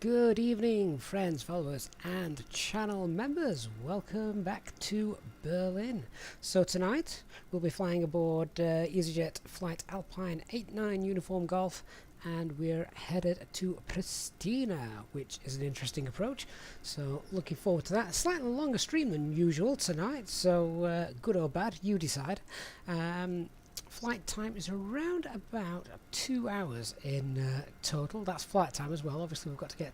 Good evening, friends, followers, and channel members. Welcome back to Berlin. So tonight we'll be flying aboard Easyjet Flight Alpine 89 Uniform Golf, and we're headed to Pristina, which is an interesting approach. So looking forward to that. Slightly longer stream than usual tonight, so good or bad, you decide. Flight time is around about 2 hours in total. That's flight time as well. Obviously we've got to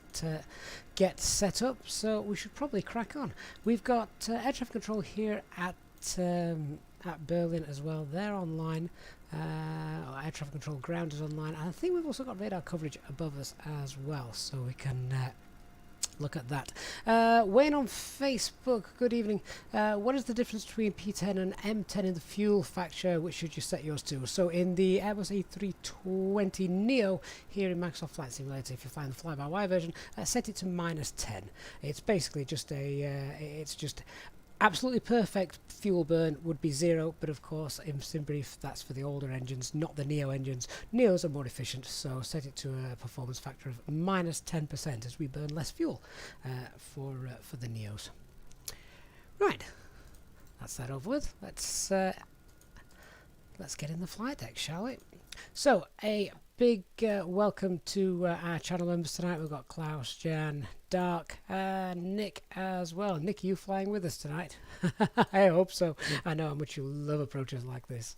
get set up, so we should probably crack on. We've got air traffic control here at Berlin as well. They're online. Air traffic control ground is online, and I think we've also got radar coverage above us as well, so we can look at that. Wayne on Facebook, good evening. What is the difference between P10 and M10 in the fuel factor? Which should you set yours to? So in the Airbus A320neo here in Microsoft Flight Simulator, if you're flying the fly-by-wire version, set it to -10. It's basically just it's just absolutely perfect fuel burn would be 0, but of course in brief that's for the older engines, not the Neo engines. Neos are more efficient, so set it to a performance factor of -10% as we burn less fuel for the Neos. Right, that's that over with. Let's get in the flight deck, shall we? So a big welcome to our channel members tonight. We've got Klaus, Jan, Dark, Nick as well. Nick, are you flying with us tonight? I hope so. I know how much you love approaches like this.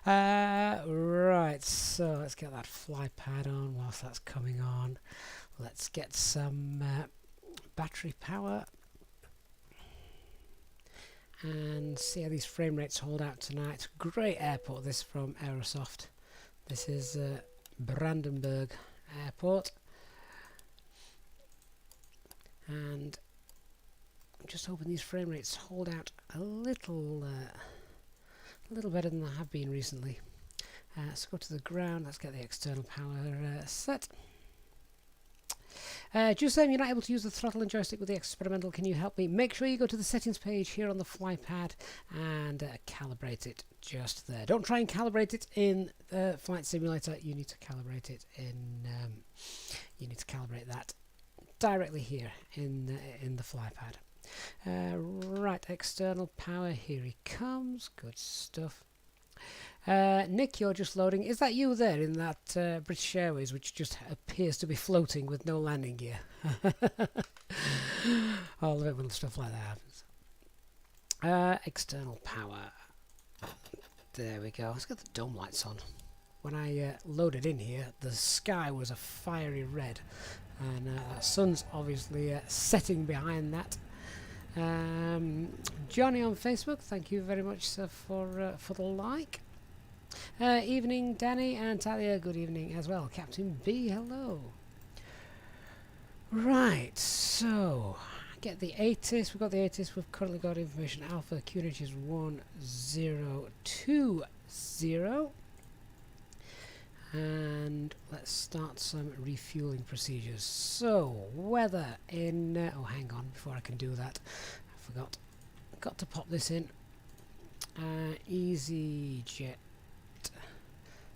Right, so let's get that fly pad on whilst that's coming on. Let's get some battery power and see how these frame rates hold out tonight. Great airport this from Aerosoft. This is Brandenburg Airport, and I'm just hoping these frame rates hold out a little better than they have been recently. Let's go to the ground. Let's get the external power set. Just saying you're not able to use the throttle and joystick with the experimental. Can you help me? Make sure you go to the settings page here on the fly pad and calibrate it just there. Don't try and calibrate it in the flight simulator. You need to calibrate it in. You need to calibrate that directly here in the fly pad. Right, external power. Here he comes. Good stuff. Nick, you're just loading. Is that you there in that British Airways, which just appears to be floating with no landing gear? All of it when stuff like that happens. External power. There we go. Let's get the dome lights on. When I loaded in here, the sky was a fiery red, and the sun's obviously setting behind that. Johnny on Facebook, thank you very much, sir, for the like. Evening, Danny and Talia. Good evening as well. Captain B, hello. Right, so get the ATIS. We've got the ATIS. We've currently got information Alpha QNH is 1020, and let's start some refueling procedures. So weather in oh, hang on, before I can do that, I forgot. Got to pop this in. Easyjet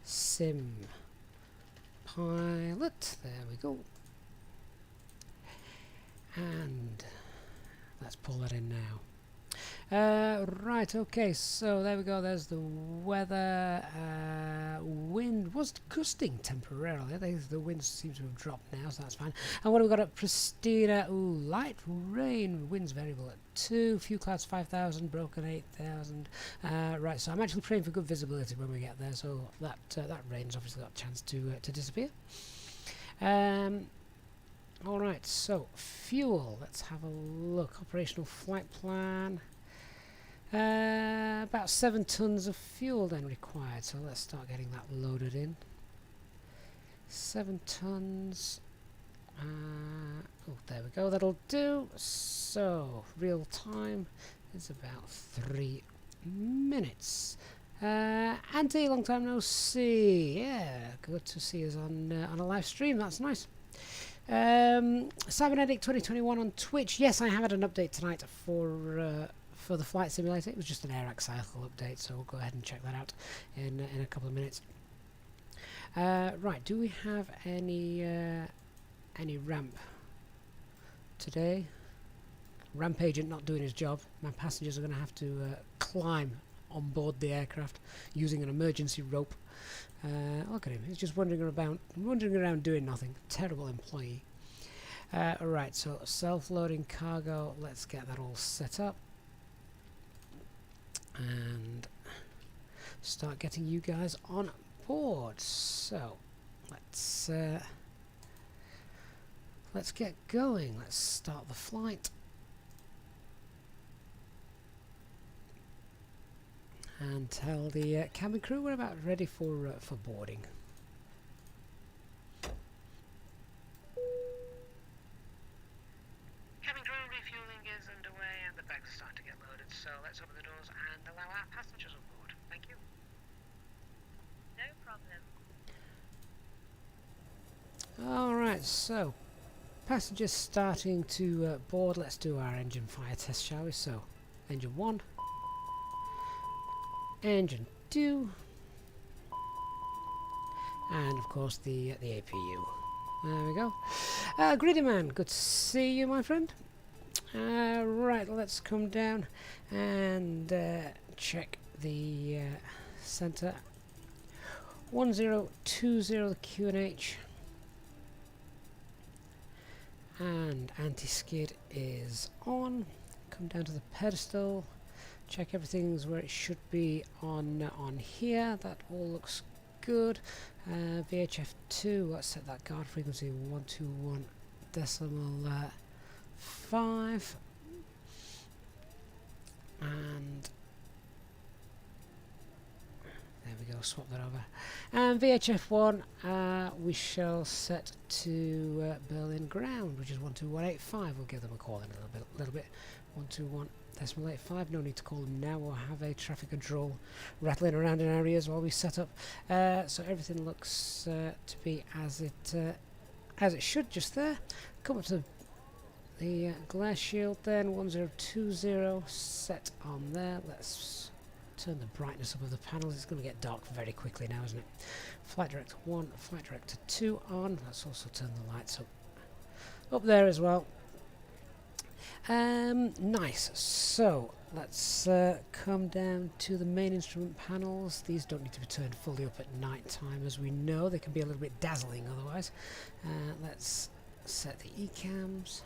Sim Pilot, there we go, and let's pull that in now. Right, okay, so there we go. There's the weather. Wind was gusting temporarily. I think the wind seems to have dropped now, so that's fine. And what have we got at Pristina? Ooh, light rain. Wind's variable at 2. Few clouds 5,000. Broken 8,000. Right, so I'm actually praying for good visibility when we get there. So that rain's obviously got a chance to disappear. All right, so fuel. Let's have a look. Operational flight plan. About 7 tons of fuel then required, so let's start getting that loaded in. 7 tons. Oh, there we go, that'll do. So real time is about 3 minutes. Auntie, long time no see. Yeah, good to see us on a live stream. That's nice. Cybernetic 2021 on Twitch. Yes, I have had an update tonight for the flight simulator. It was just an AirAC cycle update, so we'll go ahead and check that out in a couple of minutes. Right, do we have any ramp today. Ramp agent not doing his job. My passengers are going to have to climb on board the aircraft using an emergency rope. Look at him, he's just wandering around doing nothing. Terrible employee. Alright, so self-loading cargo, let's get that all set up and start getting you guys on board. So let's get going. Let's start the flight and tell the cabin crew we're about ready for boarding. Cabin crew, refueling is underway and the bags are starting to get loaded, so let's open the doors and allow our passengers on board. Thank you. No problem. Alright, so passengers starting to board. Let's do our engine fire test, shall we? So engine 1, engine 2, and of course the APU. There we go. Greedy man, good to see you, my friend. Right, let's come down and check the center. 1020 QNH, and anti-skid is on. Come down to the pedestal, check everything's where it should be on here. That all looks good. VHF 2, let's set that guard frequency 121.5, and there we go, swap that over. And VHF 1 we shall set to Berlin ground, which is 12185. We'll give them a call in a little bit. 121.85. No need to call them now or have a traffic control rattling around in areas while we set up. So everything looks to be as it should just there. Come up to the glare shield then. 1020 set on there. Let's turn the brightness up of the panels. It's going to get dark very quickly now, isn't it? Flight Director 1, Flight Director 2 on. Let's also turn the lights up there as well. Nice. So let's come down to the main instrument panels. These don't need to be turned fully up at night time, as we know. They can be a little bit dazzling otherwise. Let's set the ECAMs.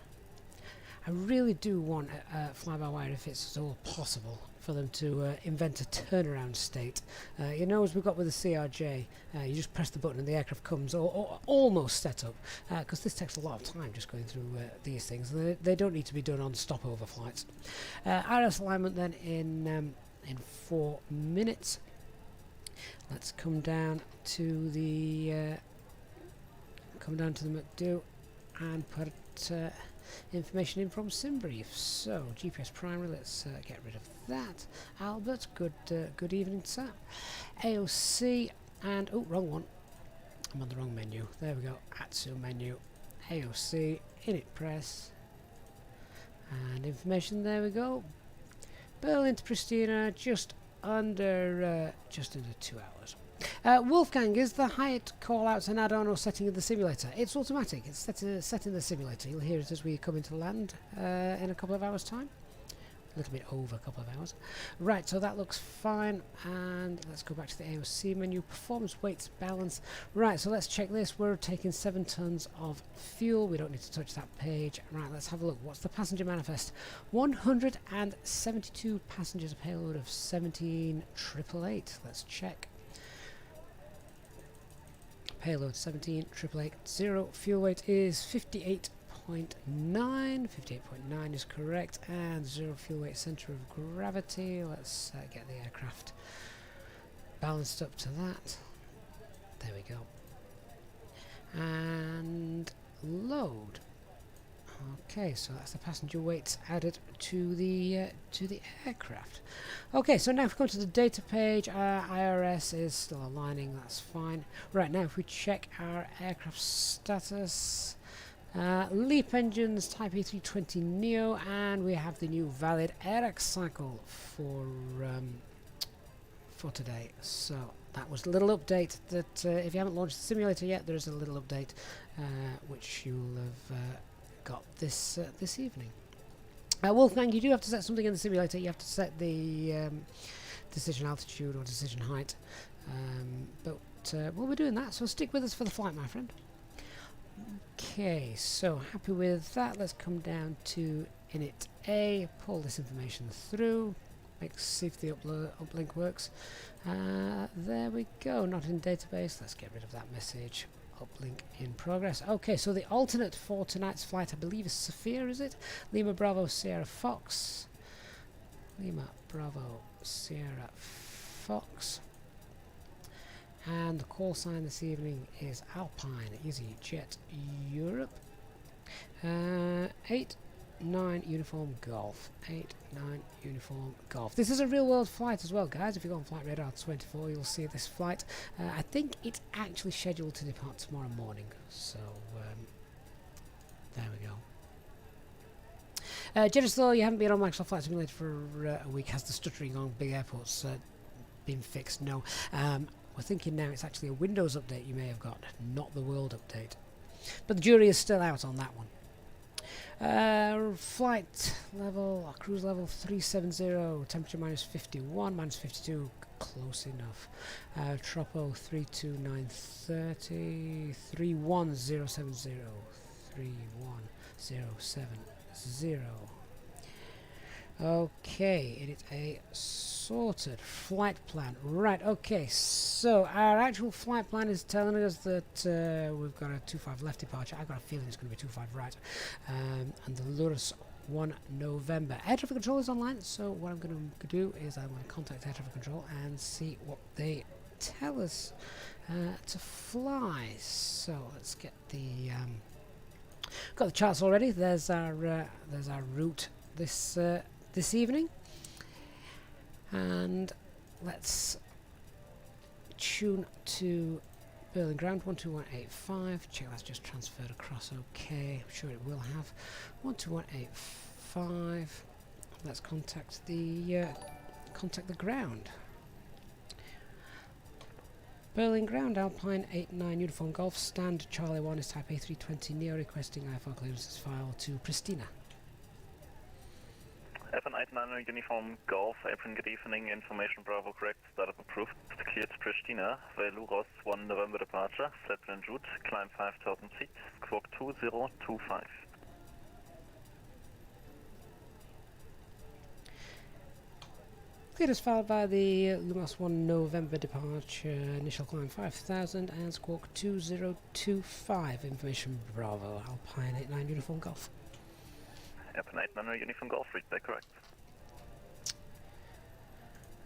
I really do want FlyByWire, if it's at all possible, for them to invent a turnaround state. You know, as we've got with the CRJ, you just press the button and the aircraft comes or almost set up, because this takes a lot of time just going through these things. They don't need to be done on stopover flights. RS alignment then in 4 minutes. Let's come down to the McDo and put information in from SimBrief. So GPS primary, let's get rid of that. Albert, good evening, sir. AOC and oh, wrong one. I'm on the wrong menu. There we go. ATSU menu. AOC init press and information. There we go. Berlin to Pristina, just under 2 hours. Wolfgang, is the height call-outs an add-on or setting in the simulator? It's automatic. It's set in the simulator. You'll hear it as we come into land in a couple of hours' time. A little bit over a couple of hours. Right, so that looks fine. And let's go back to the AOC menu. Performance, weights, balance. Right, so let's check this. We're taking 7 tons of fuel. We don't need to touch that page. Right, let's have a look. What's the passenger manifest? 172 passengers, a payload of 17,888. Let's check. Payload 17,880. Fuel weight is 58.9. 58.9 is correct, and 0 fuel weight center of gravity. Let's get the aircraft balanced up to that. There we go. And load. Okay, so that's the passenger weights added to the aircraft. Okay, so now if we go to the data page, IRS is still aligning, that's fine. Right, now if we check our aircraft status, LEAP engines, Type A320neo, and we have the new valid AirX cycle for today. So that was a little update that if you haven't launched the simulator yet, there is a little update which you'll have got this this evening. Wolfgang, you do have to set something in the simulator. You have to set the decision altitude or decision height, but we'll be doing that, so stick with us for the flight, my friend. Okay, so happy with that. Let's come down to init A, pull this information through, see if the uplink works. There we go, not in database. Let's get rid of that message. Uplink in progress. Okay, so the alternate for tonight's flight, I believe, is Sophia, is it? Lima Bravo Sierra Fox. Lima Bravo Sierra Fox. And the call sign this evening is Alpine Easyjet Europe. 8-9 Uniform Golf. 8-9 Uniform Golf. This is a real world flight as well, guys. If you go on Flight Radar 24, you'll see this flight. I think it's actually scheduled to depart tomorrow morning. So, there we go. Just though you haven't been on Microsoft Flight Simulator for a week, has the stuttering on big airports been fixed? No. We're thinking now it's actually a Windows update you may have got, not the World update. But the jury is still out on that one. Flight level, cruise level 370, temperature -51, -52, close enough. Tropo 32930, 31070, 31070. Okay, it is a sorted flight plan. Right, okay, so our actual flight plan is telling us that we've got a 25 left departure. I've got a feeling it's going to be 25 right. And the Lurus 1 November. Air traffic control is online, so what I'm going to do is I'm going to contact air traffic control and see what they tell us to fly. So let's get the got the charts already. There's our route this evening, and let's tune to Berlin ground 12185. Check that's just transferred across. Okay, I'm sure it will have 12185. Let's contact the ground. Berlin ground, Alpine 89 Uniform Golf, stand Charlie 1 is type A320 Neo, requesting IFR clearances file to Pristina. F1 89 Uniform Golf, Apron, good evening, information Bravo correct, startup approved, cleared Pristina, Veluros 1 November departure, Zeppelin route, climb 5000 feet, squawk 2025. Cleared as filed by the Lumos 1 November departure, initial climb 5000 and squawk 2025, information Bravo, Alpine 89 Uniform Golf. F1 89 Uniform Golf, read back correct.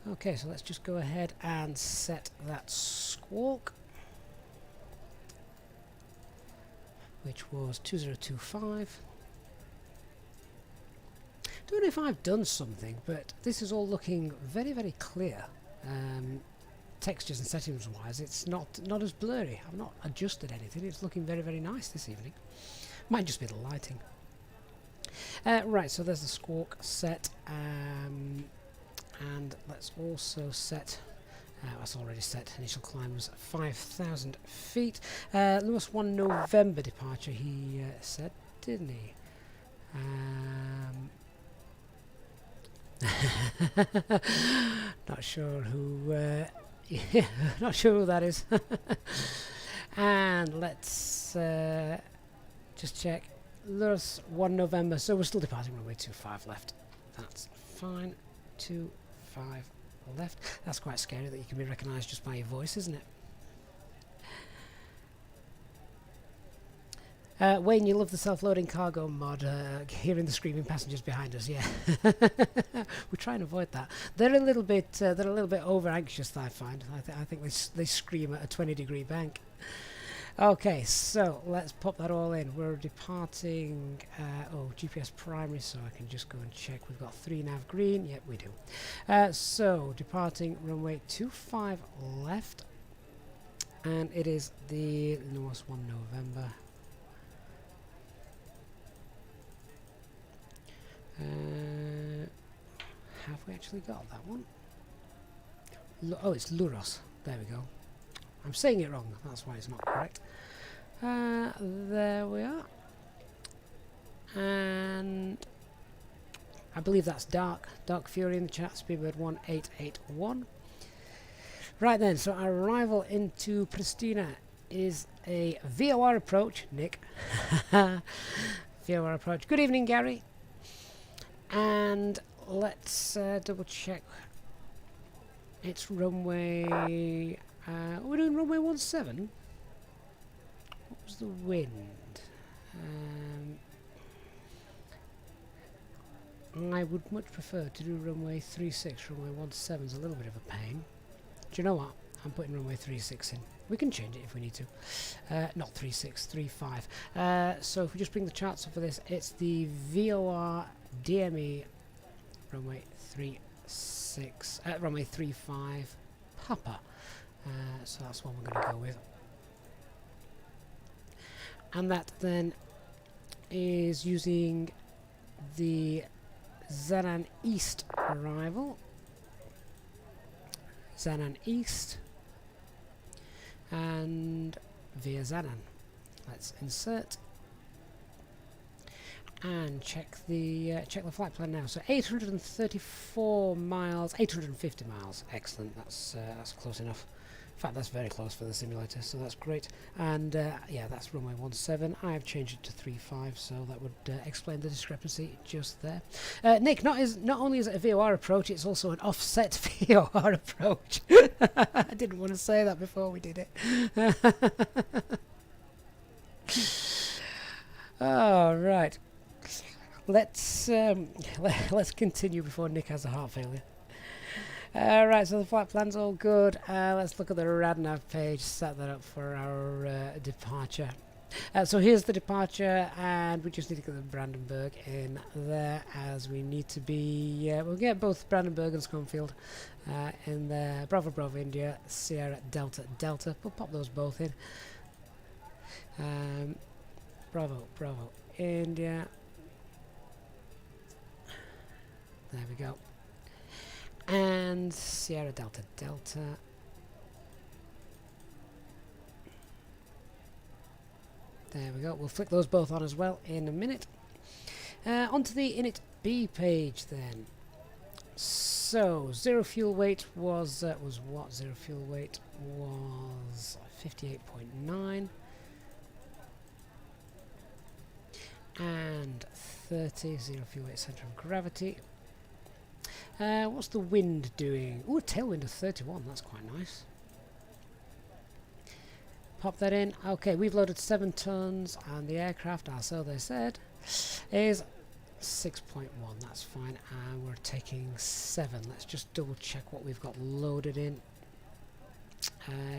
Okay, so let's just go ahead and set that squawk, which was 2025. Don't know if I've done something, but this is all looking very, very clear. Textures and settings wise, it's not as blurry. I've not adjusted anything. It's looking very, very nice this evening. Might just be the lighting. Right, so there's the squawk set, and let's also set, that's already set, initial climb was 5,000 feet. Lewis 1 November departure, he said, didn't he? Not sure who, not sure who that is. And let's just check. Lewis 1 November, so we're still departing runway 25 left. That's fine. 25 left. That's quite scary that you can be recognised just by your voice, isn't it? Wayne, you love the self-loading cargo mod, hearing the screaming passengers behind us. Yeah, we try and avoid that. They're a little bit over anxious. I find. I think they scream at a 20-degree bank. Okay, so let's pop that all in. We're departing. GPS primary, so I can just go and check. We've got 3 nav green. Yep, we do. So departing runway 25 left, and it is the Lewis 1 November. Have we actually got that one? Oh, it's Luros. There we go. I'm saying it wrong. That's why it's not correct. There we are. And I believe that's Dark Fury in the chat, Speedbird 1881. Right then, so our arrival into Pristina is a VOR approach, Nick. VOR approach. Good evening, Gary. And let's double check. It's runway... we're doing runway 17? What was the wind? I would much prefer to do runway 36. Runway 17 is a little bit of a pain. Do you know what? I'm putting runway 36 in. We can change it if we need to. Not 36, 35. So if we just bring the charts up for this, it's the VOR DME runway 36, runway 35 Papa. So that's what we're going to go with. And that then is using the Zanan East arrival. Zanan East. And via Zanan. Let's insert. And check the flight plan now. So 834 miles, 850 miles. Excellent. That's close enough. In fact, that's very close for the simulator, so that's great. And yeah, that's runway 17. I have changed it to 35, so that would explain the discrepancy just there. Nick, not only is it a VOR approach, it's also an offset VOR approach. I didn't want to say that before we did it. All right. Let's continue before Nick has a heart failure. Right, so the flight plan's all good. Let's look at the RadNav page, set that up for our departure. So here's the departure, and we just need to get the Brandenburg in there, as we need to be... we'll get both Brandenburg and Scunfield in there. Bravo, Bravo, India, Sierra, Delta, Delta. We'll pop those both in. Bravo, Bravo, India. There we go. And Sierra Delta Delta. There we go. We'll flick those both on as well in a minute. Onto the init B page then. So zero fuel weight was what? Zero fuel weight was 58.9 and 30. Zero fuel weight center of gravity. What's the wind doing? Ooh, a tailwind of 31. That's quite nice. Pop that in. Okay, we've loaded 7 tons, and the aircraft, so they said, is 6.1. That's fine. And we're taking 7. Let's just double check what we've got loaded in.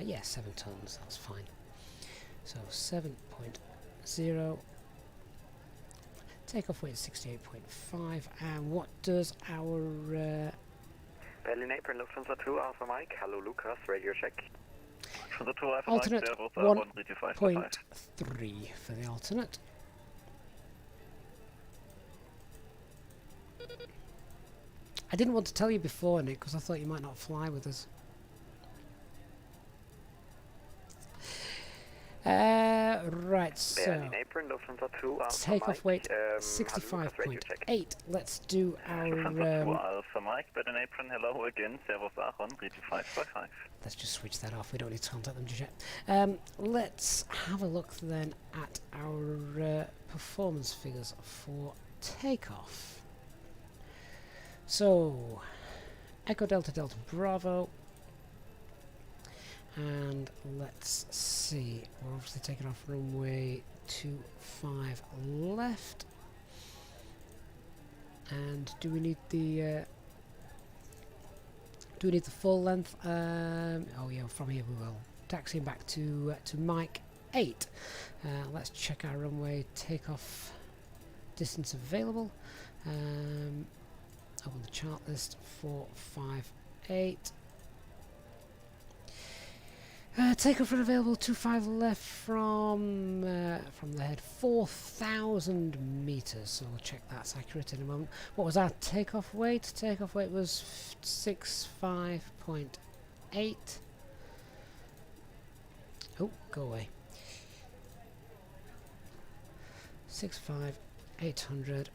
Yeah, 7 tons. That's fine. So 7.0. Takeoff weight 68.5, and what does our Berlin Apron, Lufthansa 2, Alpha Mike, hello Lucas, radio check. alternate 1.3 for the alternate. I didn't want to tell you before, Nick, because I thought you might not fly with us. Right, so takeoff weight 65.8. Let's do our Alpha Mike, Berlin Apron, hello again, Servus Aaron, 3555. Let's just switch that off, we don't need to contact them just yet. Let's have a look then at our performance figures for takeoff. So Echo Delta Delta Bravo. And let's see, we're obviously taking off runway 25 left. And do we need the full length? Oh yeah, from here we will. Taxiing back to Mike 8. Let's check our runway takeoff distance available. Open the chart list 458. Takeoff run available 25 left from the head, 4,000 meters. So we'll check that's accurate in a moment. What was our takeoff weight? Takeoff weight was 65.8. Oh, go away. 65. 800,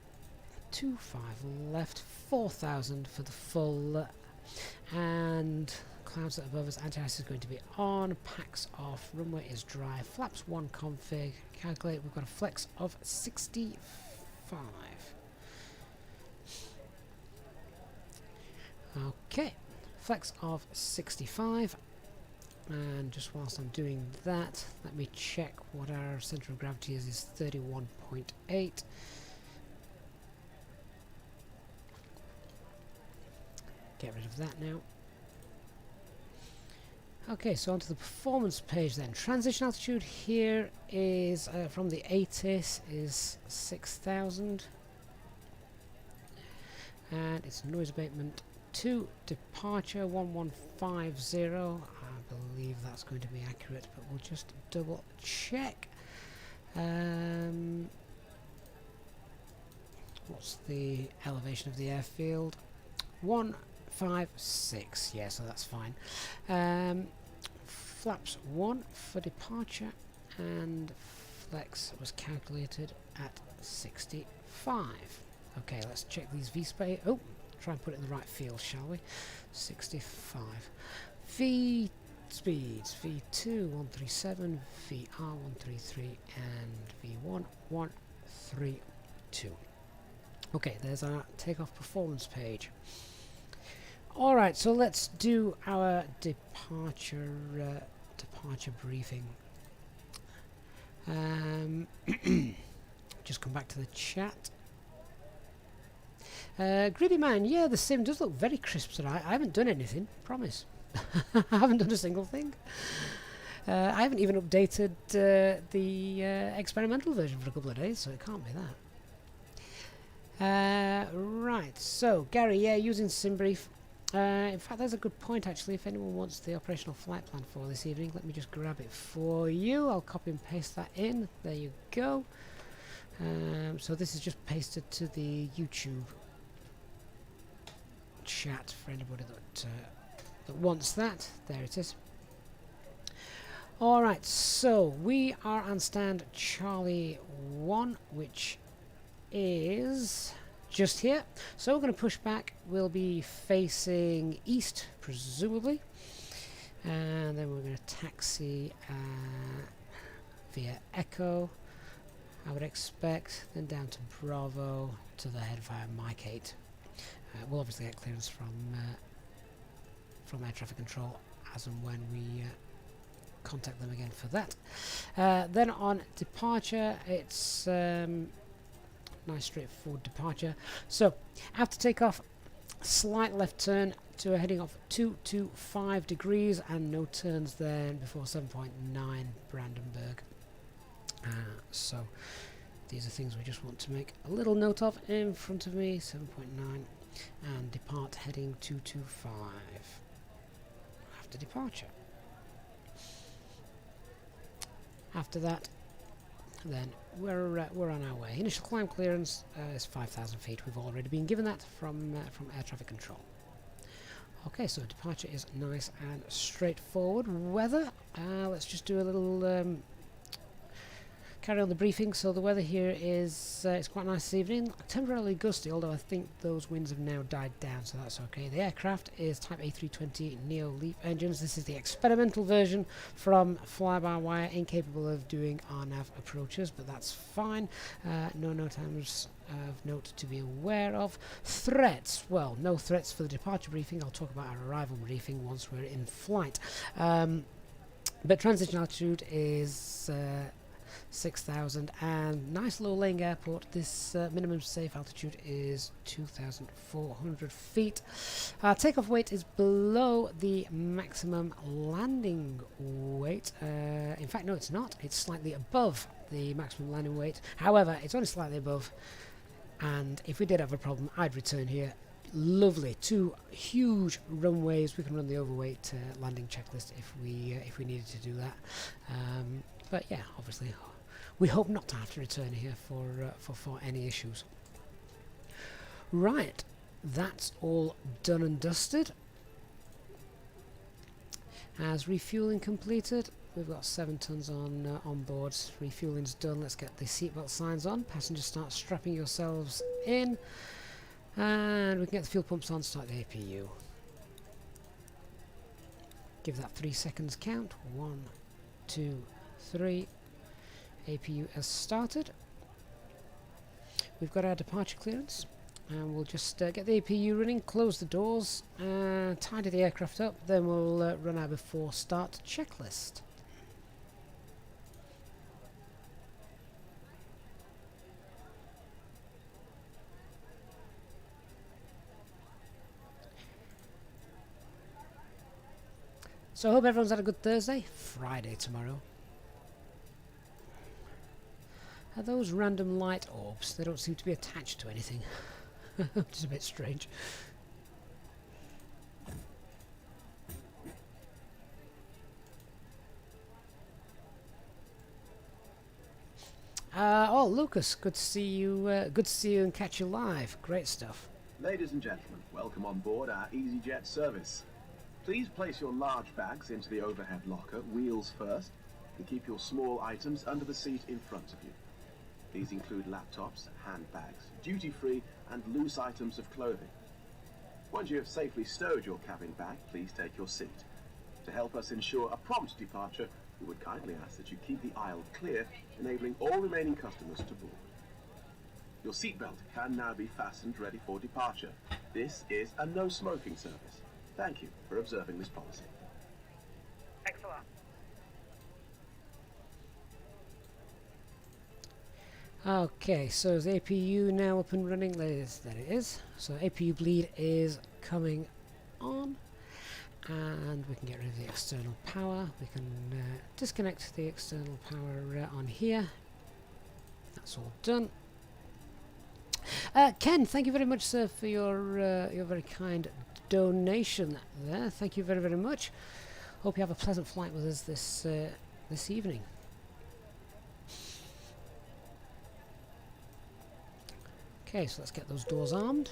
25 left, 4,000 for the full, and clouds that are above us, anti-ice is going to be on, packs off, runway is dry, flaps 1 config, calculate, we've got a flex of 65. Okay, flex of 65, and just whilst I'm doing that, let me check what our centre of gravity is 31.8. Get rid of that now. Okay, so onto the performance page then. Transition altitude here is from the ATIS is 6,000, and it's noise abatement to departure 1150. I believe that's going to be accurate, but we'll just double check. What's the elevation of the airfield? 156. Yeah, so that's fine. Flaps 1 for departure, and flex was calculated at 65. Okay, let's check these V-space. Oh, try and put it in the right field, shall we? 65. V speeds, V2 137, VR 133, and V1 132. Okay, there's our takeoff performance page. Alright, so let's do our departure briefing. Just come back to the chat. Greedy Man, yeah, the sim does look very crisp tonight. I haven't done anything, promise. I haven't done a single thing. I haven't even updated the experimental version for a couple of days, so it can't be that. Right, so Gary, yeah, using SimBrief. In fact, there's a good point actually. If anyone wants the operational flight plan for this evening, let me just grab it for you. I'll copy and paste that in. There you go. So this is just pasted to the YouTube chat for anybody that wants that. There it is. Alright, so we are on stand Charlie 1, which is just here. So we're going to push back. We'll be facing east, presumably. And then we're going to taxi via Echo, I would expect, then down to Bravo to the head via Mike 8. We'll obviously get clearance from air traffic control as and when we contact them again for that. Then on departure, it's nice straightforward departure. So after takeoff, slight left turn to a heading of 225 degrees and no turns then before 7.9 Brandenburg. So these are things we just want to make a little note of. In front of me, 7.9, and depart heading 225 after departure. After that, then we're on our way. Initial climb clearance is 5,000 feet. We've already been given that from air traffic control. Okay, so departure is nice and straightforward. Weather, let's just do a little carry on the briefing. So the weather here is it's quite nice this evening, temporarily gusty, although I think those winds have now died down, so that's okay. The aircraft is type A320 Neo Leap engines. This is the experimental version from FlyByWire, incapable of doing RNAV approaches, but that's fine. No items of note to be aware of. Threats, well, no threats for the departure briefing. I'll talk about our arrival briefing once we're in flight. But transition altitude is 6,000 and nice low laying airport. This minimum safe altitude is 2,400 feet. Takeoff weight is below the maximum landing weight. In fact, no, it's not. It's slightly above the maximum landing weight. However, it's only slightly above, and if we did have a problem, I'd return here. Lovely, 2 huge runways. We can run the overweight landing checklist if we needed to do that. But yeah, obviously, we hope not to have to return here for any issues. Right, that's all done and dusted. As refueling completed, we've got 7 tons on board. Refueling's done. Let's get the seatbelt signs on. Passengers, start strapping yourselves in. And we can get the fuel pumps on, start the APU. Give that 3 seconds count. 1, 2, 3. APU has started. We've got our departure clearance. And we'll just get the APU running, close the doors, tidy the aircraft up, then we'll run our before start checklist. So I hope everyone's had a good Thursday. Friday tomorrow. Are those random light orbs? They don't seem to be attached to anything. Which is a bit strange. Oh, Lucas, good to see you. Good to see you and catch you live. Great stuff. Ladies and gentlemen, welcome on board our Easyjet service. Please place your large bags into the overhead locker, wheels first, and keep your small items under the seat in front of you. These include laptops, handbags, duty-free and loose items of clothing. Once you have safely stowed your cabin bag, please take your seat. To help us ensure a prompt departure, we would kindly ask that you keep the aisle clear, enabling all remaining customers to board. Your seatbelt can now be fastened ready for departure. This is a no-smoking service. Thank you for observing this policy. Thanks a lot. Okay, so is the APU now up and running? There it is. So APU bleed is coming on, and we can get rid of the external power. We can disconnect the external power on here. That's all done. Ken, thank you very much, sir, for your very kind donation there. Thank you very, very much. Hope you have a pleasant flight with us this evening. Okay, so let's get those doors armed.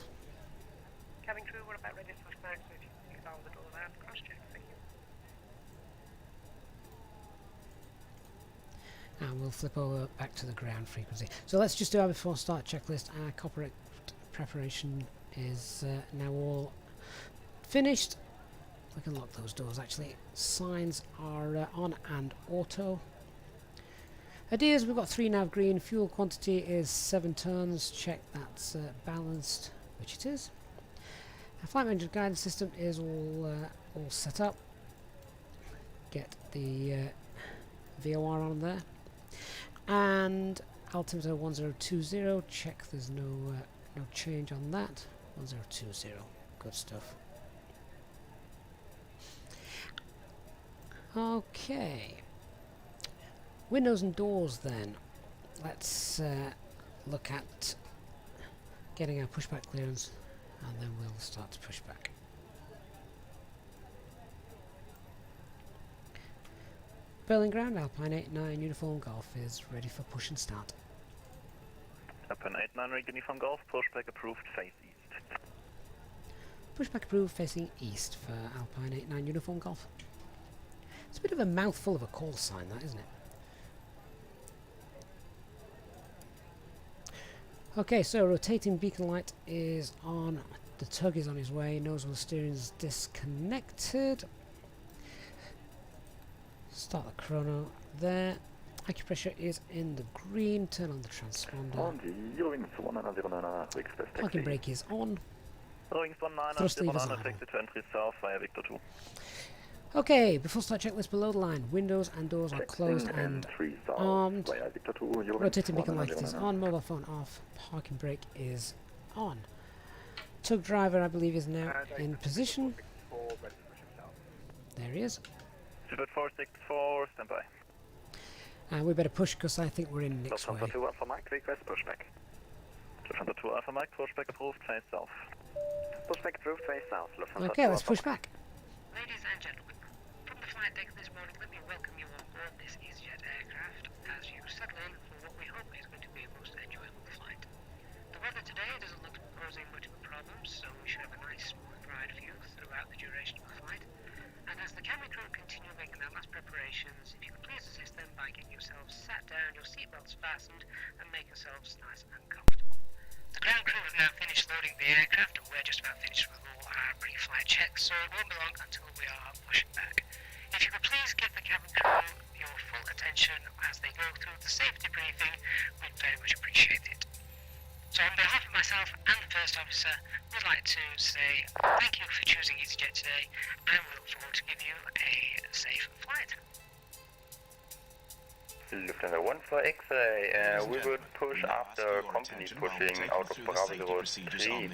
Cabin crew, we're about ready to push back, so if you can get all the doors out, cross-check, thank you. And we'll flip over back to the ground frequency. So let's just do our before start checklist. Our corporate preparation is now all finished. We can lock those doors actually. Signs are on and auto. Ideas, we've got 3 nav green. Fuel quantity is 7 tons. Check that's balanced, which it is. Our flight manager guidance system is all set up. Get the VOR on there. And altimeter 1020. Check there's no change on that. 1020. Good stuff. Okay. Windows and doors then. Let's look at getting our pushback clearance, and then we'll start to push back. Berlin ground, Alpine 89 Uniform Golf is ready for push and start. Alpine 89 Uniform Golf, pushback approved, face east. Pushback approved, facing east for Alpine 89 Uniform Golf. It's a bit of a mouthful of a call sign, that, isn't it? Okay, so rotating beacon light is on. The tug is on his way. Nose wheel steering is disconnected. Start the chrono there. Acupressure is in the green. Turn on the transponder. Parking brake is on. Thrust lever is on. Taxi to entry south via Victor 2. Okay, before start checklist below the line. Windows and doors are closed and armed. Rotating beacon light is on. Mobile phone off. Parking brake is on. Tug driver, I believe, is now in position. There he is. Super 464, stand by. And we better push because I think we're in Nick's way. Lufthansa 2 Alpha Mike, request pushback. Lufthansa 2 Alpha Mike, pushback approved, face south. Pushback approved, face south. Lufthansa Okay, 2 let's Alpha push Mike. back. Ladies and gentlemen, from the flight deck this morning, let me welcome you on board this Easyjet aircraft as you settle in for what we hope is going to be a most enjoyable flight. The weather today doesn't look to be posing much of a problem, so we should have a nice smooth ride for you throughout the duration of the flight. And as the cabin crew continue yourselves sat down, your seatbelts fastened, and make yourselves nice and comfortable. The ground crew have now finished loading the aircraft, and we're just about finished with all our pre-flight checks, so it won't be long until we are pushing back. If you could please give the cabin crew your full attention as they go through the safety briefing, we'd very much appreciate it. So on behalf of myself and the first officer, we'd like to say thank you for choosing Easyjet today, and we look forward to giving you a safe flight. Lufthansa 1 for X-ray, we would push after company pushing out of Bravo 03.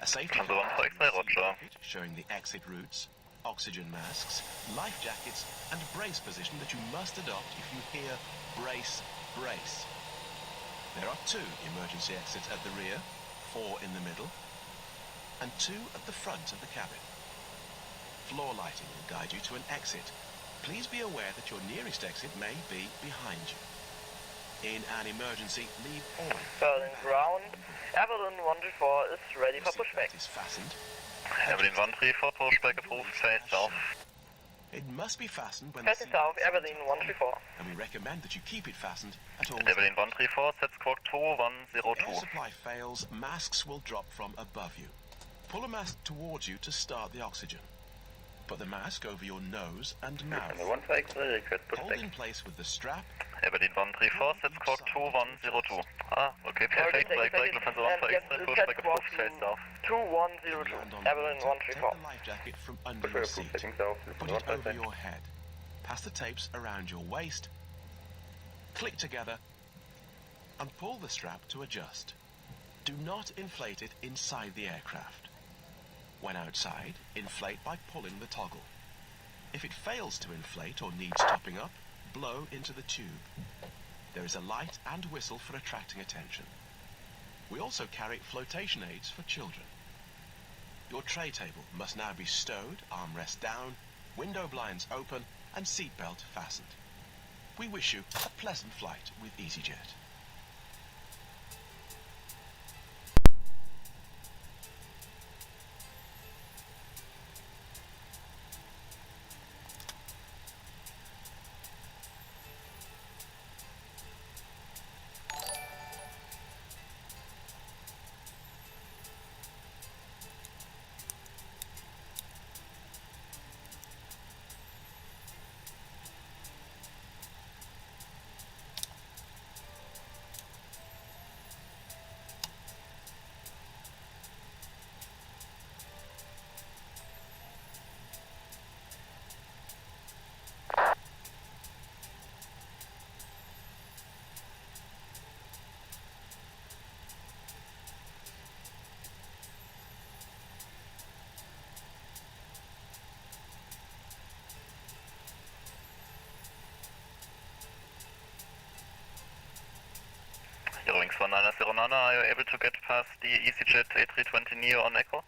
A safety Lufthansa 1 for X-ray, roger. showing the exit routes, oxygen masks, life jackets, and brace position that you must adopt if you hear brace, brace. There are 2 emergency exits at the rear, 4 in the middle, and 2 at the front of the cabin. Floor lighting will guide you to an exit. Please be aware that your nearest exit may be behind you. In an emergency, leave all. Berlin ground, Avalon 134 is ready for Your pushback. seatbelt is fastened. Evelyn 134, pushback approved, face south. It must be fastened when the Facing seat south, is Avalon fastened, 134. and we recommend that you keep it fastened at all Evelyn times. 134, set squawk If air 2102. supply fails, masks will drop from above you. Pull a mask towards you to start the oxygen. Put the mask over your nose and mouth. Lufthansa 1 for X-ray, request Hold in pushback. place with the strap. Evelyn 134, set squawk 2102. Ah, okay, perfect. Break, Lufthansa 1 for X-ray, pushback approved, face south. 2102, Land on the Avalon water. 134. Take the life jacket from under Pushback your approved, seat. facing south, Put Lufthansa it 1 over for your head. Pass the tapes around your waist. Click together and pull the strap to adjust. Do not inflate it inside the aircraft. When outside, inflate by pulling the toggle. If it fails to inflate or needs topping up, blow into the tube. There is a light and whistle for attracting attention. We also carry flotation aids for children. Your tray table must now be stowed, armrest down, window blinds open, and seatbelt fastened. We wish you a pleasant flight with Easyjet. Eurowings 1909, are you able to get past the Easyjet A320neo on Echo?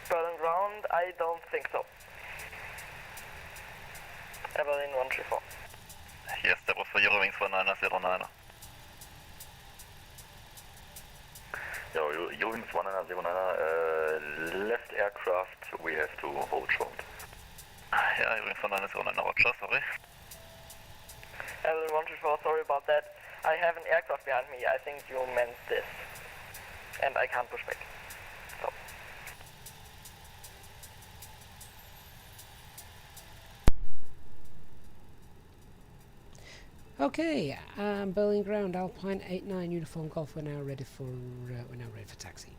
Berlin ground, I don't think so. Avalon 134. Yes, that was for Eurowings 1909. Eurowings 1909, left aircraft, we have to hold short. Yeah, Eurowings 1909, roger, sorry. Avalon 134, sorry about that. I have an aircraft behind me, I think you meant this. And I can't push back. So. Okay, Berlin ground, Alpine 89 uniform golf. We're now ready for taxi.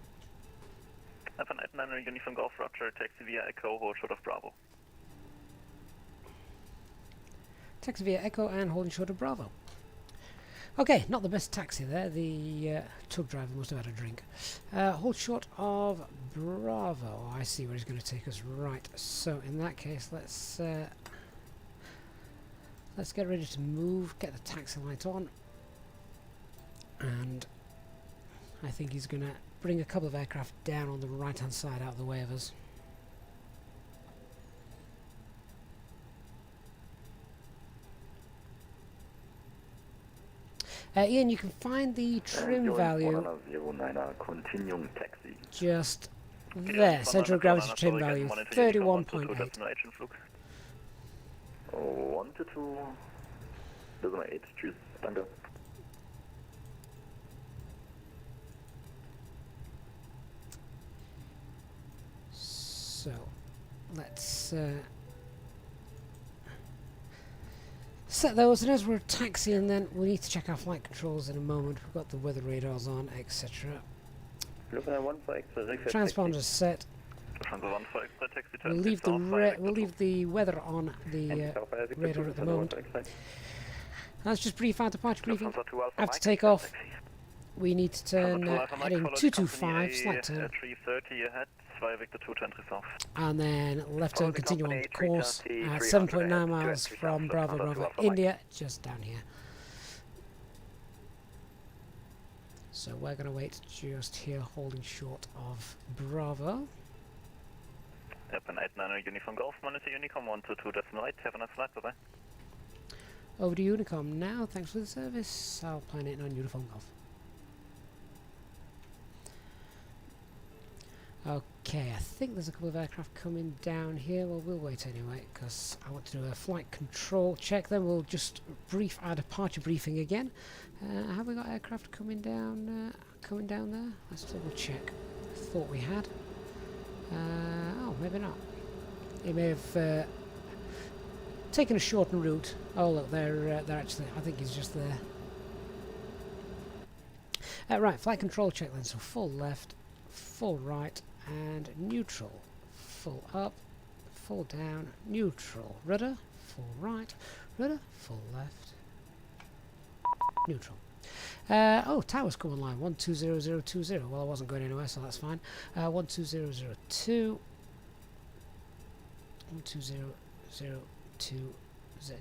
Alpine 89, uniform golf, roger, taxi via Echo, hold short of Bravo. Taxi via Echo and holding short of Bravo. Okay, not the best taxi there. The tug driver must have had a drink. Hold short of Bravo. I see where he's going to take us. Right. So in that case, let's get ready to move. Get the taxi light on, and I think he's going to bring a couple of aircraft down on the right-hand side out of the way of us. Ian, you can find the trim value continuing taxi. just there. Centre of gravity trim value 31.8. 1 to 2, 8, tschüss, danke. So let's set those, and as we're taxiing then we need to check our flight controls in a moment. We've got the weather radars on, etc. Transponders set. We'll leave the weather on the radar at the moment. Let's just brief our departure briefing. After takeoff, we need to turn heading 225, slight turn, 330 ahead, 2 Victor 220 south. and then left turn, continue on the course at 7.9 miles from Bravo Bravo India, just down here. So we're going to wait just here, holding short of Bravo. Airplane 89 Uniform Golf, monitor Unicom 122.8, have a nice flight, bye-bye. Over to Unicom now, thanks for the service. Alpine 89 Uniform Golf. Okay, I think there's a couple of aircraft coming down here. Well, we'll wait anyway, because I want to do a flight control check. Then we'll just brief our departure briefing again. Have we got aircraft coming down there? Let's double check. Thought we had. Oh, maybe not. He may have taken a shortened route. Oh look, they're actually, I think he's just there. Right, flight control check then. So full left, full right, and neutral. Full up, full down, neutral. Rudder, full right, rudder, full left, neutral. Oh, towers come online, 120020. Well, I wasn't going anywhere, so that's fine. 12002. 12002.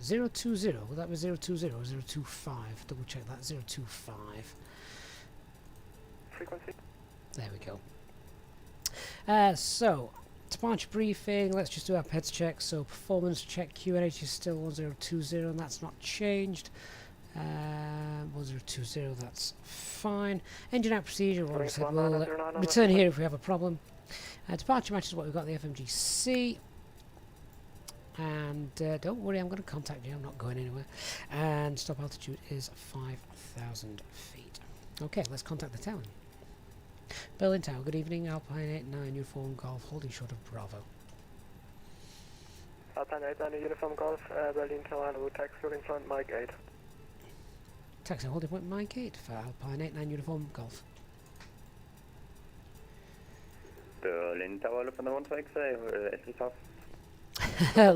020. Will that be 020 or 025? Double check that. 025. Frequency. There we go. So, departure briefing. Let's just do our PEDS check. So, performance check. QNH is still 1020, and that's not changed. 1020, that's fine. Engine out procedure, what we said, we'll return here if we have a problem. Departure matches what we've got, the FMGC. And don't worry, I'm going to contact you, I'm not going anywhere. And stop altitude is 5,000 feet. Okay, let's contact the tower. Berlin Tower, good evening, Alpine 89 Uniform Golf, holding short of Bravo. Alpine 89 Uniform Golf, Berlin Tower, hello, taxi holding point Mike 8. Taxi holding point Mike 8 for Alpine 89 Uniform Golf. Berlin Tower, Lufthansa 126, entry south.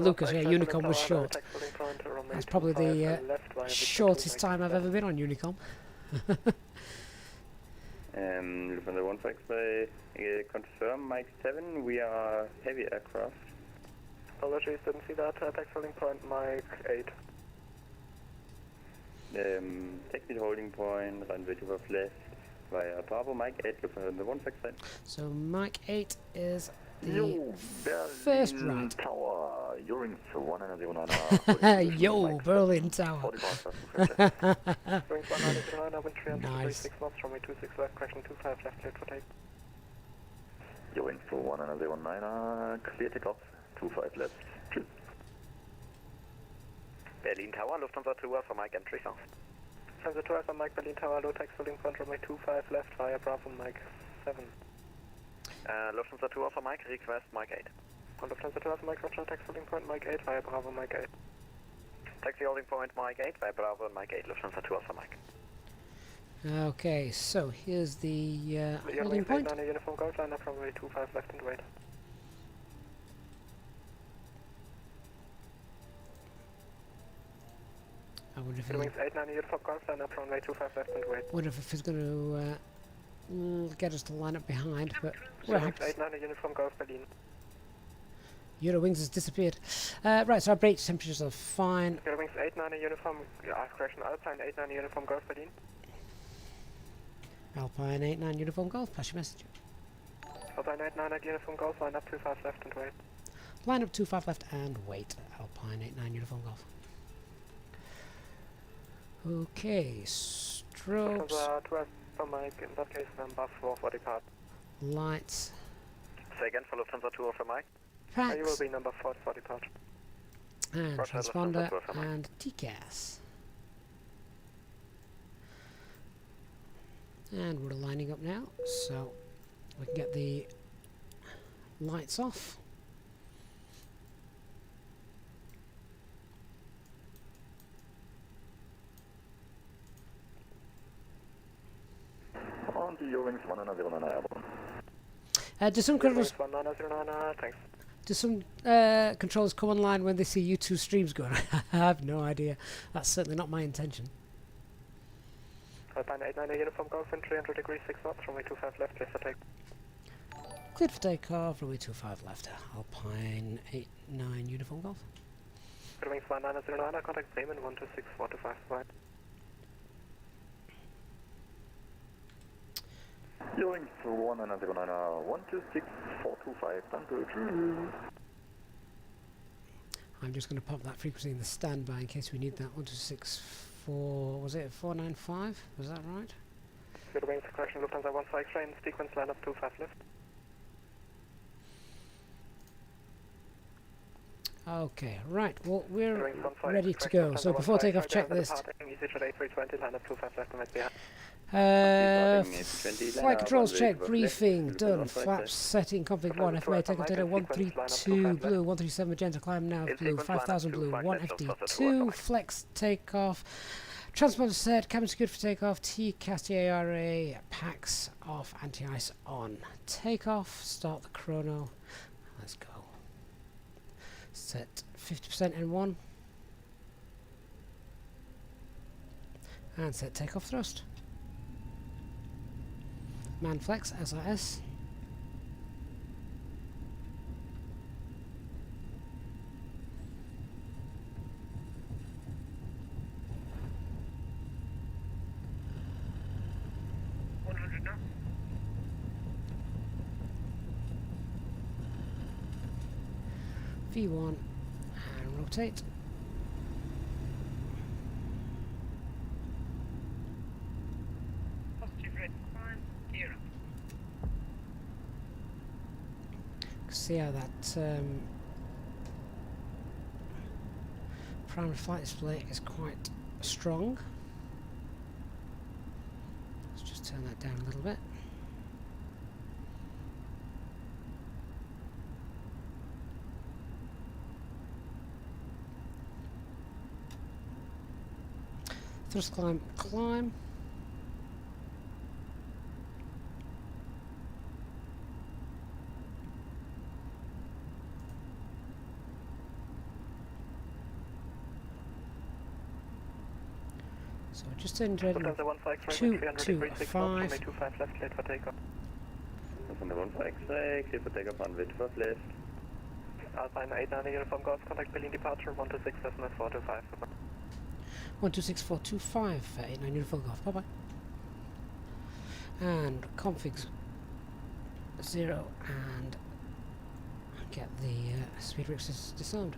Lucas, yeah, Unicom was short. That's probably the shortest time I've ever been on Unicom. Lufthansa 126, confirm Mike 7, we are heavy aircraft. Apologies, didn't see that, taxi holding point Mike 8. Taxi holding point, runway 25 left, via Bravo, Mike 8, Lufthansa 126. So Mike 8 is the first right. Tower, you're in 109. Yo, Berlin Tower. Nice. 6 knots, runway 26 left, correction 25 left, cleared for take. You're in 109, clear takeoff, 25 left. Tschüss. Berlin Tower, Lufthansa 2 Alpha Mike, entry south. Lufthansa 2 Alpha Mike, Berlin Tower, low taxi holding point, runway 25 left, via Bravo, Mike 7. Lufthansa 2 Alpha Mike, request Mike 8. Lufthansa 2 Alpha Mike, roger, taxi holding point Mike 8, via Bravo, Mike 8. Taxi holding point Mike 8, via Bravo, Mike 8, Lufthansa 2 Alpha Mike. Okay, so here's the holding point. Uniform Golf, line up runway 25 left and wait. I wonder if Wings 89 Uniform Golf, line up runway 25 left and wait. wonder if he's going to get us to line up behind, but we're happy. 89 Uniform Golf, Berlin. Eurowings has disappeared. Right, so our brake temperatures are fine. Eurowings 89 Uniform, correction, Alpine 89 Uniform Golf, Berlin. Alpine 89 Uniform Golf, pass your message. Alpine 89 Uniform Golf, line up 25 left and wait. Line up 25 left and wait. Alpine 89 Uniform Golf. Okay, strobes, for Mike, in that case, number 4 for depart. lights, Say again for Lufthansa 2 for Mike. You will packs, be number 4 for departure. and Roger, transponder, Lufthansa 2 for Mike. and TCAS. And we're lining up now, so we can get the lights off. On the Eurowings 1909 airborne. Do some controls, 1909, thanks. do some controllers come online when they see you two streams going? I have no idea. That's certainly not my intention. Alpine 89 uniform golf in 300 degrees 6 knots, runway 25 left, clear for take. Cleared for takeoff, runway 25 left, Alpine 89 uniform golf. Eurowings 1909, contact Bremen 126425 right. Eurowings 1909 126425, danke. I'm just going to pop that frequency in the standby in case we need that. 1264, was it 495? Was that right? Eurowings correction, Lufthansa 15 train, sequence line up 25 left. Okay, right. Well, we're Eurowings 15 ready to correction, go. So Lufthansa before 15 takeoff right, checklist. Easyjet A320, line up 25 left, and behind. Flight controls check, briefing done, flaps setting, config 1, FMA, takeoff data 132 blue, 137 magenta, climb now blue, 5000 blue, 1 FD2, flex takeoff, transponder set, cabin secured for takeoff, TCAS TARA, packs off, anti-ice on, takeoff, start the chrono, let's go, set 50% N1, and set takeoff thrust. Manflex, SRS. now. V1 and rotate. Positive red climb, gear up. See how that primary flight display is quite strong. Let's just turn that down a little bit. Thrust climb, climb. So just turned ready. Lufthansa 15 right, 300 degrees 6 knots, runway 25 left, cleared for takeoff. Lufthansa 15 X-ray, clear for takeoff on with 12 left. Alpine 89 uniform golf, contact Berlin departure 126 SMS 425. 126425 89 uniform golf. Bye bye. And configs 0 and get the speed restrictions disarmed.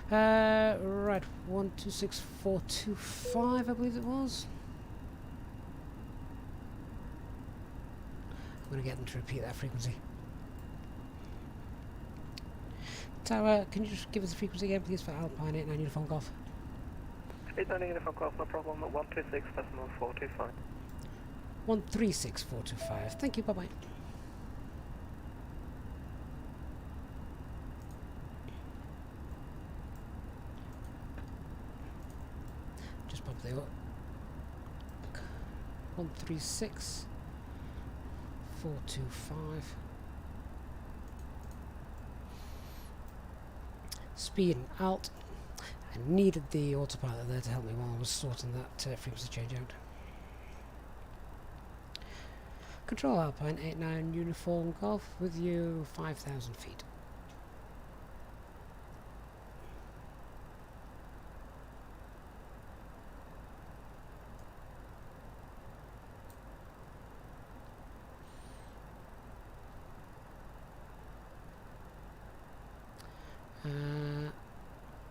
Right, 126425 I believe it was. I'm going to get them to repeat that frequency. Tower, can you just give us the frequency again please for Alpine 89 uniform golf? 89 uniform golf, no problem, 126 decimal 425. 136425. Thank you, bye bye. Just pop the 136 425. Speed and alt. I needed the autopilot there to help me while I was sorting that frequency change out. Control Alpine 89 uniform golf with you 5,000 feet.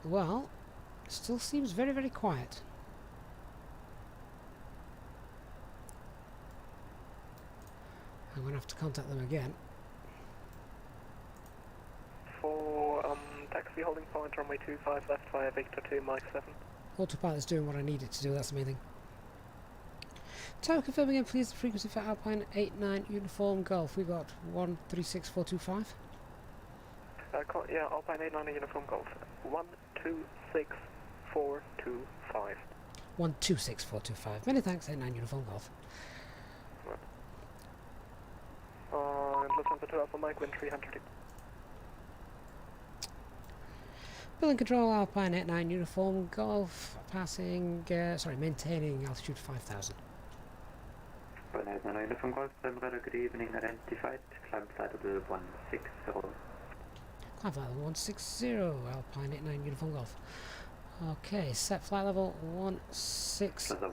Well, still seems very, very quiet. I'm going to have to contact them again. For taxi holding point, runway 25 left via Victor 2, Mike 7. Autopilot's doing what I need it to do, that's the main thing. Tower confirm again, please, the frequency for Alpine 89 Uniform Golf. We got 136425. Yeah, Alpine 89 Uniform Golf. 126425. 126425. Many thanks, 89 Uniform Golf. And Lufthansa 2 Alpha Mike, wind 300. Building control, Alpine 89 Uniform Golf, passing, maintaining altitude 5000. Alpine 89 Uniform Golf, good evening, identified, climb flight level 160. Climb flight level 160, Alpine 89 Uniform Golf. Okay, set flight level 160 turn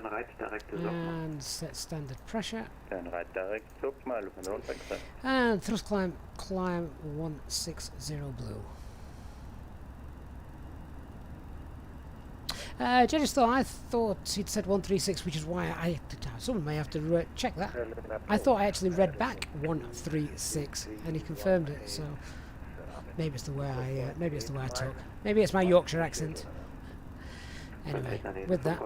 right, direct to and set standard pressure. Turn right, direct, Zugma, Lufthansa 160. And thrust climb 160 blue. Judges, though, I thought he'd said 136, which is why someone may have to check that. I thought I actually read back 136, and he confirmed it. So maybe it's the way I talk. Maybe it's my Yorkshire accent. Anyway, with that,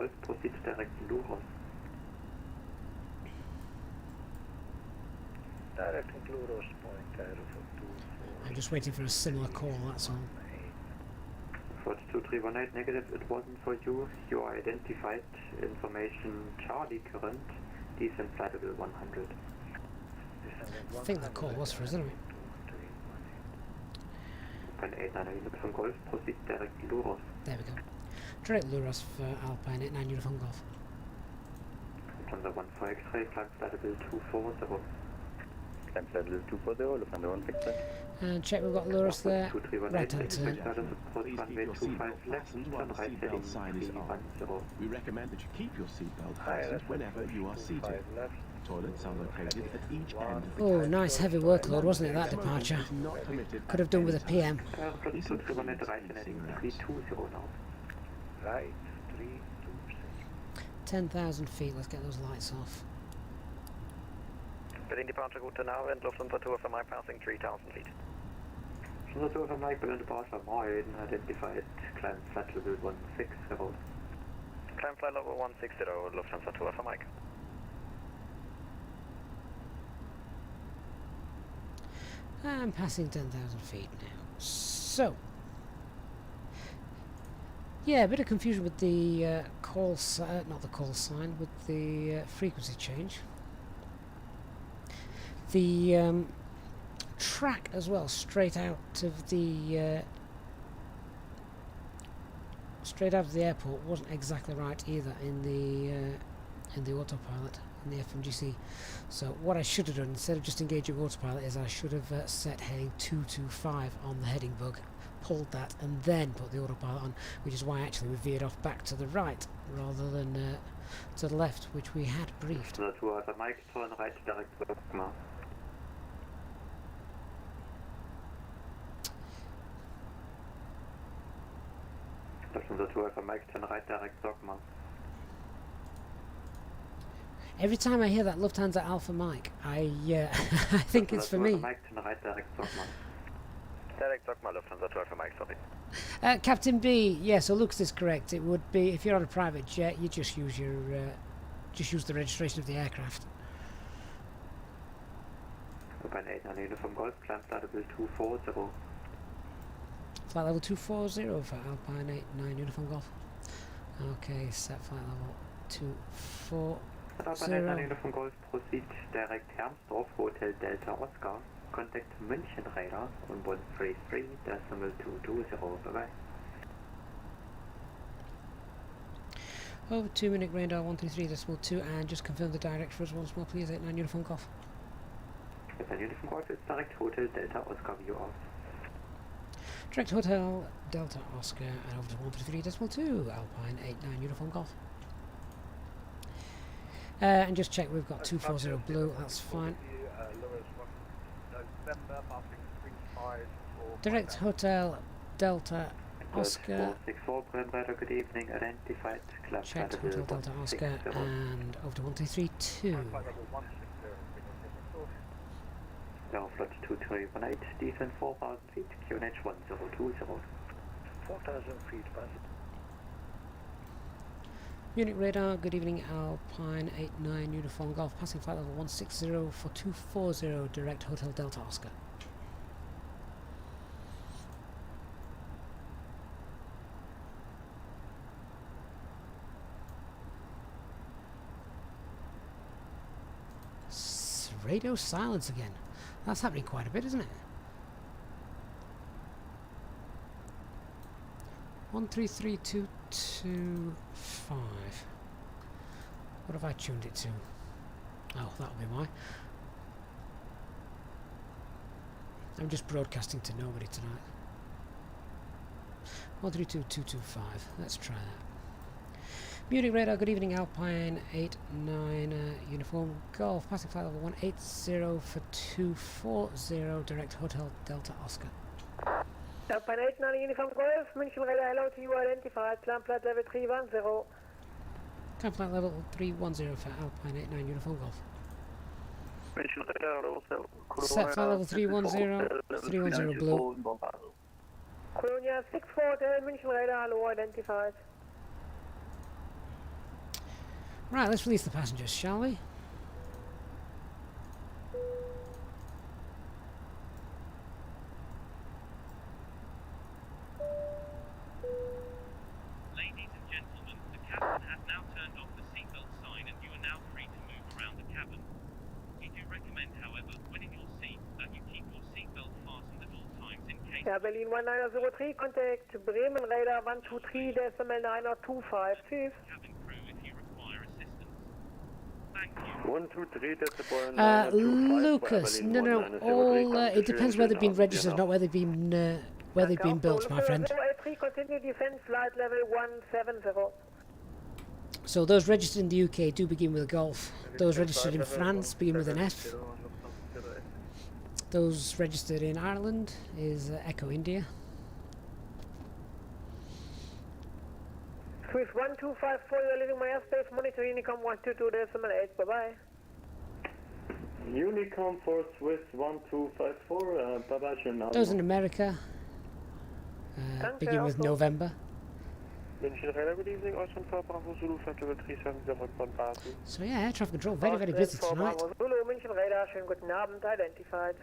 I'm just waiting for a similar call. That's all. 2318 negative, it wasn't for you. You are identified. Information Charlie current. Descent flight level 100. I think that call was for us, anyway. Alpine 89 Uniform Golf, proceed direct Luros. There we go. Direct Luros for Alpine 89 Uniform Golf. Lufthansa 14 X-ray, climb flight level 240. Climb flight level 240, Lufthansa 160. And check we've got Luros there. Right hand turn. Please keep your seatbelt fastened while the seatbelt sign is on. We recommend that you keep your seatbelt fastened whenever you are seated. Toilets are located at each end of the Oh, cabin. nice heavy workload, wasn't it, that departure? Could have done with a PM. Please 320 now. Right, 326. 10,000 feet, let's get those lights off. Building departure route now, and Lufthansa 2 Alpha Mike passing 3,000 feet. Lufthansa 2 Alpha Mike, building departure Moin, identified, climb flight level 160. Climb flight level 160, Lufthansa 2 Alpha Mike. I'm passing 10,000 feet now. So, yeah, a bit of confusion with the not the call sign, with the frequency change. The track as well, straight out of the airport, wasn't exactly right either in the autopilot, in the FMGC. So what I should have done, instead of just engaging autopilot, is I should have set heading 225 on the heading bug, pulled that, and then put the autopilot on, which is why actually we veered off back to the right rather than to the left, which we had briefed. Lufthansa 2 Alpha Mike, turn right, direct Zugma. Lufthansa 2 Alpha Mike, turn right, direct Zugma. Every time I hear that Lufthansa Alpha Mike, I I think it's for me. Mike, turn right, direct Zugma. Direct Zugma, Lufthansa 2 Alpha Mike, sorry. Captain B, yeah, so Luke's is correct. It would be, if you're on a private jet, you just use your the registration of the aircraft. Alpine 89 Uniform Golf, climb flight level 240. Flight level 240 for Alpine 89 Uniform Golf. Okay, set flight level 240. Alpine 89 Uniform Golf, proceed direct Hermsdorf, Hotel Delta Oscar. Contact München Radar on 133.220. Bye-bye. Over 2 minute radar 133.2, and just confirm the direct for us once more, please. 89 Uniform Golf. 89 Uniform Golf is direct Hotel Delta Oscar, view off. Direct Hotel Delta Oscar and over to 133.2, Alpine 89 Uniform Golf. And just check we've got 240 blue, that's fine. Direct Hotel Delta Oscar. 464 Bremreiter, good evening, identified, Checked Hotel Delta Oscar and over to 133.2. Aeroflot 2318, descent 4,000 feet, QNH 1020. 4,000 feet, pass. Munich radar, good evening, Alpine 89 Uniform Golf, passing flight level 160 for 240, direct Hotel Delta Oscar. Radio silence again. That's happening quite a bit, isn't it? 133225. What have I tuned it to? Oh, that'll be why. I'm just broadcasting to nobody tonight. 132225. Let's try that. Munich radar, good evening, Alpine 89 Uniform Golf, passing flight level 180 for 240, direct Hotel Delta Oscar. Alpine 89 Uniform Golf, München radar, hello to you, identified, climb flight level 310. Climb flight level 310 for Alpine 89 Uniform Golf. Set flight level 310, 310 blue. Colonia 640, München radar, hello, identified. Right, let's release the passengers, shall we? Ladies and gentlemen, the captain has now turned off the seatbelt sign and you are now free to move around the cabin. We do recommend, however, when in your seat, that you keep your seatbelt fastened at all times in case... Yeah, Berlin 1903, contact Bremen radar 123.925, cheers. Cabin crew if you require assistance. Thank you. 123.925. Lucas, no, all it depends where they've been registered, not where they've been built, my friend. Continue defense flight level 170. So those registered in the UK do begin with a Golf. Those registered in France begin with an F. Those registered in Ireland is Echo India. Swiss 1254, you're leaving my airspace, monitor Unicom 122.8, bye-bye. Unicom for Swiss 1254, bye-bye. Those in America begin with November. München radar, good evening, Austin for Bravo Zulu, flight level 370, respond passing. So yeah, air traffic control, very, very busy tonight. Bravo Zulu, München radar, schönen guten Abend, identified.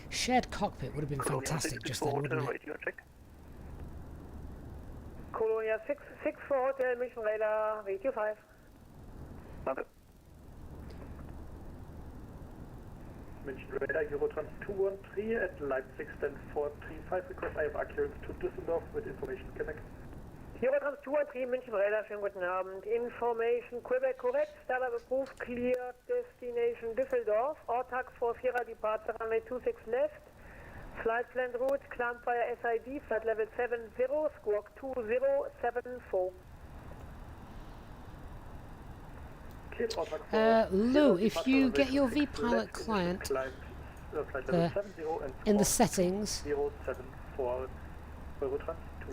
Shared cockpit would have been fantastic just then, wouldn't it? Colonia 664 Hotel, München radar, radio 5. München radar, Eurotrans 213 at Leipzig stand 435, request IFR clearance to Düsseldorf with information Quebec. Eurotrans 213, München radar, schönen guten Abend. Information Quebec correct, startup approved, clear, destination Düsseldorf, Ortax for Sierra departure, runway 26 left, flight plan route, climb via SID, flight level 70, squawk 2074. Lou, if you get your vPilot client in the settings,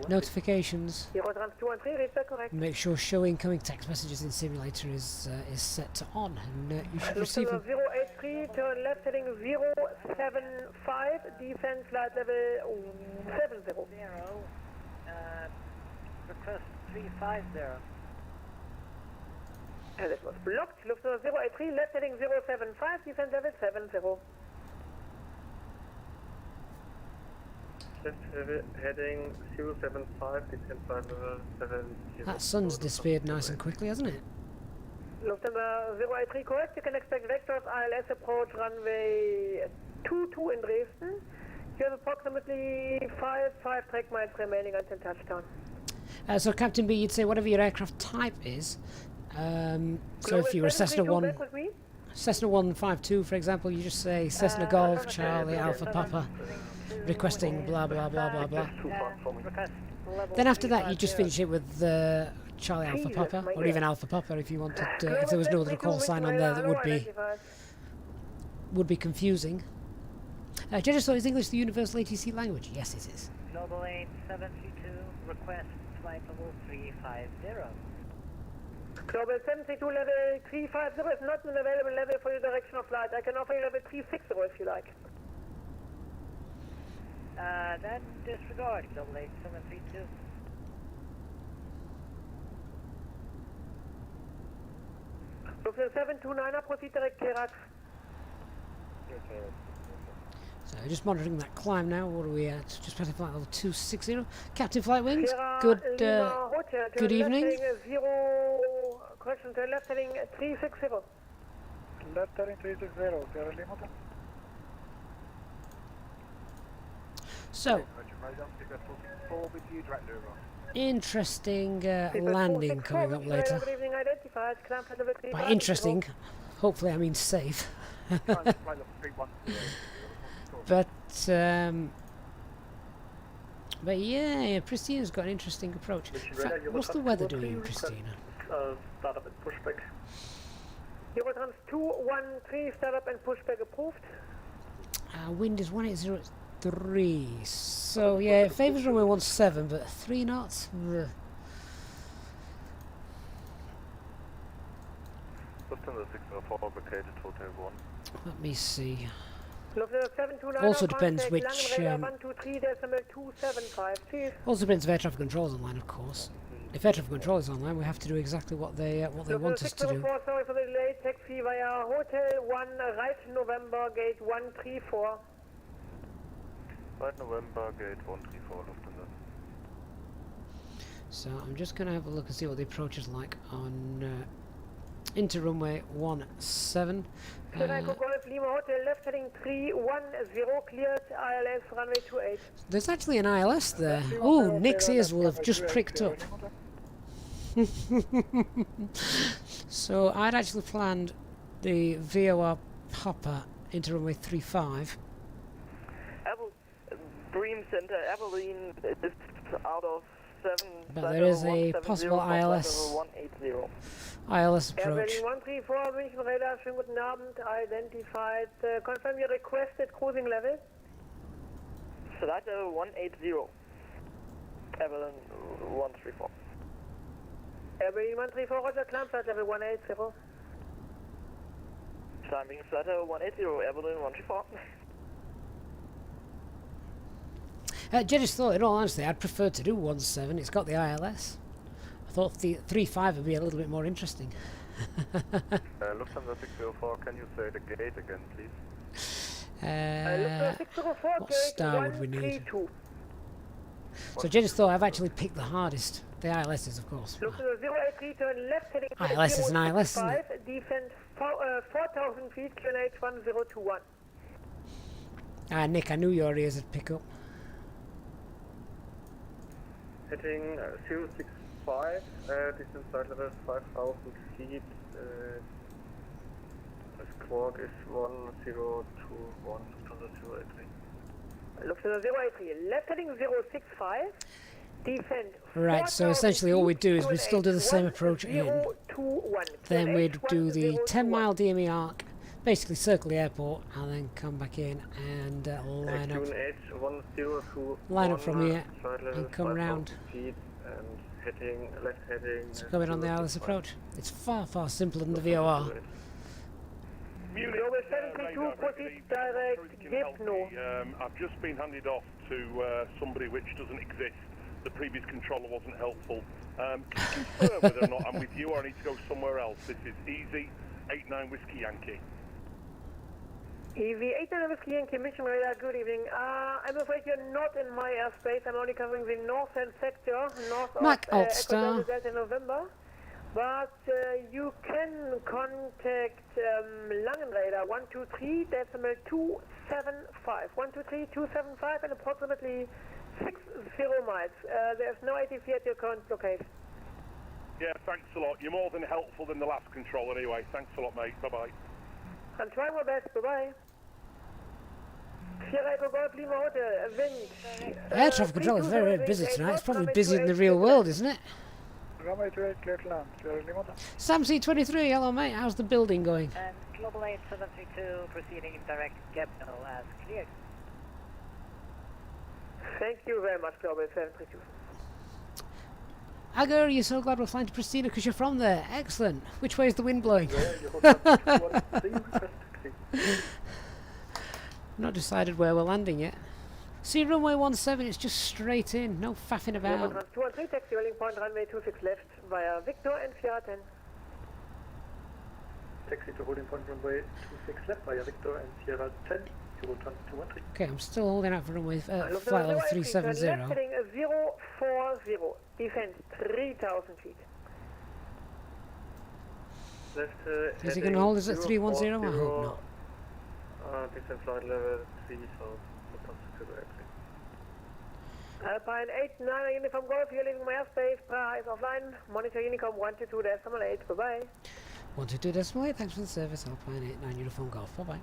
notifications, make sure show incoming text messages in simulator is set to on, and you should receive them. 083, turn left heading 075, defense flight level 70. Request 350. That was blocked. Lufthansa 083, left heading 075, defense level 70. Left heading 075, defense level 70. That sun's disappeared nice and quickly, hasn't it? Lufthansa 083 correct, you can expect vectors ILS approach runway 22 in Dresden. You have approximately 5 track miles remaining until touchdown. So Captain B, you'd say whatever your aircraft type is. So if you were Cessna 152, for example, you just say Cessna Golf, Charlie, Alpha Papa, requesting blah blah blah blah blah. Then after that, you just finish it with Charlie Alpha Papa, or even Alpha Papa if you wanted. If there was no other call sign on there, that would be confusing. Judges, is English the universal ATC language? Yes, it is. Global 8732, request flight level 350. Global 732 level 350 is not an available level for your direction of flight. I can offer you level 360 if you like. Then disregard Global 8732. Lufthansa 729, proceed direct Kirax. So just monitoring that climb now. What are we at? Just passing flight level 260. Captain Flight Wings. Sierra Good. Lima Hotel, Good evening. Left heading 0, correction, to left heading 360. Left heading 360, Sierra Lima Hotel. So interesting landing coming up later. Good evening, identified. Climb flight level 350. By interesting, hopefully I mean safe. But yeah, Pristina's got an interesting approach. In fact, what's the weather doing in Pristina? Start up and pushback. Eurotrans 213, start up and pushback approved. Wind is 1803, so yeah, it favours runway 17, but 3 knots? Ugh. Lufthansa 604 located Hotel 1. Let me see. Lufthansa 729, Also depends contact which, Langenräder 123.275. Also depends if air traffic control is online, of course. If air traffic control is online, we have to do exactly what they want us to do. Sorry for the delay. Taxi via Hotel 1, right November, gate 134. Right November, gate 134, Lufthansa. So I'm just going to have a look and see what the approach is like on into runway 17. Golf Lima Hotel, left heading 310, cleared ILS runway 28. There's actually an ILS there. Oh, Nick's ears will have just pricked up. So I'd actually planned the VOR Papa into runway 35. Bream Center, Abilene is out of 7. But there is a possible ILS. 180. ILS approach. Airplane 134, München Radar, schönen guten Abend, identified. Confirm your requested cruising level. Flight level 180. Abilene 134. Airplane 134, roger, climb flight level 180. Climbing flight level 180, Abilene 134. Jeddish thought, in all honesty, I'd prefer to do 17. It's got the ILS. I thought the 35 would be a little bit more interesting. Lufthansa 604, can you say the gate again, please? Lufthansa 604, what gate star would we need? 132. So Jeddish thought I've actually picked the hardest. The ILS is, of course. Lufthansa 083, turn left heading ILS is an ILS, isn't it? Defend 4,000 feet, QNH 1021. Nick, I knew your ears would pick up. Heading 065, distance flight level 5,000 feet. Squawk is 1021, Lufthansa 083. Lufthansa 083, left heading 065, defend. Right, so essentially all we do is we still do the same approach in. Then we'd do the 10-mile DME arc, basically circle the airport, and then come back in and line up from here and come round. Heading, left heading. So coming on the ILS approach. It's far, far simpler than the VOR. I've just been handed off to somebody which doesn't exist. The previous controller wasn't helpful. Can you confirm whether or not I'm with you or I need to go somewhere else? This is Easy 89 Whiskey Yankee. Easy 89 Whiskey Yankee, Mission Radar, good evening. I'm afraid you're not in my airspace. I'm only covering the northern sector, north Mac of Altstar. Delta November. But you can contact Langenräder 123.275. 123.275 and approximately 60 miles. There's no ATC at your current location. Yeah, thanks a lot. You're more than helpful than the last controller anyway. Thanks a lot, mate. Bye-bye. I'm trying my best. Bye-bye. Sierra Golf Lima Hotel, wind. Air traffic control is very, very busy tonight. It's probably busier than the real world, isn't it? Runway 28, clear to land. Sierra Lima Hotel. Sam C23, hello mate, how's the building going? And Global 8732 proceeding in direct Gapno as cleared. Thank you very much, Global 732. Agar, you're so glad we're flying to Pristina because you're from there. Excellent. Which way is the wind blowing? Not decided where we're landing yet. See runway 17, it's just straight in. No faffing about. 213, taxi rolling point, runway 26 left via Victor and Sierra 10. Taxi to holding point, runway 26 left via Victor and Sierra 10. Okay, I'm still holding out for runway flight level 370. Left heading 040, descent 3,000 feet. Left, is he going to hold us at 310? I hope not. Descent flight level 3,000. Alpine 89, Uniform Golf, you're leaving my airspace. Praha is offline. Monitor Unicom 122.8. Bye-bye. 122.8, thanks for the service. Alpine 89, Uniform Golf. Bye-bye.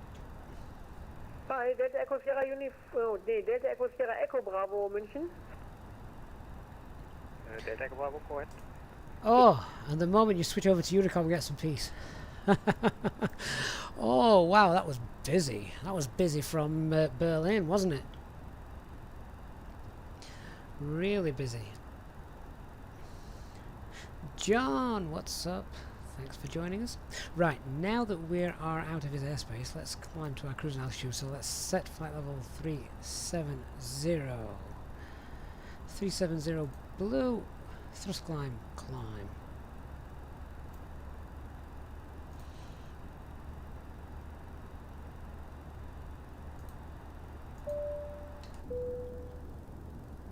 Bye, Delta Echo Sierra Delta Echo Sierra Echo Bravo München. Delta Echo Bravo, go ahead. Oh, and the moment you switch over to Unicom, get some peace. Oh, wow, that was busy. That was busy from Berlin, wasn't it? Really busy. John, what's up? Thanks for joining us. Right, now that we are out of his airspace, let's climb to our cruising altitude. So let's set flight level 370. 370 blue, thrust climb, climb.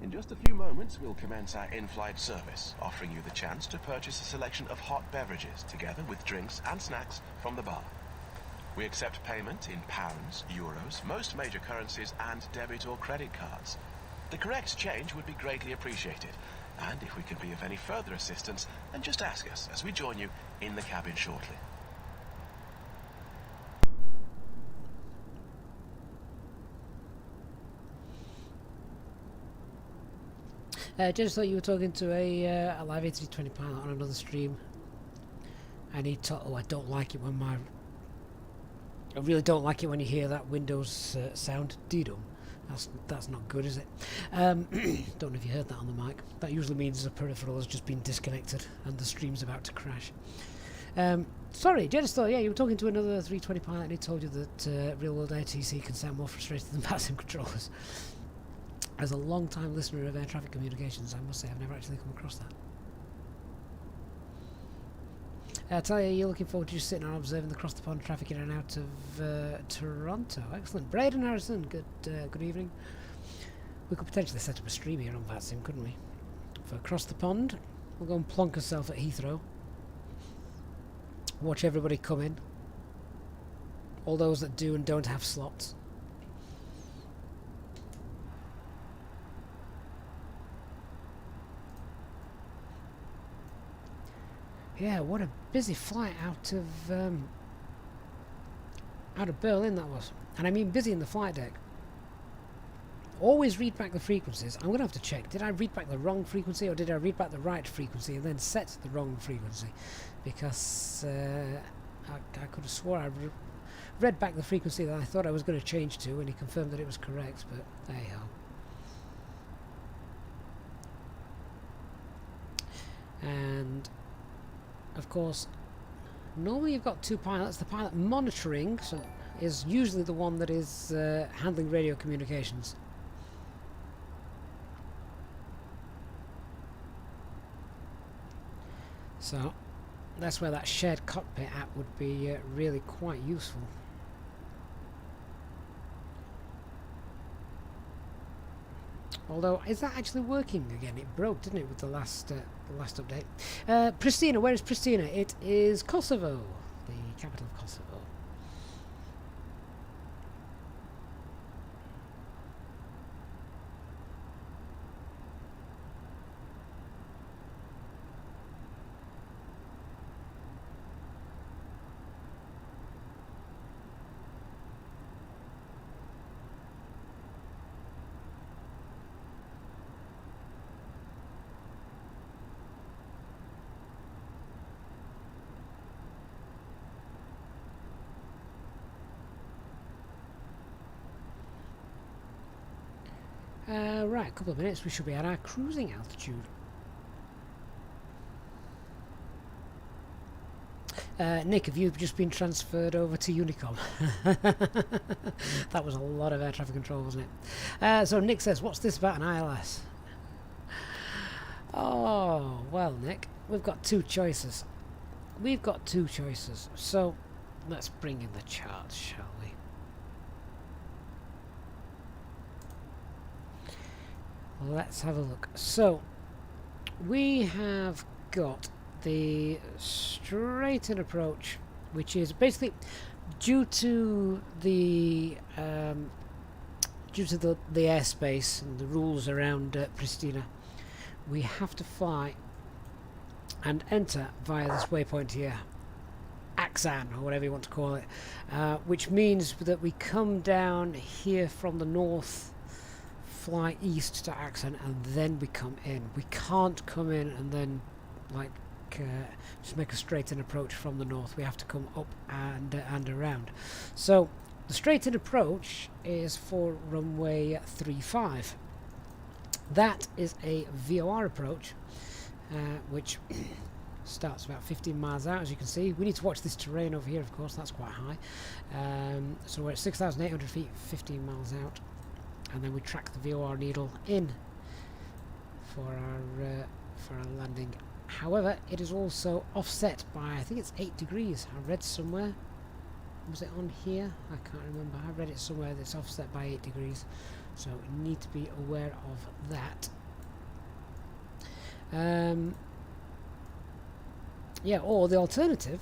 In just a few moments, we'll commence our in-flight service, offering you the chance to purchase a selection of hot beverages, together with drinks and snacks from the bar. We accept payment in pounds, euros, most major currencies, and debit or credit cards. The correct change would be greatly appreciated, and if we can be of any further assistance, then just ask us as we join you in the cabin shortly. Just thought you were talking to a live A320 pilot on another stream, and he told, oh, I don't like it when I really don't like it when you hear that Windows sound. D-dum. That's not good, is it? Don't know if you heard that on the mic. That usually means the peripheral has just been disconnected and the stream's about to crash. Sorry, just thought, yeah, you were talking to another 320 pilot and he told you that real-world ATC can sound more frustrated than VATSIM controllers. As a long-time listener of air traffic communications, I must say I've never actually come across that. I tell you, you're looking forward to just sitting and observing the cross-the-pond traffic in and out of Toronto. Excellent. Braden Harrison, good evening. We could potentially set up a stream here on VATSIM, couldn't we? For across the pond, we'll go and plonk ourselves at Heathrow. Watch everybody come in. All those that do and don't have slots. Yeah, what a busy flight out of Berlin that was. And I mean busy in the flight deck. Always read back the frequencies. I'm going to have to check. Did I read back the wrong frequency or did I read back the right frequency and then set the wrong frequency? Because I could have swore I read back the frequency that I thought I was going to change to and he confirmed that it was correct, but there you go. And of course, normally you've got two pilots. The pilot monitoring is usually the one that is handling radio communications. So that's where that shared cockpit app would be really quite useful. Although, is that actually working again? It broke, didn't it, with the last update? Pristina, where is Pristina? It is Kosovo, the capital of Kosovo. Right, a couple of minutes, we should be at our cruising altitude. Nick, have you just been transferred over to Unicom? That was a lot of air traffic control, wasn't it? So Nick says, what's this about an ILS? Oh, well, Nick, we've got two choices. We've got two choices. So let's bring in the charts, shall we? Let's have a look. So we have got the straight-in approach, which is basically due to the airspace and the rules around Pristina. We have to fly and enter via this waypoint here, Axan, or whatever you want to call it, which means that we come down here from the north, fly east to Axan, and then we come in. We can't come in and then like just make a straight-in approach from the north. We have to come up and around. So the straight-in approach is for runway 35. That is a VOR approach, which starts about 15 miles out, as you can see. We need to watch this terrain over here, of course. That's quite high. So we're at 6,800 feet, 15 miles out, and then we track the VOR needle in for our landing. However, it is also offset by, I think it's 8 degrees. I read somewhere. Was it on here? I can't remember. I read it somewhere that's offset by 8 degrees. So we need to be aware of that. Yeah, or the alternative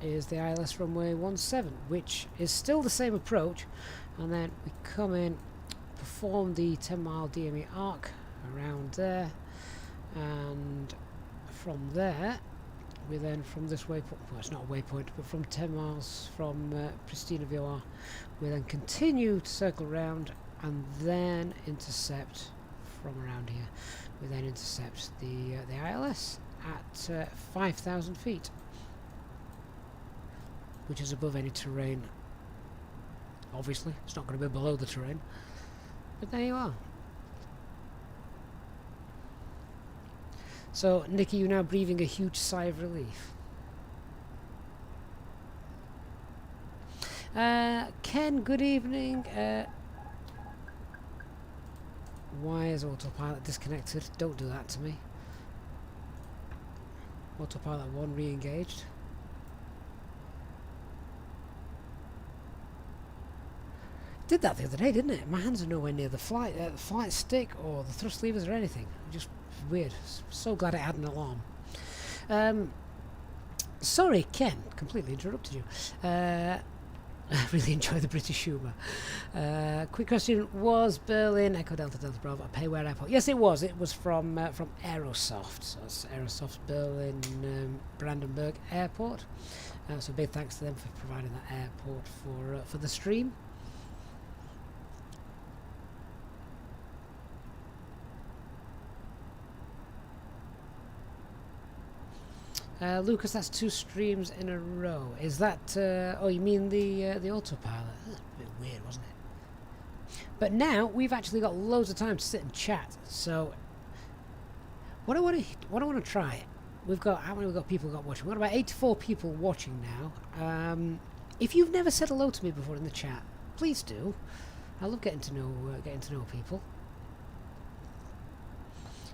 is the ILS runway 17, which is still the same approach, and then we come in, perform the 10-mile DME arc around there, and from there we then, from this waypoint, well, it's not a waypoint, but from 10 miles from Pristina VOR, we then continue to circle around and then intercept from around here. We then intercept the ILS at 5,000 feet, which is above any terrain. Obviously, it's not going to be below the terrain, but there you are. So, Nikki, you're now breathing a huge sigh of relief. Ken, good evening. Why is Autopilot disconnected? Don't do that to me. Autopilot 1 re-engaged. Did that the other day, didn't it? My hands are nowhere near the flight stick or the thrust levers or anything. Just weird. So glad it had an alarm. Sorry, Ken, completely interrupted you. I really enjoy the British humour. Quick question: was Berlin Echo Delta Delta Bravo a Payware airport? Yes, it was. It was from Aerosoft. So it's Aerosoft's Berlin Brandenburg Airport. So big thanks to them for providing that airport for the stream. Lucas, that's 2 streams in a row. Is that? Oh, you mean the Autopilot? That's a bit weird, wasn't it? But now we've actually got loads of time to sit and chat. So, what I want to try. We've got how many? We've got people watching. We've got about 84 people watching now. If you've never said hello to me before in the chat, please do. I love getting to know people.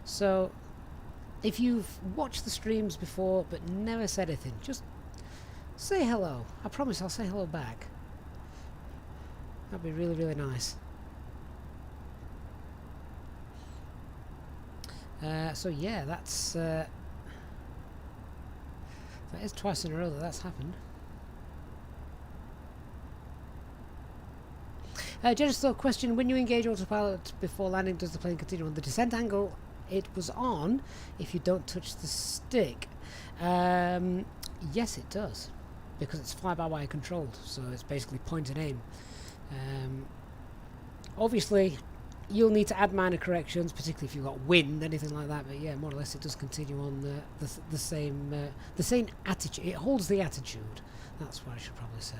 So, if you've watched the streams before but never said anything, just say hello. I promise I'll say hello back. That'd be really, really nice. So yeah, that is twice in a row that's happened. Just a question: when you engage Autopilot before landing, does the plane continue on the descent angle it was on if you don't touch the stick? Yes, it does, because it's fly-by-wire controlled, so it's basically point and aim. Obviously, you'll need to add minor corrections, particularly if you've got wind, anything like that. But yeah, more or less, it does continue on the same attitude. It holds the attitude. That's what I should probably say.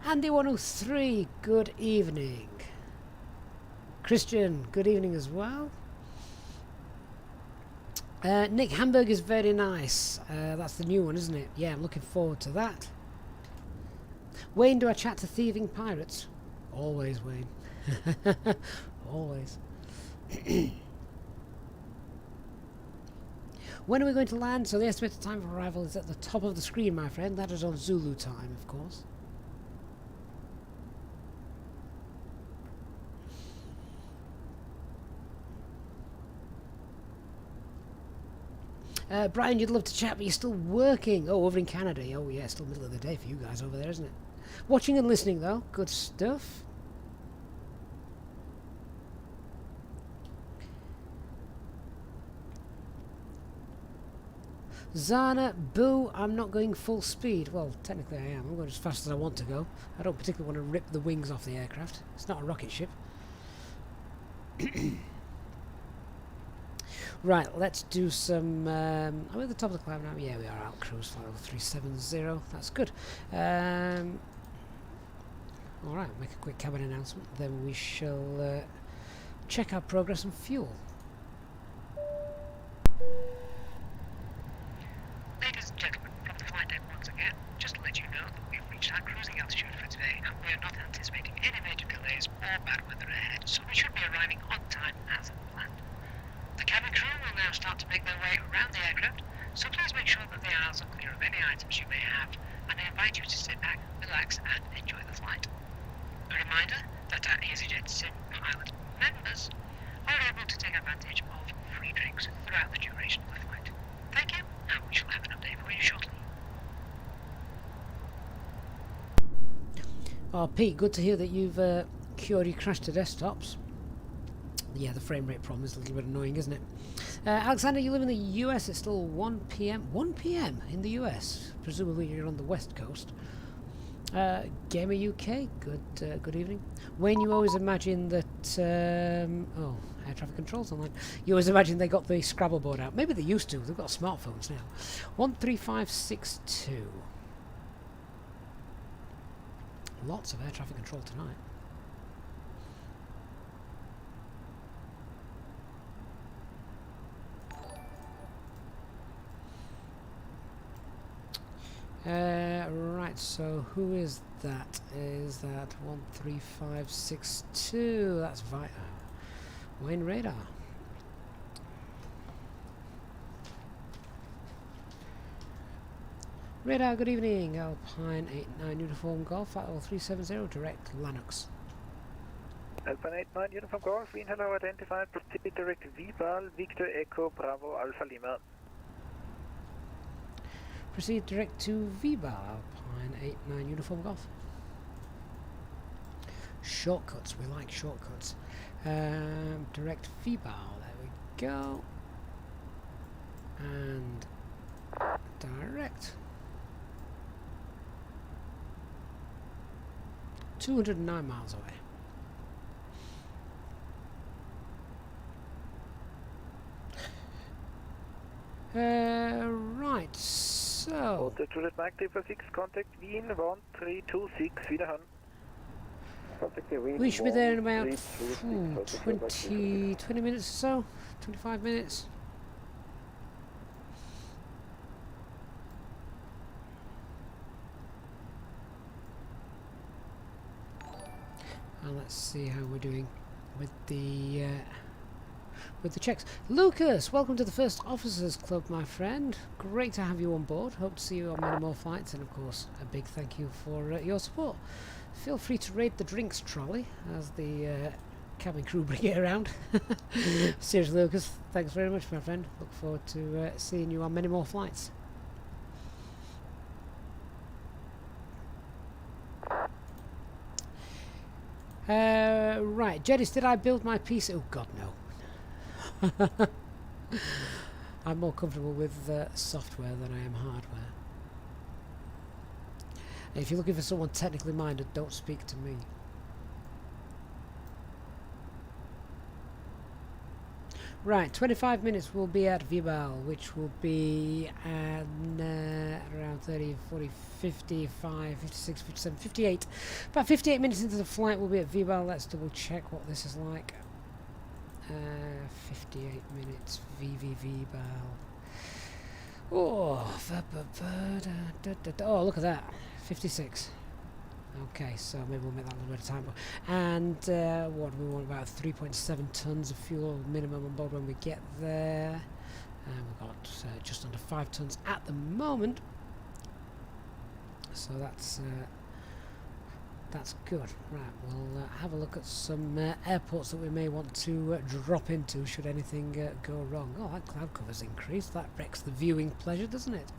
Andy 103, good evening. Christian, good evening as well. Nick, Hamburg is very nice. That's the new one, isn't it? Yeah, I'm looking forward to that. Wayne, do I chat to thieving pirates? Always, Wayne. Always. When are we going to land? So the estimated time of arrival is at the top of the screen, my friend. That is on Zulu time, of course. Brian, you'd love to chat, but you're still working. Oh, over in Canada. Oh, yeah, still middle of the day for you guys over there, isn't it? Watching and listening, though. Good stuff. Zana, boo, I'm not going full speed. Well, technically I am. I'm going as fast as I want to go. I don't particularly want to rip the wings off the aircraft. It's not a rocket ship. Right, let's do some... are we at the top of the climb now? Yeah, we are out. Cruise flight 370. That's good. Alright, make a quick cabin announcement. Then we shall check our progress on fuel. Ladies and gentlemen, from the flight deck once again, just to let you know that we've reached our cruising altitude for today, and we are not anticipating any major delays or bad weather ahead, so we should be arriving on time as planned. The cabin crew will now start to make their way around the aircraft, so please make sure that the aisles are clear of any items you may have, and I invite you to sit back, relax, and enjoy the flight. A reminder that our Easyjetsimpilot members are able to take advantage of free drinks throughout the duration of the flight. Thank you, and we shall have an update for you shortly. Oh, Pete, good to hear that you've cured your crash to desktops. Yeah, the frame rate problem is a little bit annoying, isn't it? Alexander, you live in the US. It's still 1 p.m. 1 p.m. in the US. Presumably you're on the West Coast. Gamer UK, good evening. Wayne, you always imagine that... oh, air traffic control's online. You always imagine they got the Scrabble board out. Maybe they used to. They've got smartphones now. 13562. Lots of air traffic control tonight. Right, so who is that? Is that 13562? That's Wayne Radar. Radar, good evening. Alpine 89 Uniform Golf, Flight 370, direct Lanux. Alpine 89 Uniform Golf, Wien hello identified, proceed direct VBAL, Victor Echo Bravo Alpha Lima. Proceed direct to VBAL, Alpine 89 Uniform Golf. Shortcuts, we like shortcuts. Direct VBAL, there we go. And direct. 209 miles away. Right, so... Hotel Juliet Mike 346, contact Wien 1326, wiederhören. We should be there in about 20 minutes or so, 25 minutes. And let's see how we're doing with the checks. Lucas, welcome to the First Officers Club, my friend. Great to have you on board. Hope to see you on many more flights, and of course, a big thank you for your support. Feel free to raid the drinks trolley as the cabin crew bring it around. Seriously, Lucas, thanks very much, my friend. Look forward to seeing you on many more flights. Right, Jedis, did I build my piece? Oh God, no. I'm more comfortable with software than I am hardware. And if you're looking for someone technically minded, don't speak to me. Right, 25 minutes we'll be at Vibal, which will be at around 30, 40, 55, 56, 57, 58. About 58 minutes into the flight we'll be at Vibal. Let's double check what this is like. 58 minutes, VVV bal. Oh, oh, look at that, 56. Okay, so maybe we'll make that a little bit of time. And what do we want? About 3.7 tons of fuel minimum on board when we get there. And we've got just under 5 tons at the moment. So that's good. Right, we'll have a look at some airports that we may want to drop into should anything go wrong. Oh, that cloud cover's increased. That wrecks the viewing pleasure, doesn't it?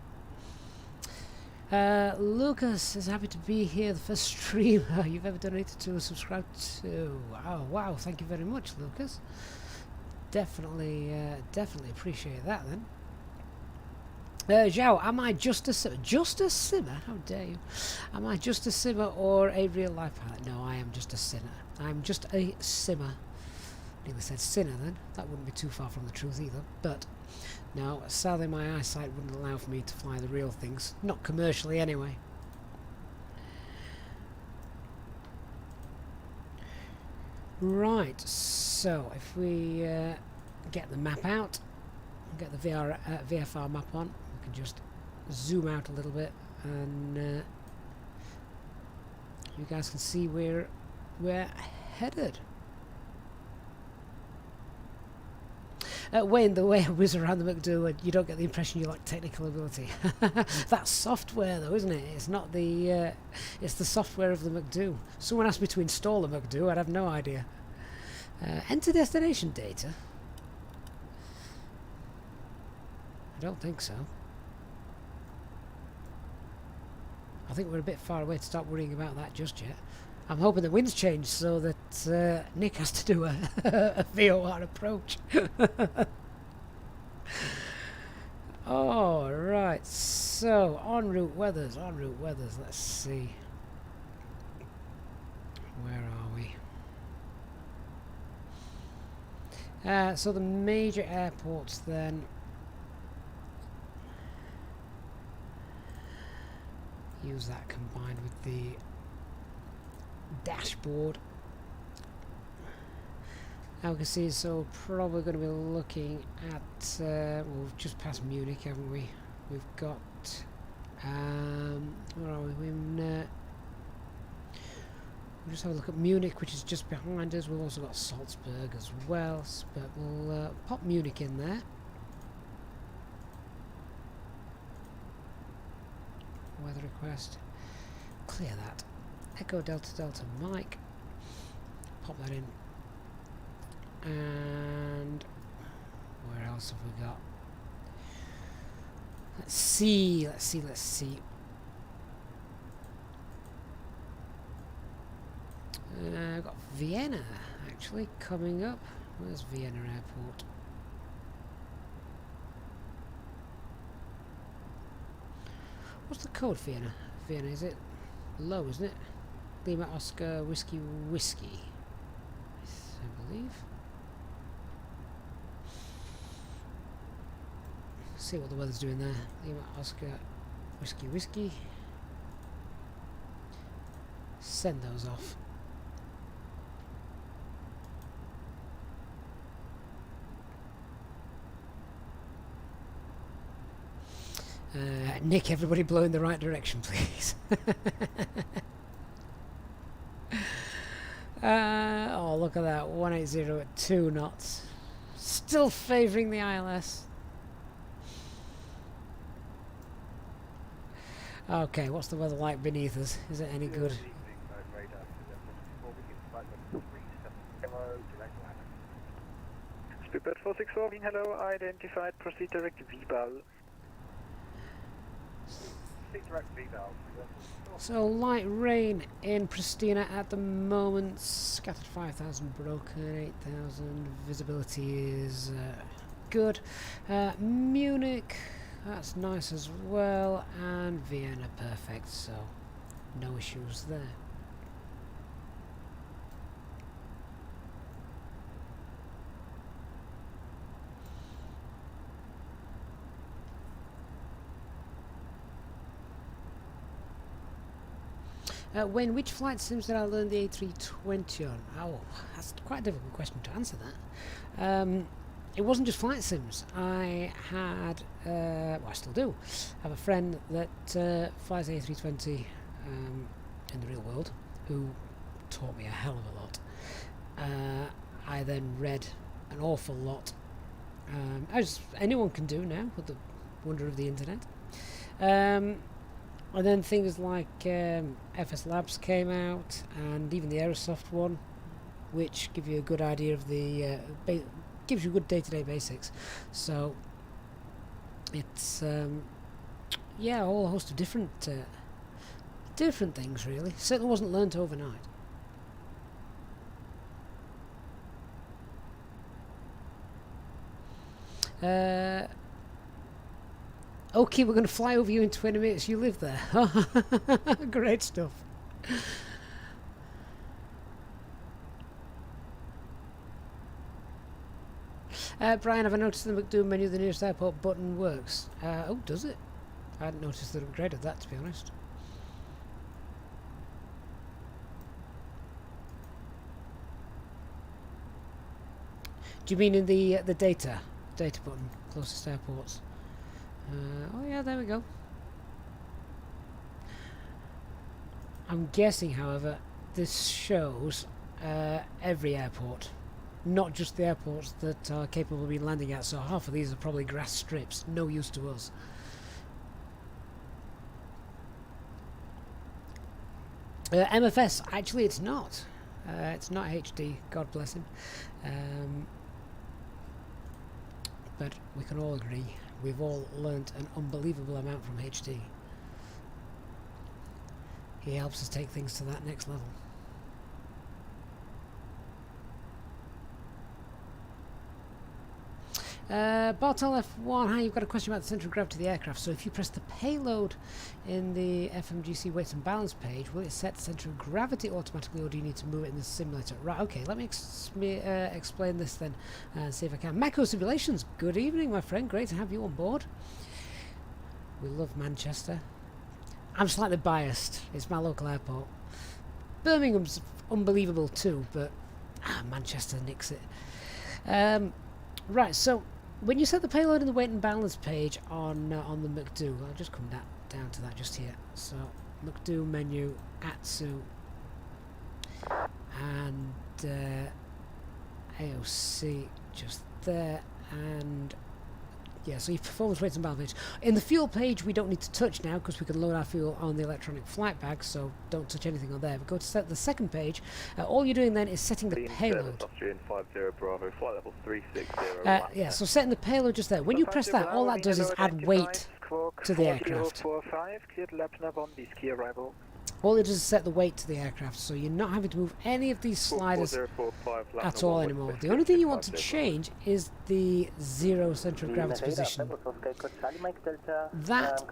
Lucas is happy to be here, the first streamer you've ever donated to or subscribed to. Oh, wow, thank you very much, Lucas. Definitely appreciate that then. Zhao, am I just a simmer? Just a simmer? How dare you? Am I just a simmer or a real life pilot? No, I am just a sinner. I'm just a simmer. I nearly said sinner then. That wouldn't be too far from the truth either. But no, sadly my eyesight wouldn't allow for me to fly the real things. Not commercially anyway. Right, so if we get the map out, get the VFR map on, we can just zoom out a little bit and you guys can see where we're headed. Wayne, the way I whiz around the McDo, you don't get the impression you lack technical ability. That's software though, isn't it? It's not the it's the software of the McDo. Someone asked me to install a McDo, I'd have no idea. Enter destination data. I don't think so. I think we're a bit far away to start worrying about that just yet. I'm hoping the wind's changed so that Nick has to do a VOR approach. Oh, right. So, en route weathers, let's see. Where are we? So the major airports then. Use that combined with the dashboard. Now we can see, so probably going to be looking at well, we've just passed Munich, haven't we? We've got where are we? We'll just have a look at Munich, which is just behind us. We've also got Salzburg as well, but we'll pop Munich in there. Weather request, clear that. Echo Delta Delta Mike, pop that in. And where else have we got? Let's see. I've got Vienna actually coming up. Where's Vienna Airport? What's the code for Vienna? Vienna, is it low, isn't it? Lima Oscar Whiskey Whiskey, I believe. See what the weather's doing there. Lima Oscar Whiskey Whiskey. Send those off. Nick, everybody blow in the right direction, please. Oh, look at that. 180 at 2 knots. Still favouring the ILS. Okay, what's the weather like beneath us? Is it any good? Speedbird 464, hello, identified, proceed direct VBAL. So light rain in Pristina at the moment. Scattered 5,000, broken 8,000. Visibility is good. Munich, that's nice as well, and Vienna, perfect. So no issues there. When which flight sims did I learn the A320 on? Oh, that's quite a difficult question to answer that. It wasn't just flight sims. I had, well, I still do, have a friend that flies A320 in the real world, who taught me a hell of a lot. I then read an awful lot, as anyone can do now with the wonder of the internet. And then things like FS Labs came out, and even the Aerosoft one, which give you a good idea of the gives you good day-to-day basics. So it's yeah, a whole host of different things really. Certainly wasn't learnt overnight. Okay, we're going to fly over you in 20 minutes. You live there. Great stuff. Brian, have I noticed in the McDo menu the nearest airport button works? Oh, does it? I hadn't noticed that it upgraded that, to be honest. Do you mean in the data button, closest airports? Oh yeah, there we go. I'm guessing, however, this shows every airport, not just the airports that are capable of being landing at, so half of these are probably grass strips, no use to us. MFS, actually it's not. It's not HD, God bless him. But we can all agree, we've all learnt an unbelievable amount from HD. He helps us take things to that next level. Bartol F1, hi, you've got a question about the centre of gravity of the aircraft. So if you press the payload in the FMGC weights and balance page, will it set the centre of gravity automatically, or do you need to move it in the simulator? Right, okay, let me explain this then and see if I can. Mako Simulations, good evening my friend, great to have you on board. We love Manchester. I'm slightly biased, it's my local airport. Birmingham's unbelievable too, but Manchester nicks it. Right, so when you set the payload in the weight and balance page on the McDo, I'll just come down to that just here. So McDo menu, ATSU, and AOC just there, and yeah, so your performance weights and balance page. In the fuel page, we don't need to touch now because we can load our fuel on the electronic flight bag, so don't touch anything on there. But go to set the second page. All you're doing then is setting the payload. Austrian 50 Bravo, flight level 360. Yeah, so setting the payload just there. When you press that, all that does is add weight to the aircraft. All it does is set the weight to the aircraft, so you're not having to move any of these sliders at all anymore. The only thing you want to change is the zero centre of gravity position. That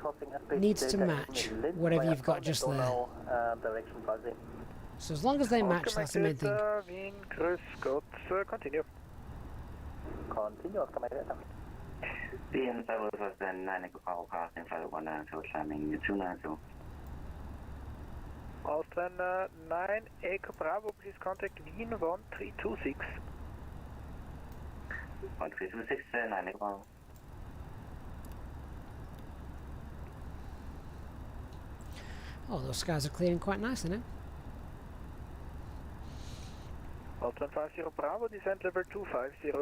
needs to match whatever you've got just there. So as long as they match, that's the main thing. Continue. Austrian 9 Echo Bravo, please contact Wien 1326. 1326, 9 Echo Bravo. Oh, those skies are clearing quite nicely now. Austrian 50 Bravo, descent level 250.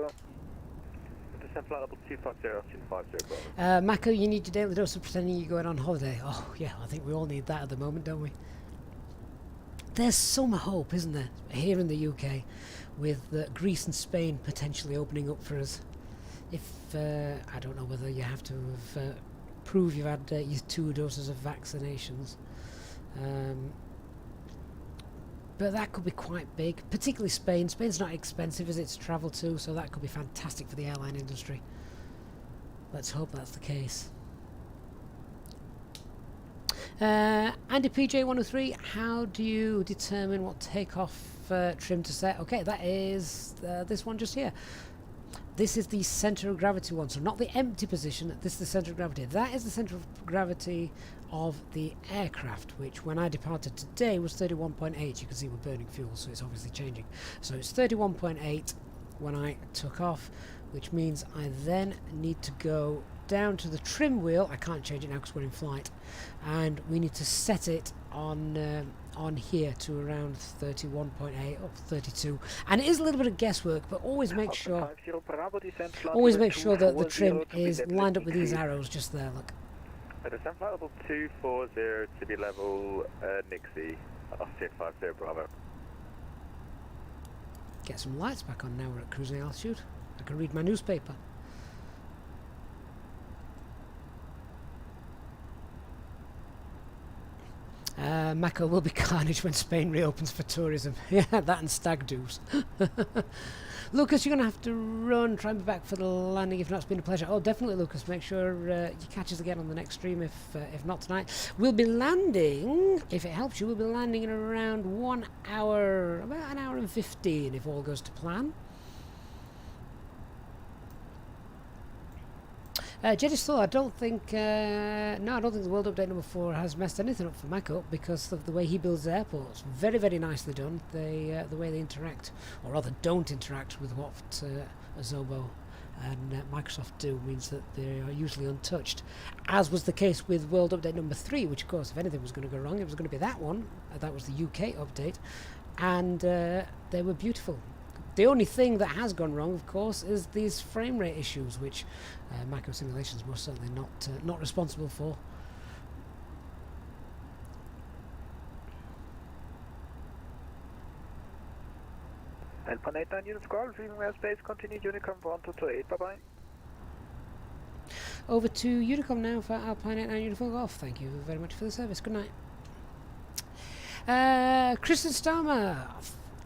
Descent flight level 250, 250 Bravo. Mako, you need your daily dose of pretending you're going on holiday. Oh, yeah, I think we all need that at the moment, don't we? There's some hope, isn't there, here in the UK, with Greece and Spain potentially opening up for us. If, I don't know whether you have to have prove you've had your 2 doses of vaccinations. But that could be quite big, particularly Spain. Spain's not expensive as it's to travel to, so that could be fantastic for the airline industry. Let's hope that's the case. Andy PJ103, how do you determine what takeoff trim to set? Okay, that is this one just here. this is the centre of gravity one, so not the empty position, this is the centre of gravity. That is the centre of gravity of the aircraft, which when I departed today was 31.8. You can see we're burning fuel, so it's obviously changing. So it's 31.8 when I took off, which means I then need to go down to the trim wheel. I can't change it now because we're in flight, and we need to set it on here to around 31.8 or 32, and it is a little bit of guesswork, but always make sure that the trim is lined up with these arrows just there. Look. Descent flight level 240 to be level Nixie, Offset 50 Bravo. Get some lights back on now we're at cruising altitude. I can read my newspaper. Mako will be carnage when Spain reopens for tourism. Yeah, that and stag do's. Lucas, you're going to have to run. Try and be back for the landing. If not, it's been a pleasure. Oh, definitely, Lucas. Make sure you catch us again on the next stream, if not tonight. We'll be landing, if it helps you, we'll be landing in around 1 hour, about an hour and 15, if all goes to plan. Jetty Store, I don't think the World Update number 4 has messed anything up for Mako because of the way he builds airports. Very, very nicely done. The way they interact, or rather don't interact with what Azobo and Microsoft do, means that they are usually untouched. As was the case with World Update number 3, which of course, if anything was going to go wrong, it was going to be that one. That was the UK update, and they were beautiful. The only thing that has gone wrong, of course, is these frame rate issues, which Mako Simulations most certainly not responsible for. Alpine 89 units Golf, leaving airspace, continue Unicom 128, bye-bye. Over to Unicom now for Alpine 89 Uniform Golf. Thank you very much for the service. Good night. Kristen Starmer,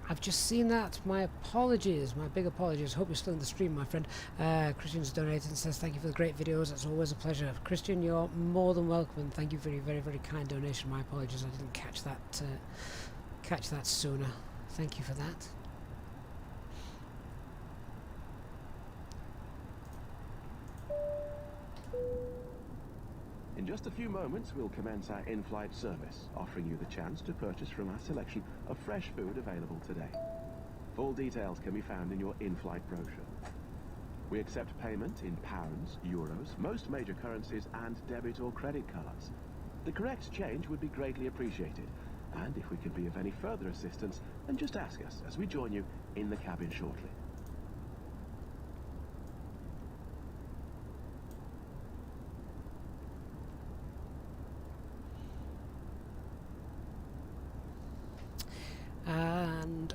I've just seen that. My apologies, my big apologies. Hope you're still in the stream, my friend. Christian's donated and says thank you for the great videos. It's always a pleasure. Christian, you're more than welcome, and thank you for your very, very kind donation. My apologies, I didn't catch that sooner. Thank you for that. In just a few moments, we'll commence our in-flight service, offering you the chance to purchase from our selection of fresh food available today. Full details can be found in your in-flight brochure. We accept payment in pounds, euros, most major currencies, and debit or credit cards. The correct change would be greatly appreciated, and if we could be of any further assistance, then just ask us as we join you in the cabin shortly. And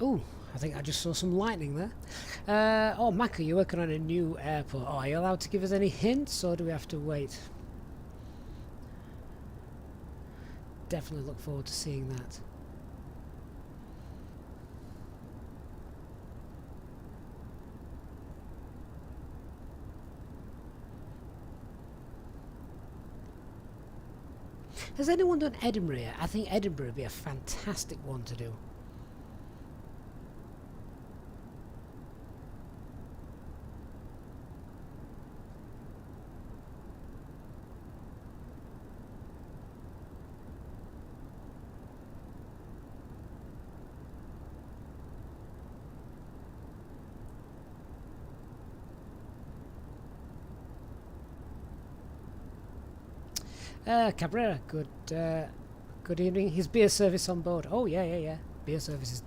oh, I think I just saw some lightning there. Oh, Mako, you're working on a new airport. Oh, are you allowed to give us any hints, or do we have to wait? Definitely look forward to seeing that. Has anyone done Edinburgh yet? I think Edinburgh would be a fantastic one to do. Cabrera, good evening. His beer service on board. Oh yeah. Beer service is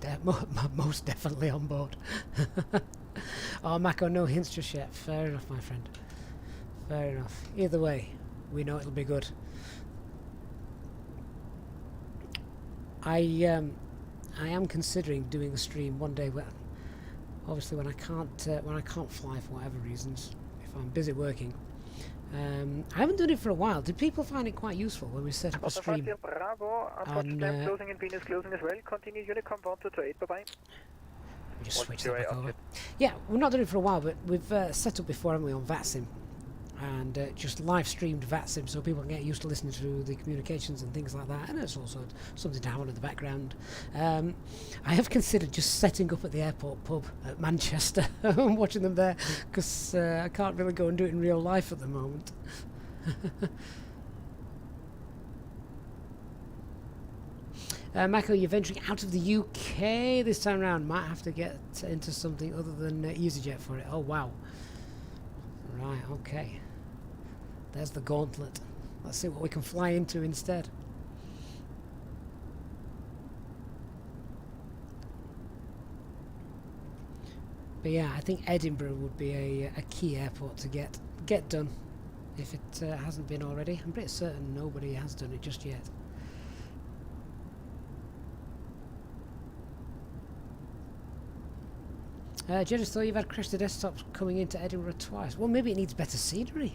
most definitely on board. Oh, Mako, no hints just yet. Fair enough, my friend. Fair enough. Either way, we know it'll be good. I am considering doing a stream one day, but obviously when I can't fly for whatever reasons, if I'm busy working. I haven't done it for a while. Did people find it quite useful when we set up a stream? Bravo, unfortunately closing and Venus closing as well. Continue Unicom 128, bye-bye. We just switch that back over. Yeah, we've not done it for a while, but we've set up before, haven't we, on VATSIM. and just live streamed VATSIM so people can get used to listening to the communications and things like that, and it's also something to have on in the background. I have considered just setting up at the airport pub at Manchester and watching them there, because I can't really go and do it in real life at the moment. Mako, you're venturing out of the UK this time around. Might have to get into something other than Easyjet for it. Oh wow. Right, okay. There's the gauntlet. Let's see what we can fly into instead. But yeah, I think Edinburgh would be a key airport to get done, if it hasn't been already. I'm pretty certain nobody has done it just yet. Just thought you've had crash the desktops coming into Edinburgh twice. Well, maybe it needs better scenery.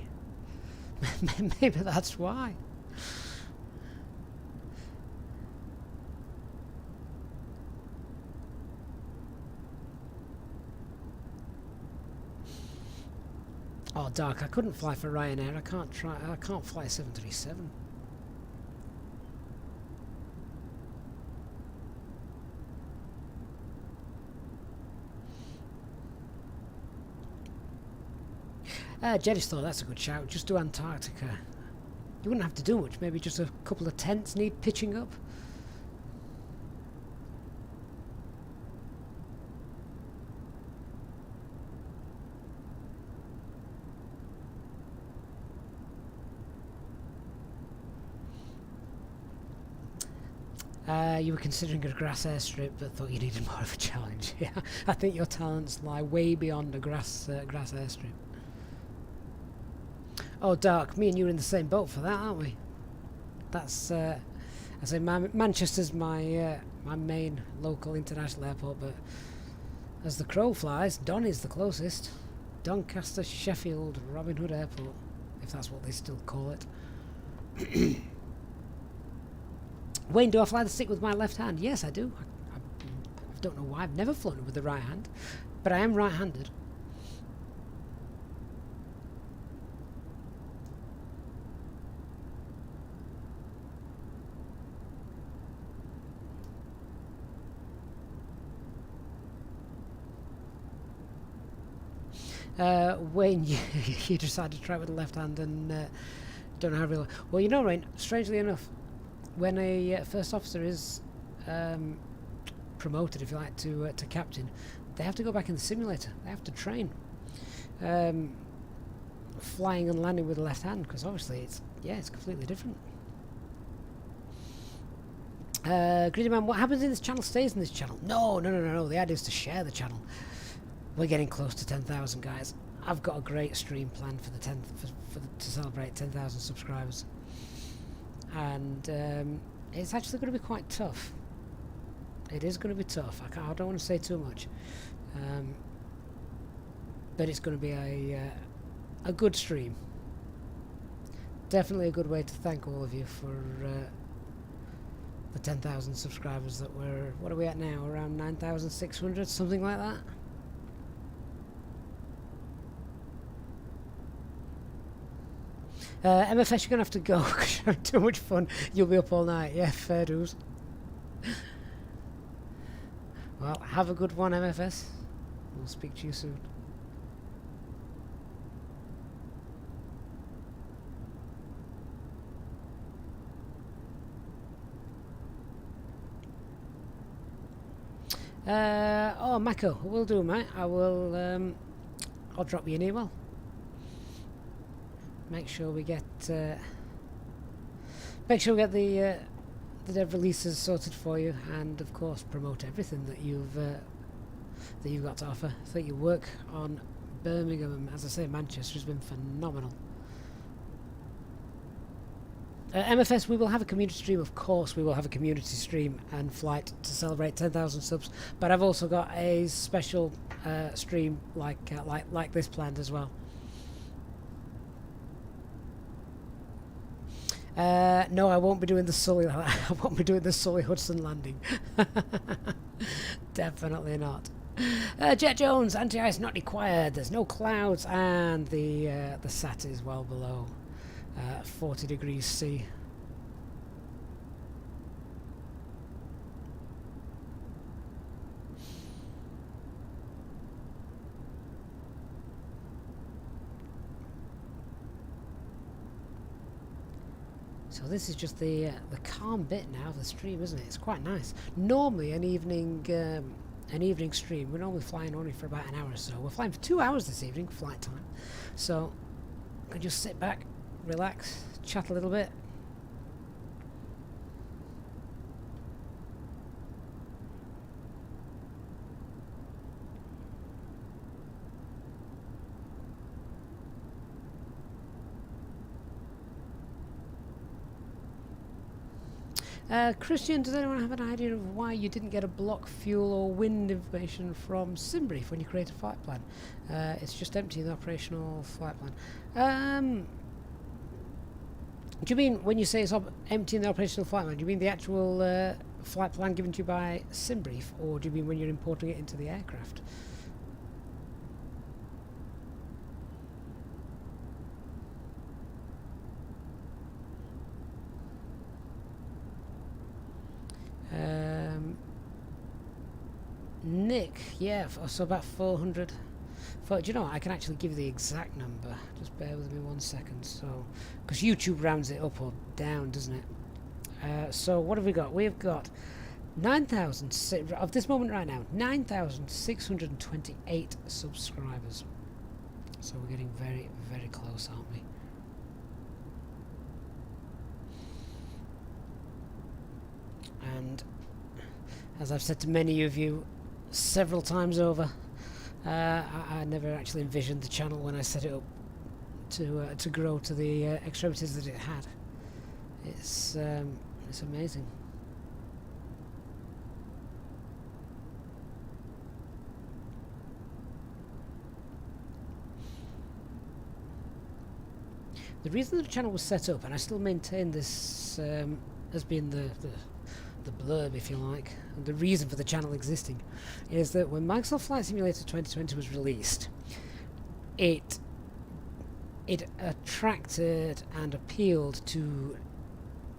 Maybe that's why. Oh, Dark, I couldn't fly for Ryanair. I can't fly a 737. Jedis thought that's a good shout. Just do Antarctica. You wouldn't have to do much. Maybe just a couple of tents need pitching up. You were considering a grass airstrip, but thought you needed more of a challenge. Yeah, I think your talents lie way beyond a grass airstrip. Oh, Dark, me and you are in the same boat for that, aren't we? That's, I say Manchester's my my main local international airport, but as the crow flies, Don is the closest. Doncaster, Sheffield, Robin Hood Airport, if that's what they still call it. Wayne, do I fly the stick with my left hand? Yes, I do. I don't know why. I've never flown it with the right hand, but I am right-handed. Wayne, you decided to try it with the left hand and don't know how real. Well, you know, Wayne, strangely enough, when a first officer is promoted, if you like, to captain, they have to go back in the simulator. They have to train flying and landing with the left hand, because obviously it's completely different. Greedy Man, what happens in this channel stays in this channel. No. The idea is to share the channel. We're getting close to 10,000, guys. I've got a great stream planned for the to celebrate 10,000 subscribers, and it's actually going to be quite tough. It is going to be tough. I don't want to say too much, but it's going to be a good stream. Definitely a good way to thank all of you for the 10,000 subscribers that we're. What are we at now? Around 9,600, something like that. MFS, you're going to have to go because you're having too much fun. You'll be up all night. Yeah, fair dues. Well, have a good one, MFS. We'll speak to you soon. Oh, Mako, will do, mate. I will. I'll drop you an email. Make sure we get the dev releases sorted for you, and of course promote everything that you've got to offer. I think your work on Birmingham, as I say, Manchester has been phenomenal. MFS, we will have a community stream, of course. We will have a community stream and flight to celebrate 10,000 subs. But I've also got a special stream like this planned as well. No, I won't be doing the Sully. I won't be doing the Sully Hudson landing. Definitely not. Jet Jones, anti-ice not required. There's no clouds, and the SAT is well below 40 degrees C. So this is just the calm bit now of the stream, isn't it? It's quite nice. Normally an evening stream, we're normally flying only for about an hour or so. We're flying for 2 hours this evening, flight time. So I can just sit back, relax, chat a little bit. Christian, does anyone have an idea of why you didn't get a block, fuel or wind information from Simbrief when you create a flight plan? It's just empty the operational flight plan. Do you mean when you say it's empty in the operational flight plan, do you mean the actual flight plan given to you by Simbrief, or do you mean when you're importing it into the aircraft? Nick, yeah, so about 400. Do you know what? I can actually give you the exact number. Just bear with me 1 second. So, because YouTube rounds it up or down, doesn't it? So what have we got? We've got 9,000 of this moment right now. 9,628 subscribers. So we're getting very, very close, aren't we? And as I've said to many of you several times over, I never actually envisioned the channel when I set it up to grow to the extremities that it had. It's amazing. The reason the channel was set up, and I still maintain this as being the blurb, if you like, and the reason for the channel existing, is that when Microsoft Flight Simulator 2020 was released, it attracted and appealed to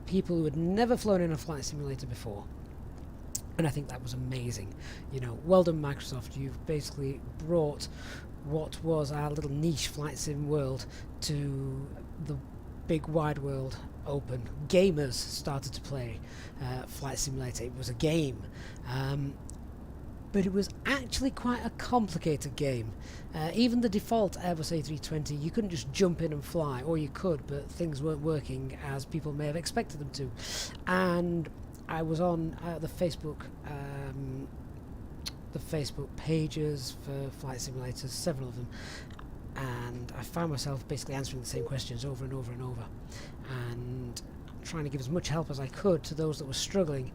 people who had never flown in a flight simulator before, and I think that was amazing. You know, well done Microsoft, you've basically brought what was our little niche flight sim world to the big wide world open. Gamers started to play Flight Simulator. It was a game, but it was actually quite a complicated game. Even the default Airbus A320, you couldn't just jump in and fly, or you could, but things weren't working as people may have expected them to. And I was on the Facebook pages for flight simulators, several of them, and I found myself basically answering the same questions over and over and over, and trying to give as much help as I could to those that were struggling.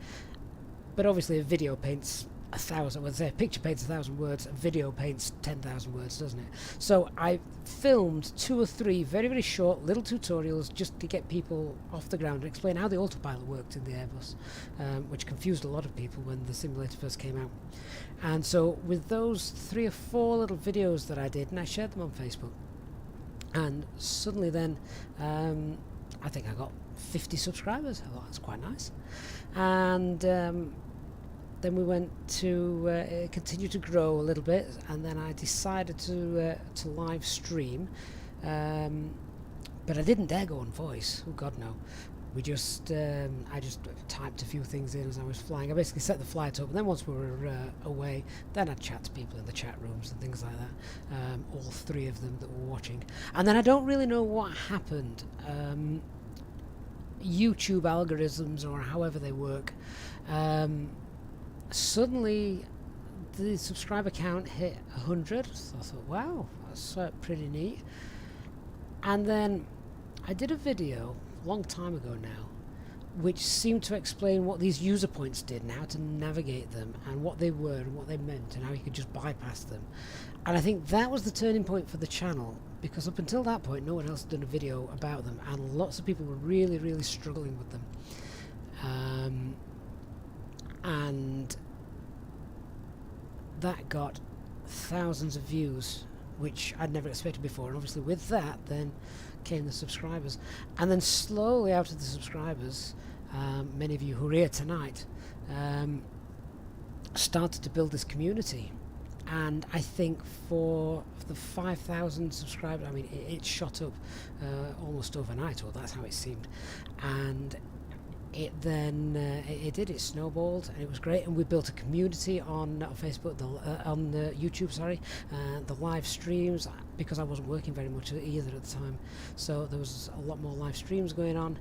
But obviously a video paints 1,000, well, say a picture paints 1,000 words, a video paints 10,000 words, doesn't it? So I filmed 2 or 3 very, very short little tutorials just to get people off the ground and explain how the autopilot worked in the Airbus, which confused a lot of people when the simulator first came out. And so with those 3 or 4 little videos that I did, and I shared them on Facebook, and suddenly then I think I got 50 subscribers. I thought that's quite nice. And then we went to continue to grow a little bit, and then I decided to live stream, but I didn't dare go on voice. Oh God, no. We just I just typed a few things in as I was flying. I basically set the flight up, and then once we were away, then I'd chat to people in the chat rooms and things like that. All 3 of them that were watching, and then I don't really know what happened. YouTube algorithms, or however they work, suddenly the subscriber count hit 100, so I thought, wow, that's pretty neat. And then I did a video a long time ago now, which seemed to explain what these user points did and how to navigate them and what they were and what they meant and how you could just bypass them. And I think that was the turning point for the channel, because up until that point no one else had done a video about them, and lots of people were really, really struggling with them. And that got thousands of views, which I'd never expected before, and obviously with that then came the subscribers, and then slowly out of the subscribers, many of you who are here tonight started to build this community. And I think for the 5,000 subscribers, I mean, it shot up almost overnight, or that's how it seemed. And it then it snowballed, and it was great. And we built a community on Facebook, on YouTube, sorry, the live streams, because I wasn't working very much either at the time. So there was a lot more live streams going on,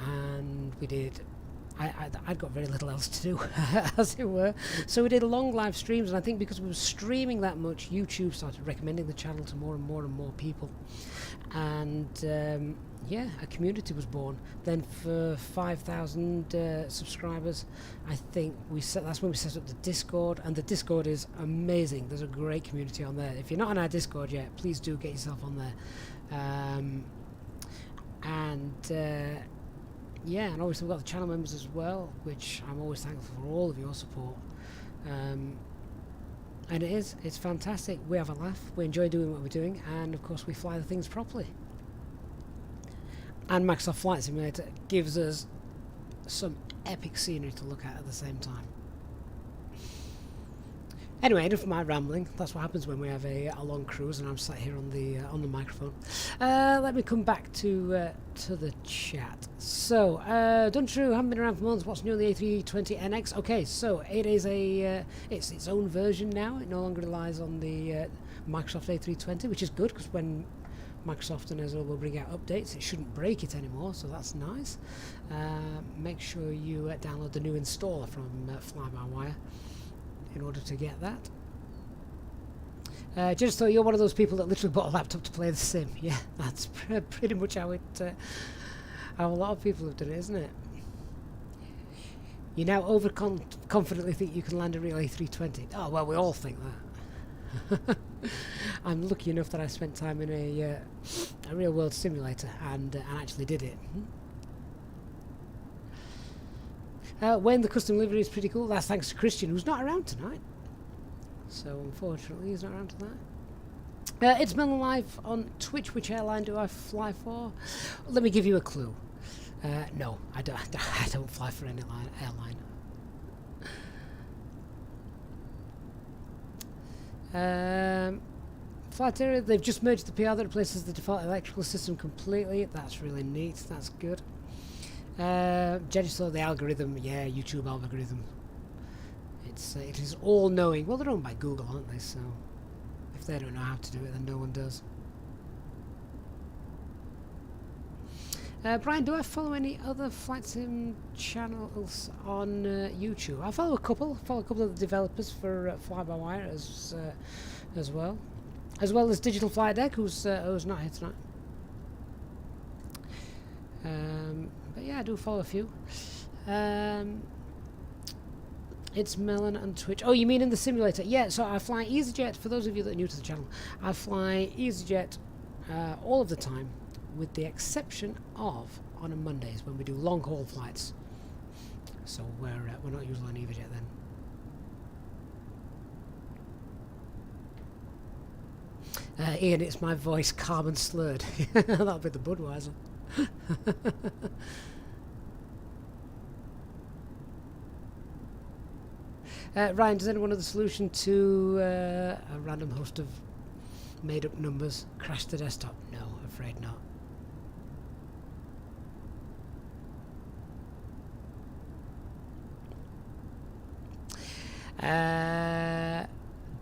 and we did. I'd got very little else to do, as it were. So we did long live streams, and I think because we were streaming that much, YouTube started recommending the channel to more and more and more people. And yeah, a community was born. Then for 5,000 subscribers, I think that's when we set up the Discord, and the Discord is amazing. There's a great community on there. If you're not on our Discord yet, please do get yourself on there. Yeah, and obviously we've got the channel members as well, which I'm always thankful for all of your support. And it's fantastic. We have a laugh, we enjoy doing what we're doing, and of course we fly the things properly. And Microsoft Flight Simulator gives us some epic scenery to look at the same time. Anyway, enough of my rambling. That's what happens when we have a long cruise and I'm sat here on the microphone. Let me come back to the chat. So, Duntrue, haven't been around for months. What's new on the A320NX? Okay, so it is it's its own version now. It no longer relies on the Microsoft A320, which is good, because when Microsoft and Azure will bring out updates, it shouldn't break it anymore, so that's nice. Make sure you download the new installer from FlyByWire in order to get that. Just so you're one of those people that literally bought a laptop to play the sim. Yeah, that's pretty much how a lot of people have done it, isn't it? You now overconfidently think you can land a real A320. Oh, well, we all think that. I'm lucky enough that I spent time in a real world simulator and actually did it. When the custom livery is pretty cool. That's thanks to Christian, who's not around tonight. So unfortunately, he's not around tonight. It's Melon Live on Twitch. Which airline do I fly for? Let me give you a clue. No, I don't fly for any airline. Flight area. They've just merged the PR that replaces the default electrical system completely. That's really neat. That's good. Jenny saw the algorithm. Yeah, YouTube algorithm. It is all knowing. Well, they're owned by Google, aren't they? So if they don't know how to do it, then no one does. Brian, do I follow any other flight sim channels on YouTube? I follow a couple. Follow a couple of the developers for FlyByWire as well as Digital Flight Deck, who's not here tonight. But yeah, I do follow a few. It's Melon and Twitch. Oh, you mean in the simulator? Yeah, so I fly Easyjet. For those of you that are new to the channel, I fly Easyjet all of the time, with the exception of on a Mondays when we do long haul flights. So we're not usually on Easyjet then. Ian, it's my voice, calm and slurred. That'll be the Budweiser. Ryan, does anyone know the solution to a random host of made-up numbers crash the desktop? No, afraid not.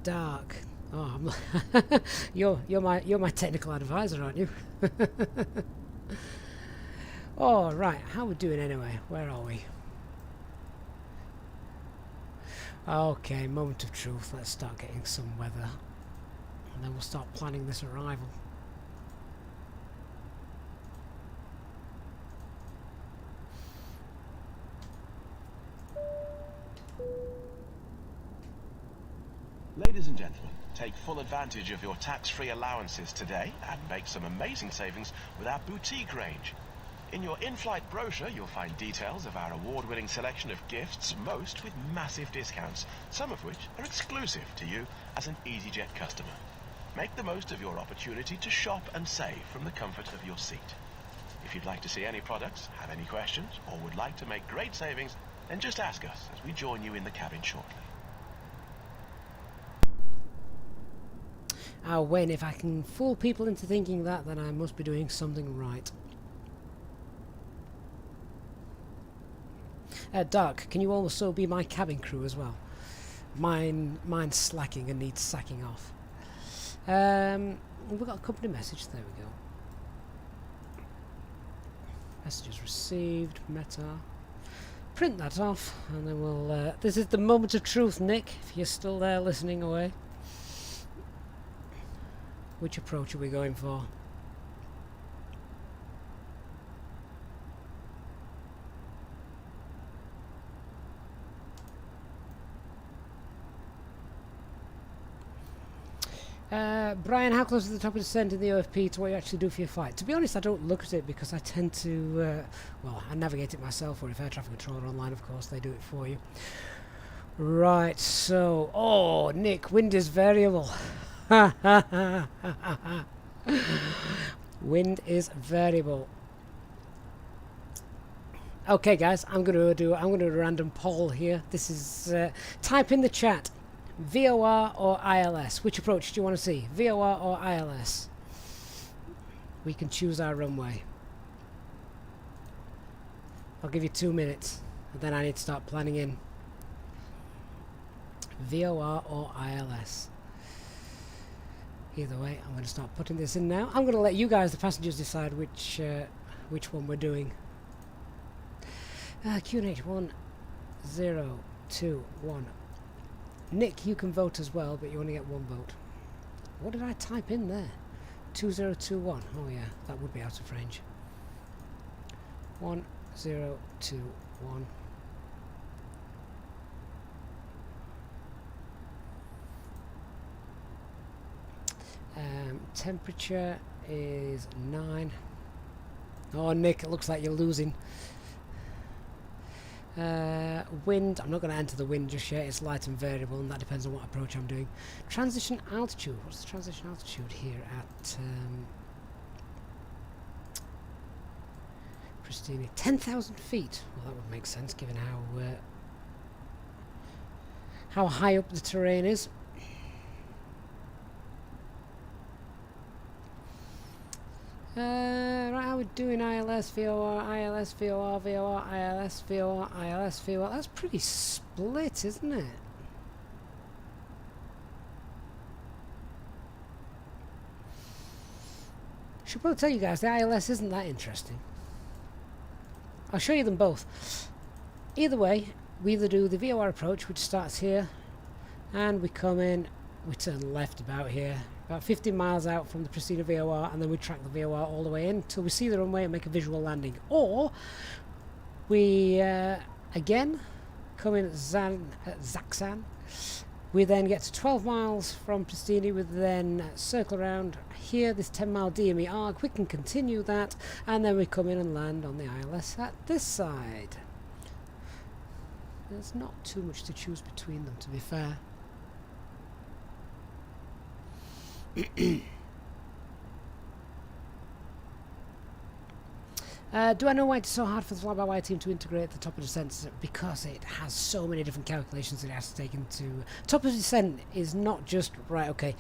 Dark. Oh, you're my technical advisor, aren't you? Oh, right. How are we doing anyway? Where are we? Okay, moment of truth. Let's start getting some weather, and then we'll start planning this arrival. Ladies and gentlemen, take full advantage of your tax-free allowances today and make some amazing savings with our boutique range. In your in-flight brochure, you'll find details of our award-winning selection of gifts, most with massive discounts, some of which are exclusive to you as an Easyjet customer. Make the most of your opportunity to shop and save from the comfort of your seat. If you'd like to see any products, have any questions, or would like to make great savings, then just ask us as we join you in the cabin shortly. Oh, Wayne, if I can fool people into thinking that, then I must be doing something right. Doug, can you also be my cabin crew as well? Mine's slacking and needs sacking off. We've got a company message. There we go. Messages received. Meta. Print that off, and then we'll. This is the moment of truth, Nick. If you're still there listening away. Which approach are we going for? Brian, how close to the top of descent in the OFP to what you actually do for your flight? To be honest, I don't look at it because I tend to, well, I navigate it myself, or if air traffic controller online, of course, they do it for you. Right, so, oh, Nick, wind is variable. Wind is variable. Okay, guys, I'm gonna do a random poll here. This is type in the chat. VOR or ILS? Which approach do you want to see? VOR or ILS? We can choose our runway. I'll give you 2 minutes, and then I need to start planning in. VOR or ILS? Either way, I'm going to start putting this in now. I'm going to let you guys, the passengers, decide which one we're doing. QNH 1021. Nick, you can vote as well, but you only get one vote. What did I type in there? 2021. Oh yeah, that would be out of range. 1021. Temperature is 9. Oh, Nick, it looks like you're losing. Wind, I'm not going to enter the wind just yet, it's light and variable, and that depends on what approach I'm doing. Transition altitude, what's the transition altitude here at Pristina? 10,000 feet. Well, that would make sense given how high up the terrain is. Right, how are we doing? ILS, VOR, ILS, VOR, VOR, ILS, VOR, ILS, VOR. That's pretty split, isn't it? Should probably tell you guys the ILS isn't that interesting. I'll show you them both. Either way, we either do the VOR approach, which starts here, and we come in, we turn left about here, about 50 miles out from the Pristina VOR, and then we track the VOR all the way in until we see the runway and make a visual landing. Or we again come in at Zaksan. We then get to 12 miles from Pristina. We then circle around here, this 10-mile DME arc. We can continue that, and then we come in and land on the ILS at this side. There's not too much to choose between them, to be fair. Do I know why it's so hard for the FlyByWire team to integrate the top of descent? Because it has so many different calculations that it has to take into... Top of descent is not just, right, okay,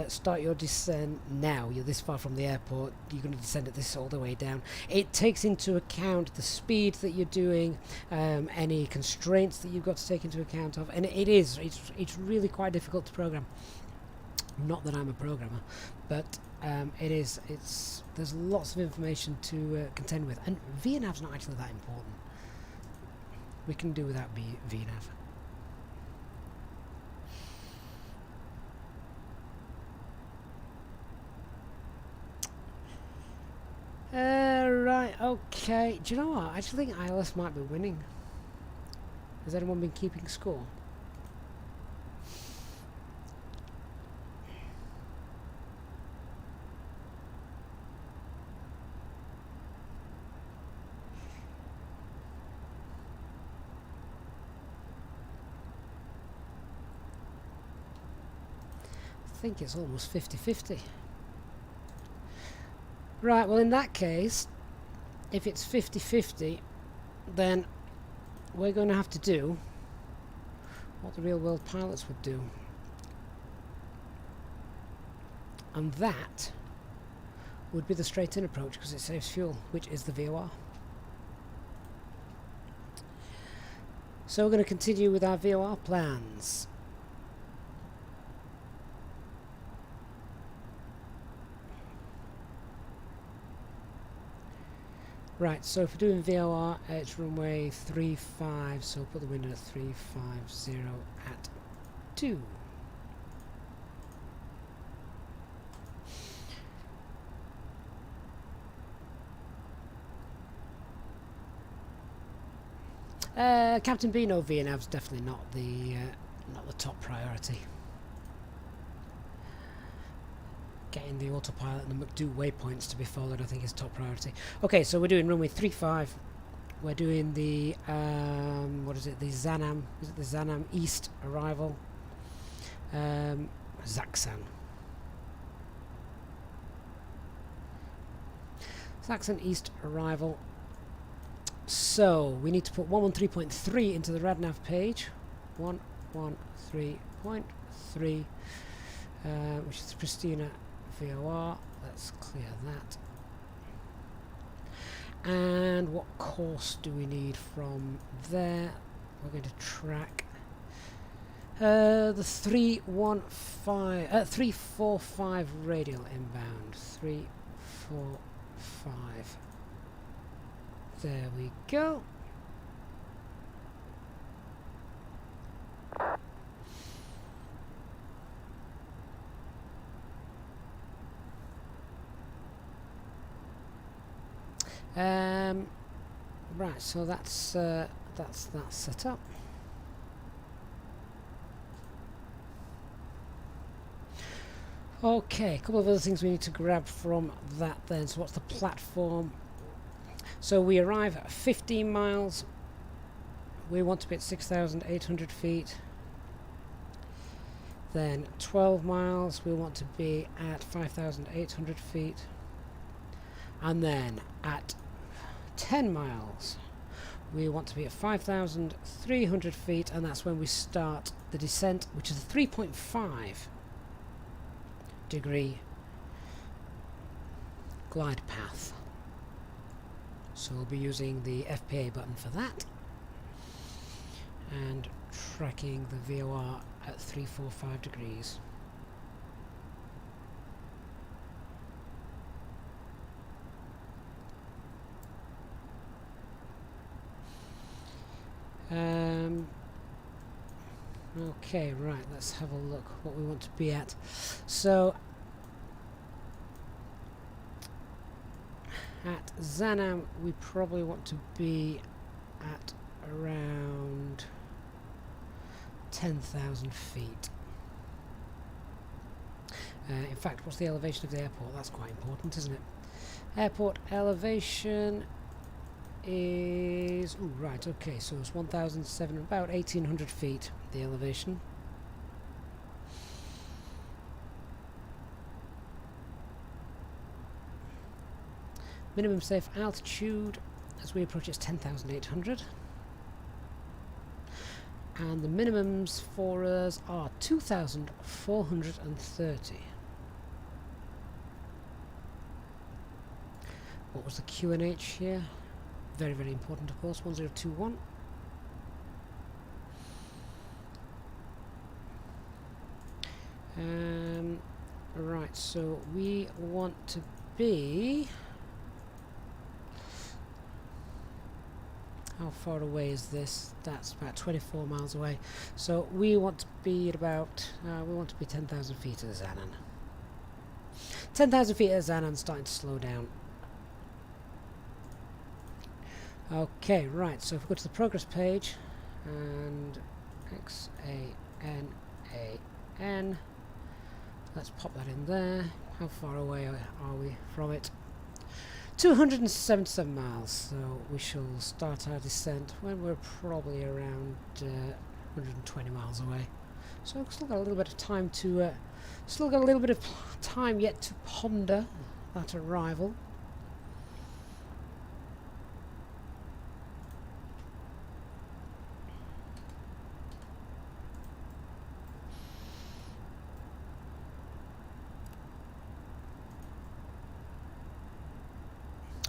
start your descent now, you're this far from the airport, you're going to descend at this all the way down. It takes into account the speed that you're doing, any constraints that you've got to take into account of, and it's really quite difficult to program. Not that I'm a programmer, but there's lots of information to contend with, and VNAV's not actually that important. We can do without VNAV. Right, okay. Do you know what? I actually think ILS might be winning. Has anyone been keeping score? think it's almost 50-50. Right, well in that case, if it's 50-50, then we're going to have to do what the real world pilots would do. And that would be the straight in approach because it saves fuel, which is the VOR. So we're going to continue with our VOR plans. Right, so if we're doing VOR, it's runway 35, so put the wind at 350 at 2. Captain B, no VNAV's definitely not the top priority. Getting the autopilot and the McDo waypoints to be followed, I think, is top priority. Okay, so we're doing runway 35. We're doing the what is it? The Zanam. Is it the Zanam East arrival? Zaksan. Zaksan East arrival. So we need to put 113.3 into the RadNav page. 113.3, which is Pristina VOR. Let's clear that. And what course do we need from there? We're going to track the 345 radial inbound. 345. There we go. Right, so that's that set up. Okay, a couple of other things we need to grab from that then. So what's the platform? So we arrive at 15 miles. We want to be at 6,800 feet. Then 12 miles, we want to be at 5,800 feet. And then at 10 miles, we want to be at 5,300 feet, and that's when we start the descent, which is a 3.5 degree glide path. So we'll be using the FPA button for that and tracking the VOR at 345 degrees. Okay, right, let's have a look what we want to be at. So at Zanam we probably want to be at around 10,000 feet. In fact, what's the elevation of the airport? That's quite important, isn't it? Airport elevation is... Ooh, right, okay, so it's 1,700, about 1,800 feet, the elevation. Minimum safe altitude as we approach is 10,800. And the minimums for us are 2,430. What was the QNH here? Very, very important, of course, 1021. Right, so we want to be... How far away is this? That's about 24 miles away. So we want to be at about... we want to be 10,000 feet at Zanan. 10,000 feet at Zanan, starting to slow down. Okay, right, so if we go to the progress page, and XANAN, let's pop that in there. How far away are we from it? 277 miles, so we shall start our descent when we're probably around 120 miles away. So I've still got a little bit of time to, still got a little bit of time yet to ponder that arrival.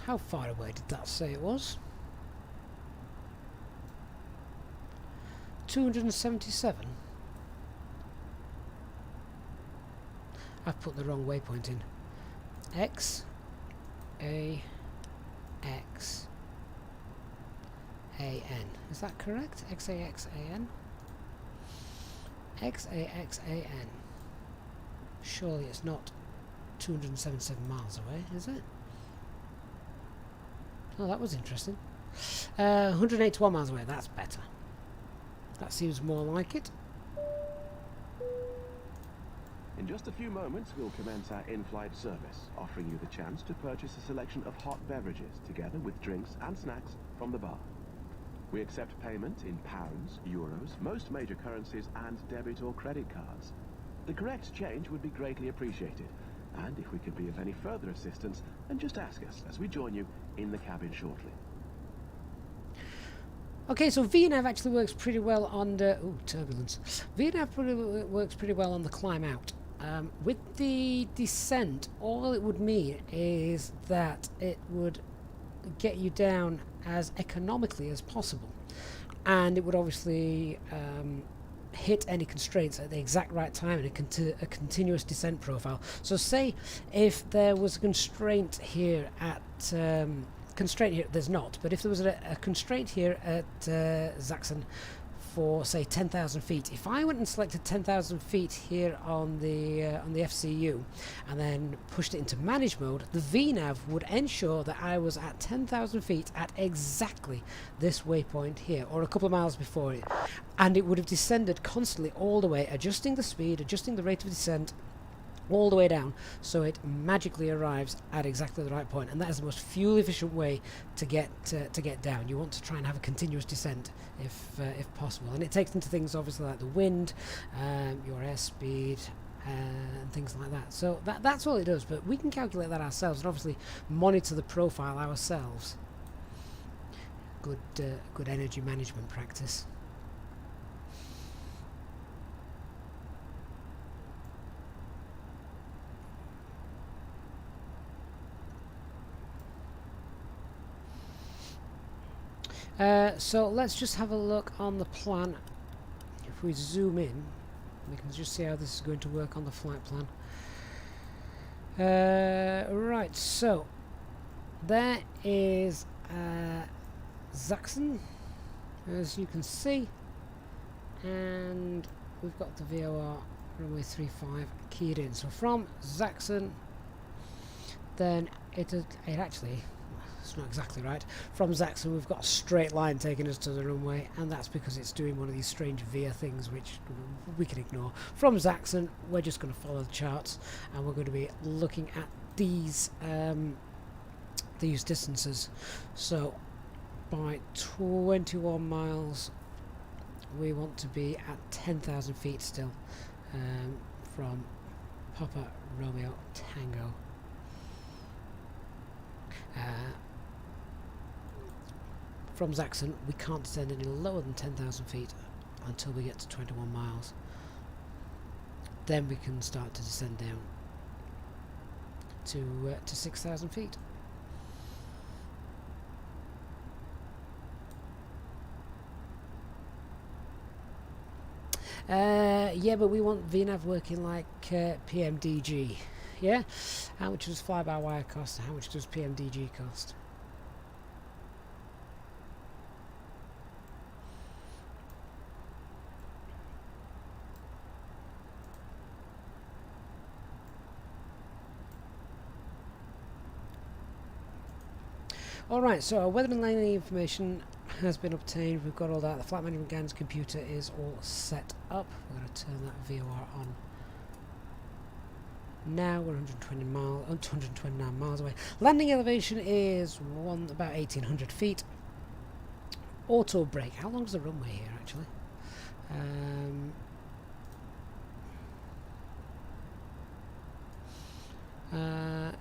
How far away did that say it was? 277. I've put the wrong waypoint in. X A X A N. Is that correct? X A X A N. X A X A N. Surely it's not 277 miles away, is it? Oh, that was interesting. 181 miles away. That's better. That seems more like it. In just a few moments, we'll commence our in-flight service, offering you the chance to purchase a selection of hot beverages, together with drinks and snacks from the bar. We accept payment in pounds, euros, most major currencies, and debit or credit cards. The correct change would be greatly appreciated, and if we could be of any further assistance, then just ask us as we join you in the cabin shortly. Okay, so VNAV actually works pretty well on the... Ooh, turbulence. VNAV works pretty well on the climb out. With the descent, all it would mean is that it would get you down as economically as possible. And it would obviously hit any constraints at the exact right time in a continuous descent profile. So say if there was a constraint here at... constraint here, there's not, but if there was a constraint here at Zaxxon for say 10,000 feet, if I went and selected 10,000 feet here on the FCU and then pushed it into manage mode, the VNAV would ensure that I was at 10,000 feet at exactly this waypoint here, or a couple of miles before it, and it would have descended constantly all the way, adjusting the speed, adjusting the rate of descent, all the way down, so it magically arrives at exactly the right point. And that is the most fuel efficient way to get down. You want to try and have a continuous descent if possible, and it takes into things obviously like the wind, your airspeed, and things like that. So that's all it does, but we can calculate that ourselves and obviously monitor the profile ourselves. Good energy management practice. So let's just have a look on the plan. If we zoom in, we can just see how this is going to work on the flight plan. Right, so there is Zaxxon, as you can see, and we've got the VOR runway 35 keyed in. So from Zaxxon, then it actually... It's not exactly right. From Zaxxon we've got a straight line taking us to the runway, and that's because it's doing one of these strange veer things which we can ignore. From Zaxxon we're just going to follow the charts, and we're going to be looking at these distances. So by 21 miles we want to be at 10,000 feet still, from Papa Romeo Tango. From Zaxxon we can't descend any lower than 10,000 feet until we get to 21 miles. Then we can start to descend down to 6,000 feet. Yeah, but we want VNAV working like PMDG. Yeah? How much does fly-by-wire cost? How much does PMDG cost? Alright, so our weather and landing information has been obtained. We've got all that. The flight management guidance computer is all set up. We're going to turn that VOR on. Now we're 229 miles away. Landing elevation is about 1,800 feet. Auto brake. How long is the runway here actually?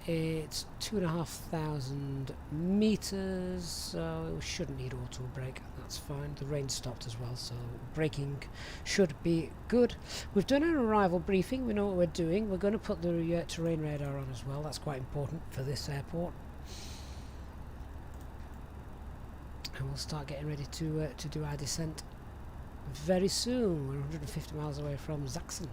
It's 2,500 meters, so we shouldn't need auto brake. That's fine. The rain stopped as well, so braking should be good. We've done an arrival briefing. We know what we're doing. We're going to put the terrain radar on as well. That's quite important for this airport. And we'll start getting ready to do our descent very soon. We're 150 miles away from Zaxxon.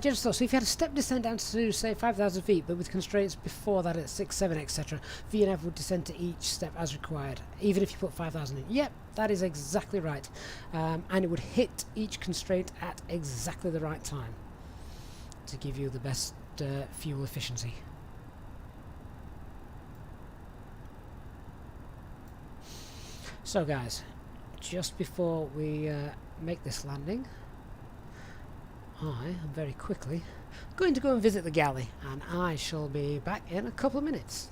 Just so if you had a step descent down to say 5,000 feet, but with constraints before that at 6, 7, etc., VNF would descend to each step as required, even if you put 5,000 in. Yep, that is exactly right, and it would hit each constraint at exactly the right time to give you the best fuel efficiency. So guys, just before we make this landing, I am very quickly going to go and visit the galley, and I shall be back in a couple of minutes.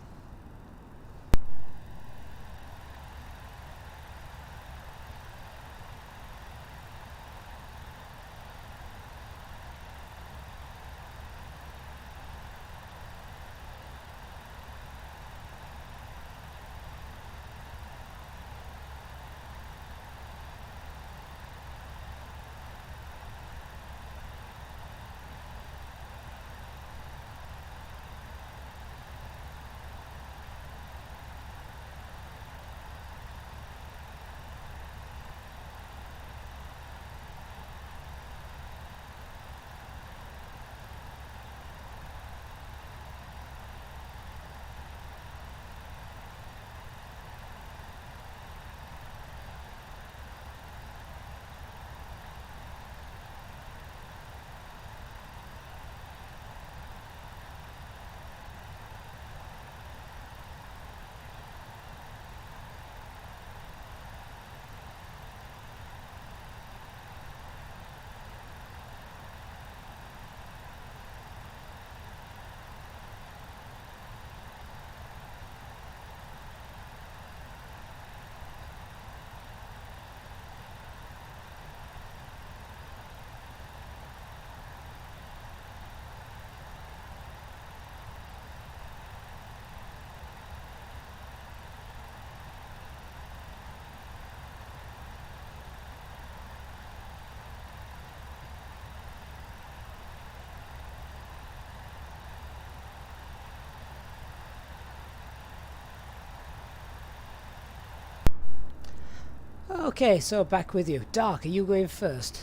Okay, so back with you. Dark, are you going first?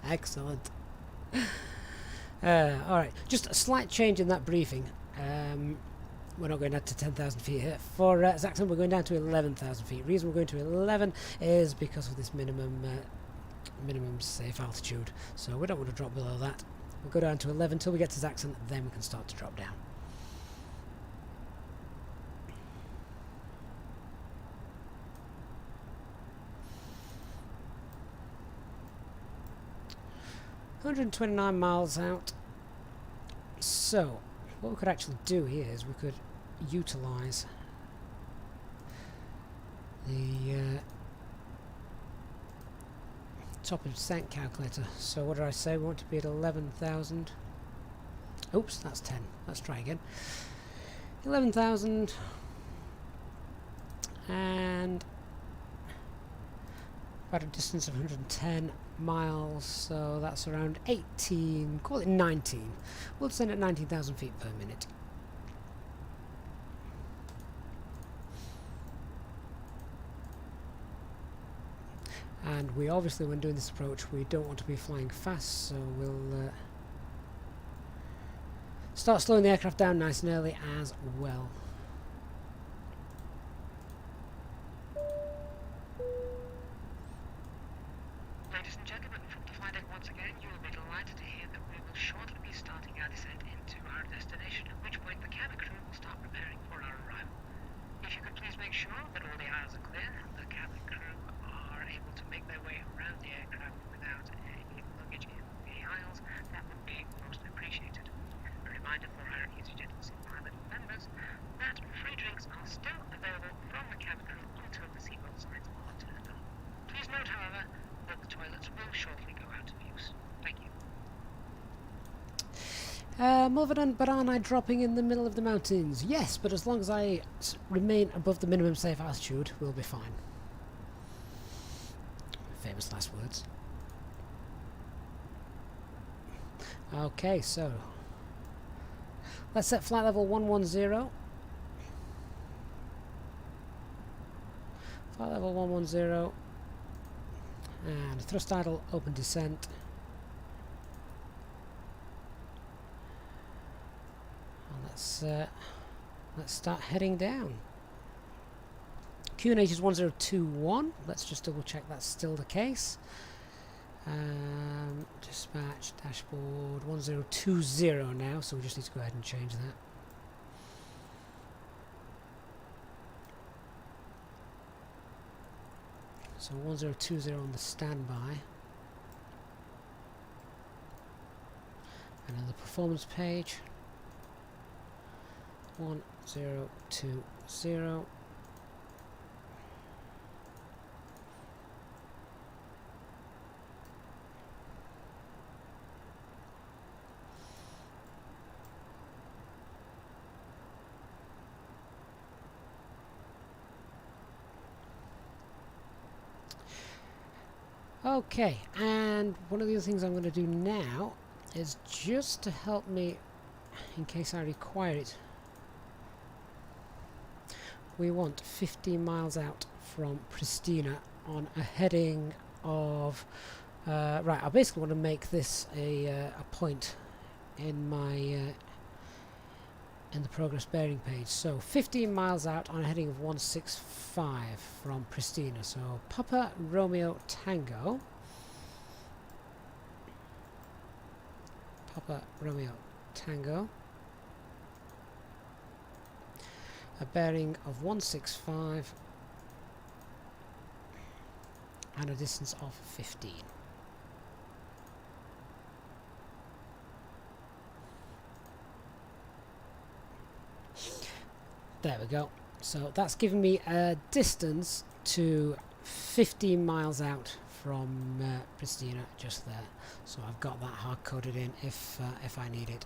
Excellent. Alright, just a slight change in that briefing. We're not going down to 10,000 feet here. For Zaxxon, we're going down to 11,000 feet. The reason we're going to 11 is because of this minimum safe altitude. So we don't want to drop below that. We'll go down to 11 until we get to Zaxxon, then we can start to drop down. $129 miles out. So what we could actually do here is we could utilize the top of descent calculator. So what did I say? We want to be at 11,000. Oops, that's 10. Let's try again. 11,000 and about a distance of 110 miles, so that's around 18, call it 19. We'll descend at 19,000 feet per minute. And we obviously, when doing this approach, we don't want to be flying fast, so we'll start slowing the aircraft down nice and early as well. Ladies and gentlemen, from the flight deck once again, you will be delighted to hear that we will shortly be starting our descent into our destination, at which point the cabin crew will start preparing for our arrival. If you could please make sure that all the aisles are clear, the cabin crew are able to make their way around the aircraft without any luggage in the reminder for our Easyjetsimpilot members that free drinks are still available from the cabin crew until the seatbelt signs are turned on. Please note, however, that the toilets will shortly go out of use. Thank you. Mulvedan, but aren't I dropping in the middle of the mountains? Yes, but as long as I remain above the minimum safe altitude, we'll be fine. Famous last words. Okay, so let's set flight level 110. Flight level 110. And thrust idle, open descent. And let's start heading down. QNH is 1021. Let's just double check that's still the case. Dispatch dashboard 1020 now, so we just need to go ahead and change that. So 1020 on the standby. And on the performance page 1020. Okay, and one of the other things I'm going to do now is just to help me in case I require it. We want 15 miles out from Pristina on a heading of right, I basically want to make this a point in my in the progress bearing page. So 15 miles out on a heading of 165 from Pristina. So Papa Romeo Tango. Papa Romeo Tango. A bearing of 165 and a distance of 15. There we go. So that's given me a distance to 15 miles out from Pristina, just there. So I've got that hard coded in if I need it.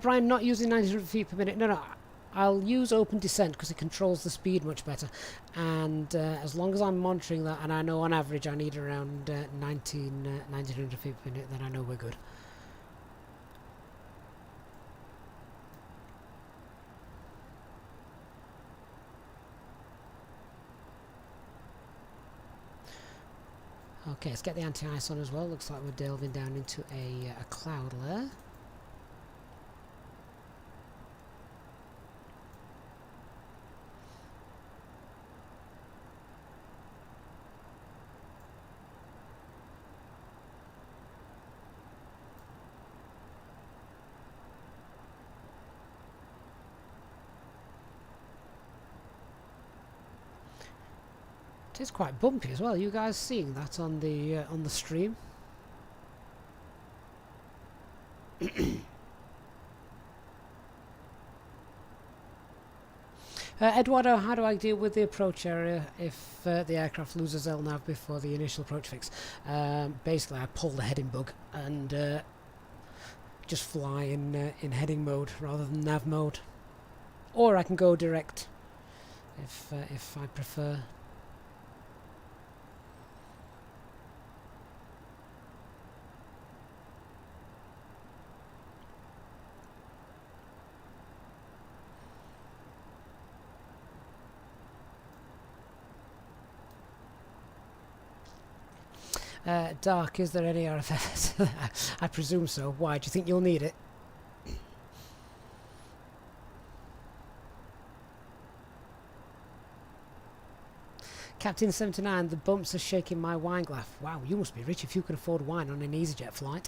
Brian, not using 900 feet per minute. No, I'll use open descent because it controls the speed much better. And as long as I'm monitoring that, and I know on average I need around 1900 feet per minute, then I know we're good. Okay, let's get the anti-ice on as well. Looks like we're delving down into a cloud layer. It's quite bumpy as well. You guys seeing that on the stream? Eduardo, how do I deal with the approach area if the aircraft loses LNAV before the initial approach fix? Basically, I pull the heading bug and just fly in heading mode rather than nav mode, or I can go direct if I prefer. Dark, is there any RFS? I presume so. Why? Do you think you'll need it? Captain 79, the bumps are shaking my wine glass. Wow, you must be rich if you can afford wine on an Easyjet flight.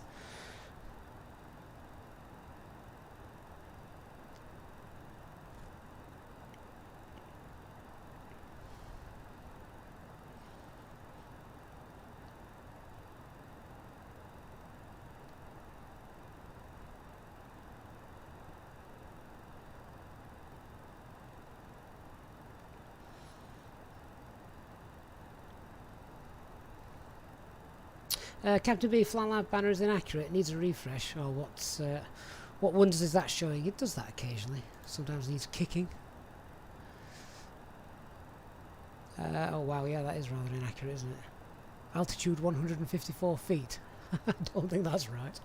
Captain B, flat lab banner is inaccurate. It needs a refresh. Or what wonders is that showing? It does that occasionally. Sometimes needs kicking. Oh wow, yeah, that is rather inaccurate, isn't it? Altitude 154 feet. I don't think that's right.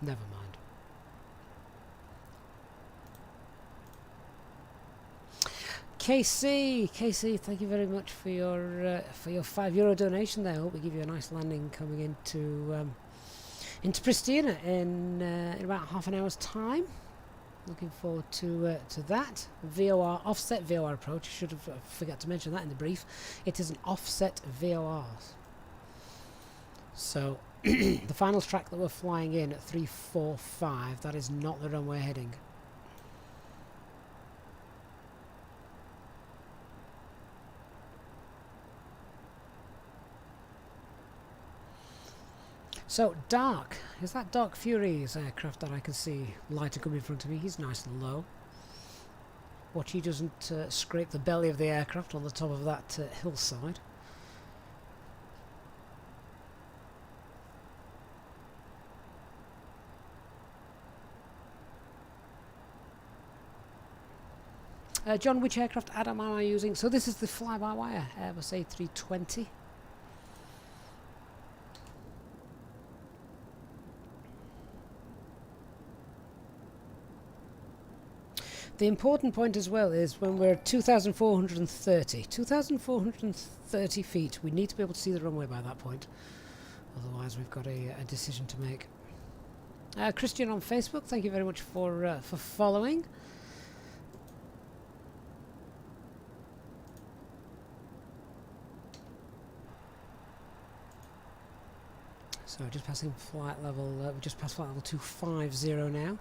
Never mind. KC, thank you very much for your €5 donation there. I hope we give you a nice landing coming into Pristina in about half an hour's time. Looking forward to that. VOR offset VOR approach. I should have forgot to mention that in the brief. It is an offset VOR. So the final track that we're flying in at 345. That is not the runway heading. So, Dark. Is that Dark Fury's aircraft that I can see lighter coming in front of me? He's nice and low. Watch he doesn't scrape the belly of the aircraft on the top of that hillside. John, which aircraft Adam am I using? So this is the FlyByWire Airbus A320. The important point as well is when we're 2,430 feet, we need to be able to see the runway by that point. Otherwise, we've got a decision to make. Christian on Facebook, thank you very much for following. So just passing flight level. We just passed flight level 250 now.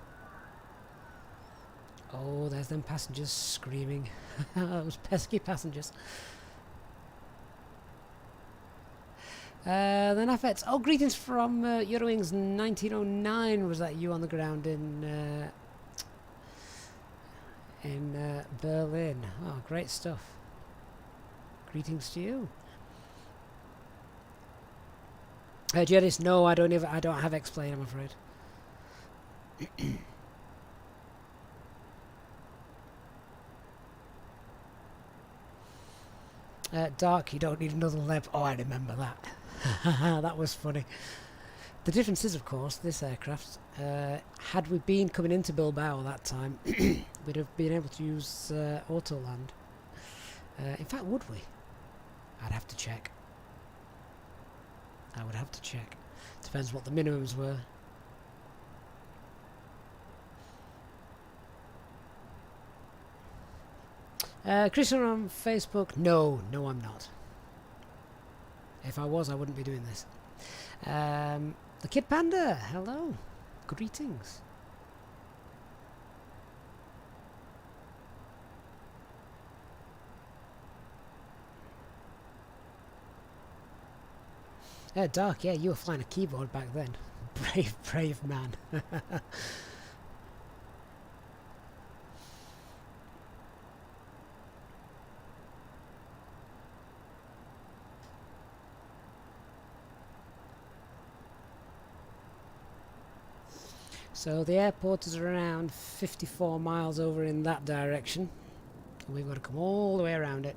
Oh, there's them passengers screaming. Those pesky passengers. The Nafets. Oh, greetings from Eurowings 1909. Was that you on the ground in Berlin? Oh, great stuff. Greetings to you. Jedis, no, I don't have explain, I'm afraid. Dark, you don't need another lap. Oh, I remember that. That was funny. The difference is, of course, this aircraft, had we been coming into Bilbao that time, we'd have been able to use Autoland. In fact, would we? I'd have to check. I would have to check. Depends what the minimums were. Christian on Facebook. No, I'm not. If I was, I wouldn't be doing this. The Kid Panda. Hello. Greetings. Dark, yeah, you were flying a keyboard back then. Brave man. So the airport is around 54 miles over in that direction. And we've got to come all the way around it.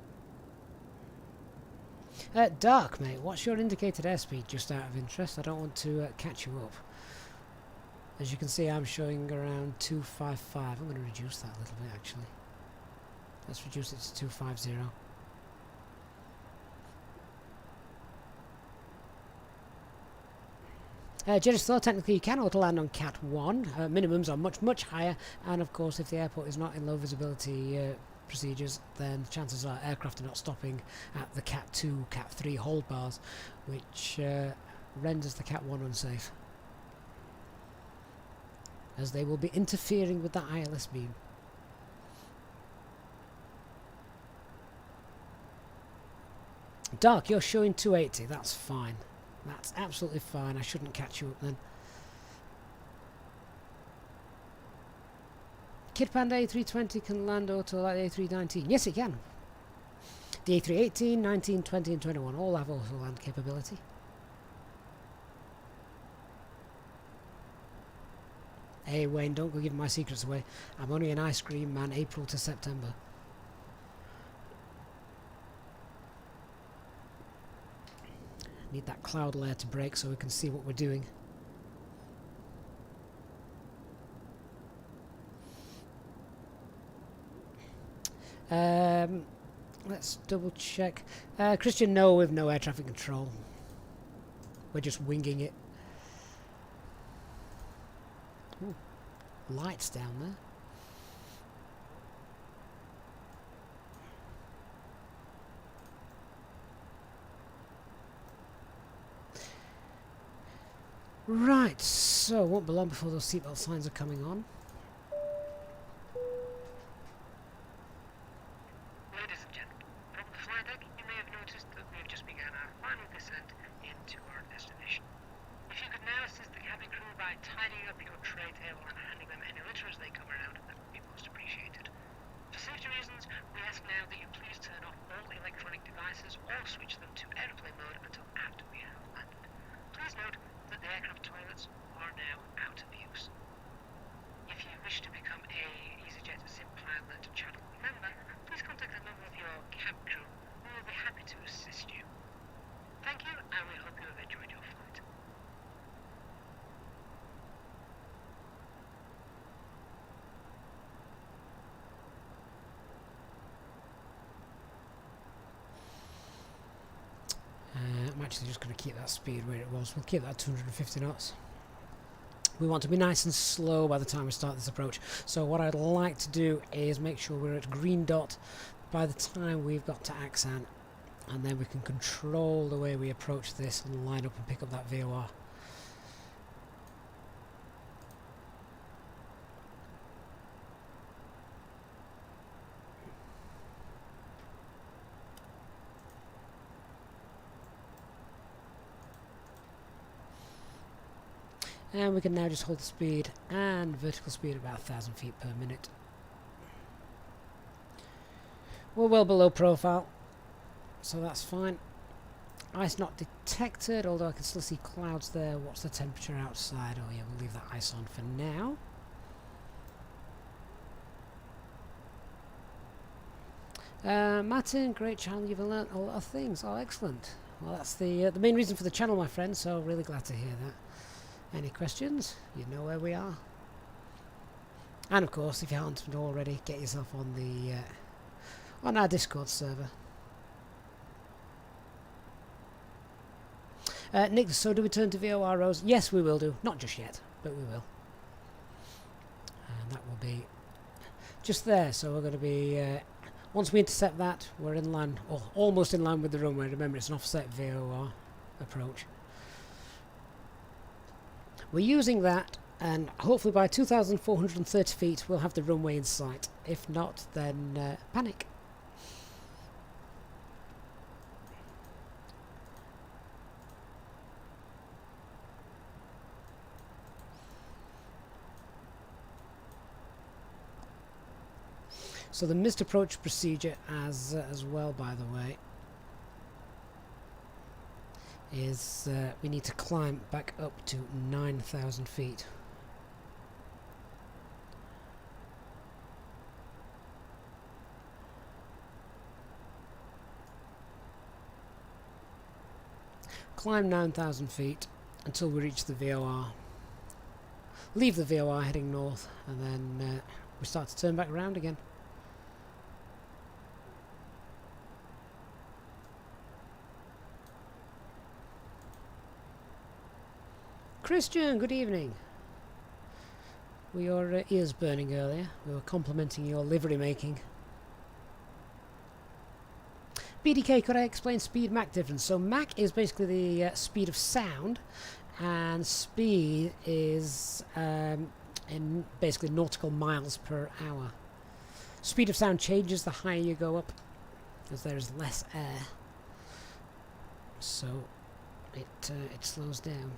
Dark, mate, what's your indicated airspeed, just out of interest? I don't want to catch you up. As you can see, I'm showing around 255. I'm going to reduce that a little bit, actually. Let's reduce it to 250. Just thought technically you can auto-land on Cat 1. Minimums are much higher, and of course if the airport is not in low visibility procedures, then chances are aircraft are not stopping at the Cat 2, Cat 3 hold bars, which renders the Cat 1 unsafe, as they will be interfering with that ILS beam. Dark, you're showing 280, that's fine. That's absolutely fine, I shouldn't catch you up then. Kid Panda A320 can land auto like the A319. Yes, it can. The A318, 19, 20 and 21 all have auto land capability. Hey Wayne, don't go giving my secrets away. I'm only an ice cream man April to September. Need that cloud layer to break so we can see what we're doing. Let's double check. Christian, no, with no air traffic control. We're just winging it. Ooh, lights down there. Right, so won't be long before those seatbelt signs are coming on. Ladies and gentlemen, from the flight deck, you may have noticed that we have just begun our final descent into our destination. If you could now assist the cabin crew by tidying up your tray table and handing them any litter as they come around, that would be most appreciated. For safety reasons, we ask now that you please turn off all electronic devices or switch them to airplane mode until after we have landed. Please note that the aircraft toilets are now out of use. If you wish to become a Easyjetsimpilot channel member, please contact a member of your cab crew who will be happy to assist you. Thank you, and we hope you have enjoyed your flight. I'm actually just going to keep that speed where it was. We'll keep that 250 knots. We want to be nice and slow by the time we start this approach. So what I'd like to do is make sure we're at green dot by the time we've got to Aksan, and then we can control the way we approach this and line up and pick up that VOR. And we can now just hold the speed and vertical speed about 1,000 feet per minute. We're well below profile, so that's fine. Ice not detected, although I can still see clouds there. What's the temperature outside? Oh yeah, we'll leave that ice on for now. Martin, great channel, you've learnt a lot of things. Oh, excellent. Well, that's the main reason for the channel, my friend, so really glad to hear that. Any questions? You know where we are. And of course, if you haven't already, get yourself on the on our Discord server. Nick, so do we turn to VOR rows? Yes, we will do. Not just yet, but we will. And that will be just there. So we're going to be once we intercept that, we're in line, or almost in line with the runway. Remember, it's an offset VOR approach. We're using that, and hopefully by 2,430 feet we'll have the runway in sight. If not, then panic. So the missed approach procedure as well, by the way, is we need to climb back up to 9,000 feet. Climb 9,000 feet until we reach the VOR. Leave the VOR heading north, and then we start to turn back around again. Christian, good evening. Were your ears burning earlier? We were complimenting your livery making. BDK, could I explain speed Mach difference? So Mach is basically the speed of sound, and speed is in basically nautical miles per hour. Speed of sound changes the higher you go up, as there is less air, so it slows down.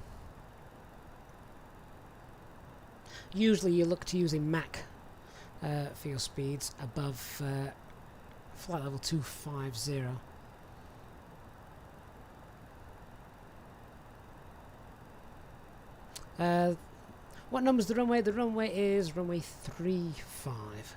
Usually you look to using Mach for your speeds above flight level 250. What number's the runway? The runway is runway 35.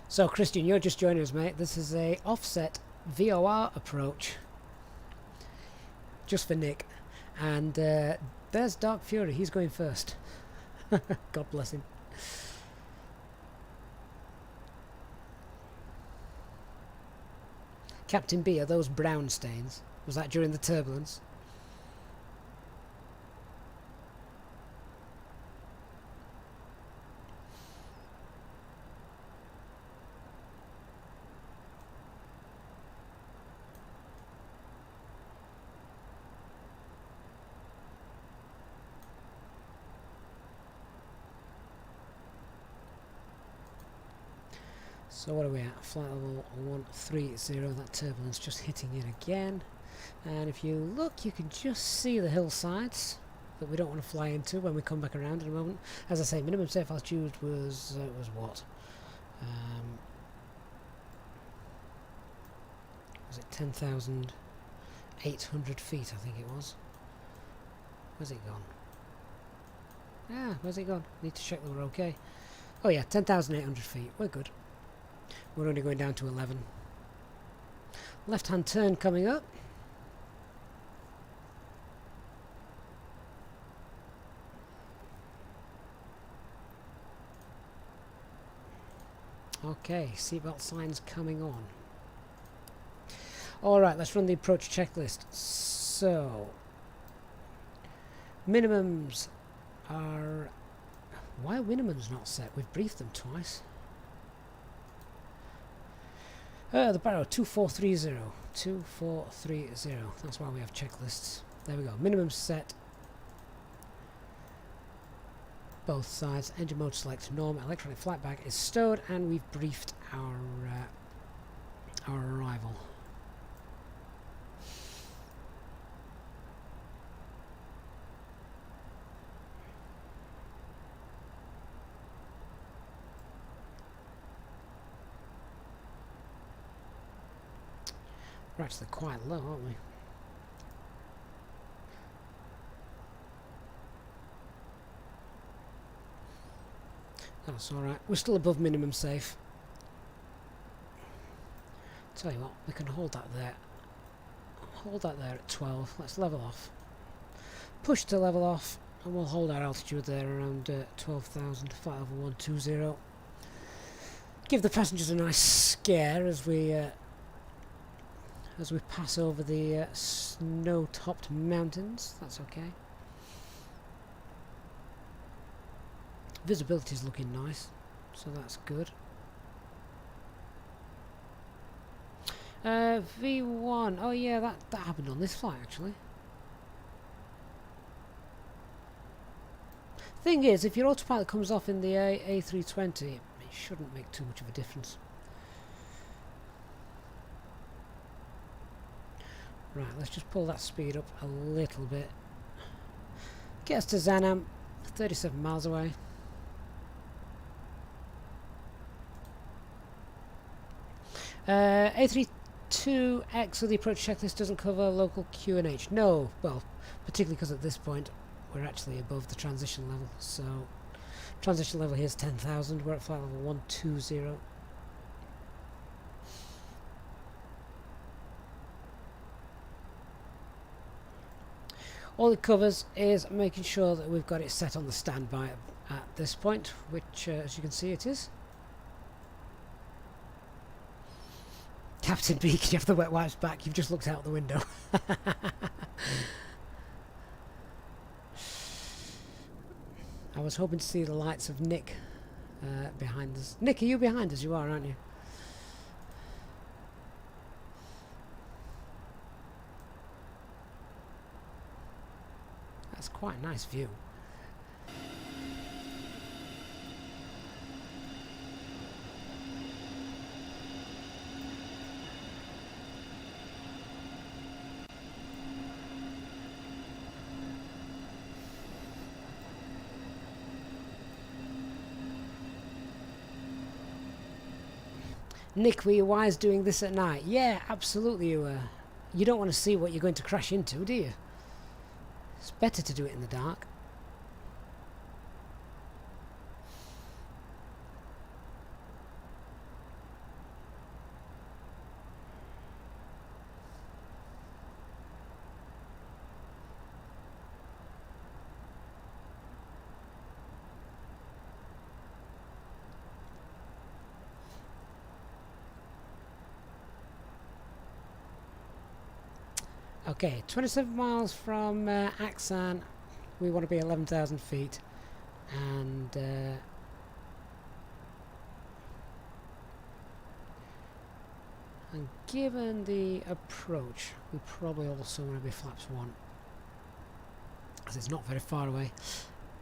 So Christian, you're just joining us, mate. This is a offset VOR approach just for Nick, and there's Dark Fury. He's going first. God bless him. Captain B, are those brown stains? Was that during the turbulence? So what are we at? Flight level 130, that turbulence just hitting it again. And if you look, you can just see the hillsides that we don't want to fly into when we come back around in a moment. As I say, minimum safe altitude was what? Was it 10,800 feet, I think it was. Where's it gone? Ah, where's it gone? Need to check that we're okay. Oh yeah, 10,800 feet. We're good. We're only going down to 11. Left-hand turn coming up. Okay, seatbelt signs coming on. Alright, let's run the approach checklist. So, minimums are... Why are minimums not set? We've briefed them twice. The barrow 2430. 2430. That's why we have checklists. There we go. Minimum set. Both sides. Engine mode select norm. Electronic flight bag is stowed, and we've briefed our arrival. We're actually quite low, aren't we? That's alright. We're still above minimum safe. Tell you what, we can hold that there. Hold that there at 12. Let's level off. Push to level off, and we'll hold our altitude there around 12,000, flight level 120. Give the passengers a nice scare as we pass over the snow-topped mountains. That's okay. Visibility is looking nice, so that's good. V1. Oh yeah, that happened on this flight actually. Thing is, if your autopilot comes off in the A320, it shouldn't make too much of a difference. Right, let's just pull that speed up a little bit. Get us to Zanam, 37 miles away. A320NX of the approach checklist doesn't cover local QNH. No, well, particularly because at this point we're actually above the transition level. So, transition level here is 10,000. We're at flight level 120. All it covers is making sure that we've got it set on the standby at this point, which, as you can see, it is. Captain B, can you have the wet wipes back? You've just looked out the window. I was hoping to see the lights of Nick behind us. Nick, are you behind us? You are, aren't you? That's quite a nice view. Nick, were you wise doing this at night? Yeah, absolutely you were. You don't want to see what you're going to crash into, do you? It's better to do it in the dark. Okay, 27 miles from Aksan. We want to be 11,000 feet. And given the approach, we probably also want to be flaps 1. Because it's not very far away.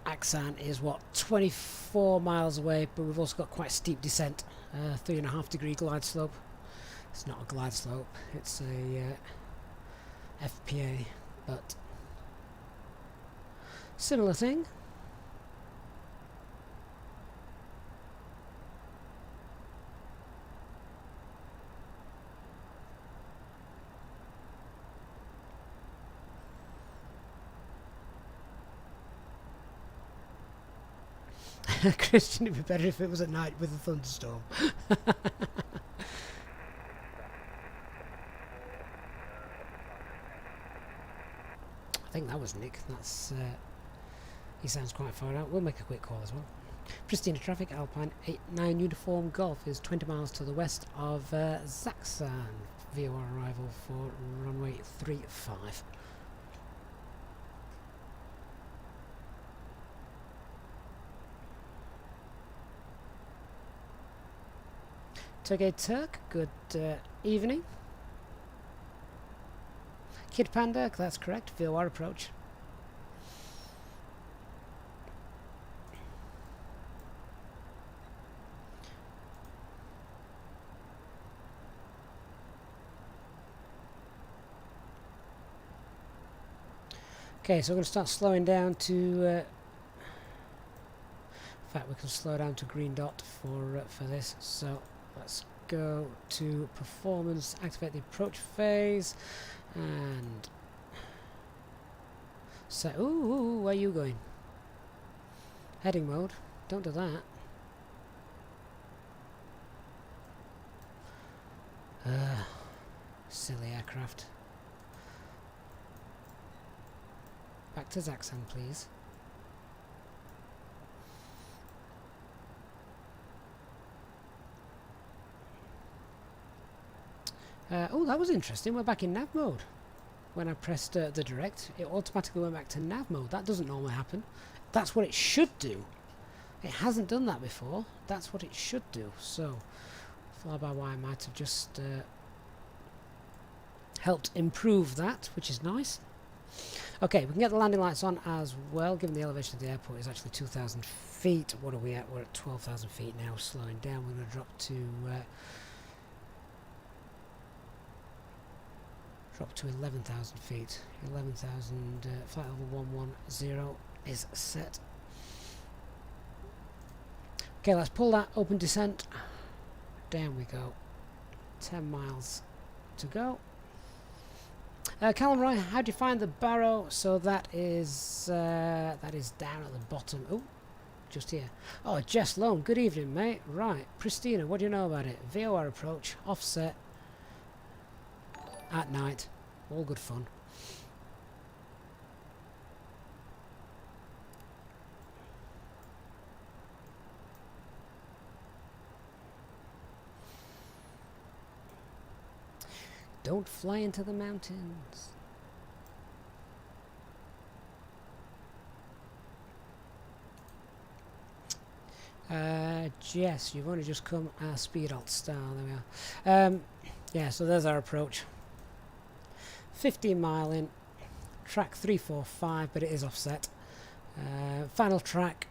Aksan is, what, 24 miles away, but we've also got quite a steep descent. 3.5 degree glide slope. It's not a glide slope, it's a FPA, but similar thing. Christian, it'd be better if it was at night with a thunderstorm. I think that was Nick. That's he sounds quite far out. We'll make a quick call as well. Pristina traffic, Alpine 89 Uniform Golf is 20 miles to the west of Zaksan. VOR arrival for runway 35. Turkey Turk, good evening. Kid Panda, that's correct. VOR approach. Okay, so we're going to start slowing down to. In fact, we can slow down to green dot for this. So let's go to performance. Activate the approach phase. And so, ooh, where are you going? Heading mode. Don't do that. Silly aircraft. Back to Zaksan, please. Oh, that was interesting. We're back in nav mode. When I pressed the direct, it automatically went back to nav mode. That doesn't normally happen. That's what it should do. It hasn't done that before. That's what it should do. So, FlyByWire might have just helped improve that, which is nice. Okay, we can get the landing lights on as well, given the elevation of the airport is actually 2,000 feet. What are we at? We're at 12,000 feet now, slowing down. We're going to drop to 11,000 feet. 11,000, flight level 110 is set. Okay, let's pull that open descent. Down we go. 10 miles to go. Callum Roy, how do you find the barrow? So that is down at the bottom. Oh, just here. Oh, Jess Lone, good evening, mate. Right, Pristina, what do you know about it? VOR approach, offset, at night. All good fun. Don't fly into the mountains. Jess, you've only just come speed alt star. There we are. Yeah, so there's our approach. 15 mile in, track 345, but it is offset. Final track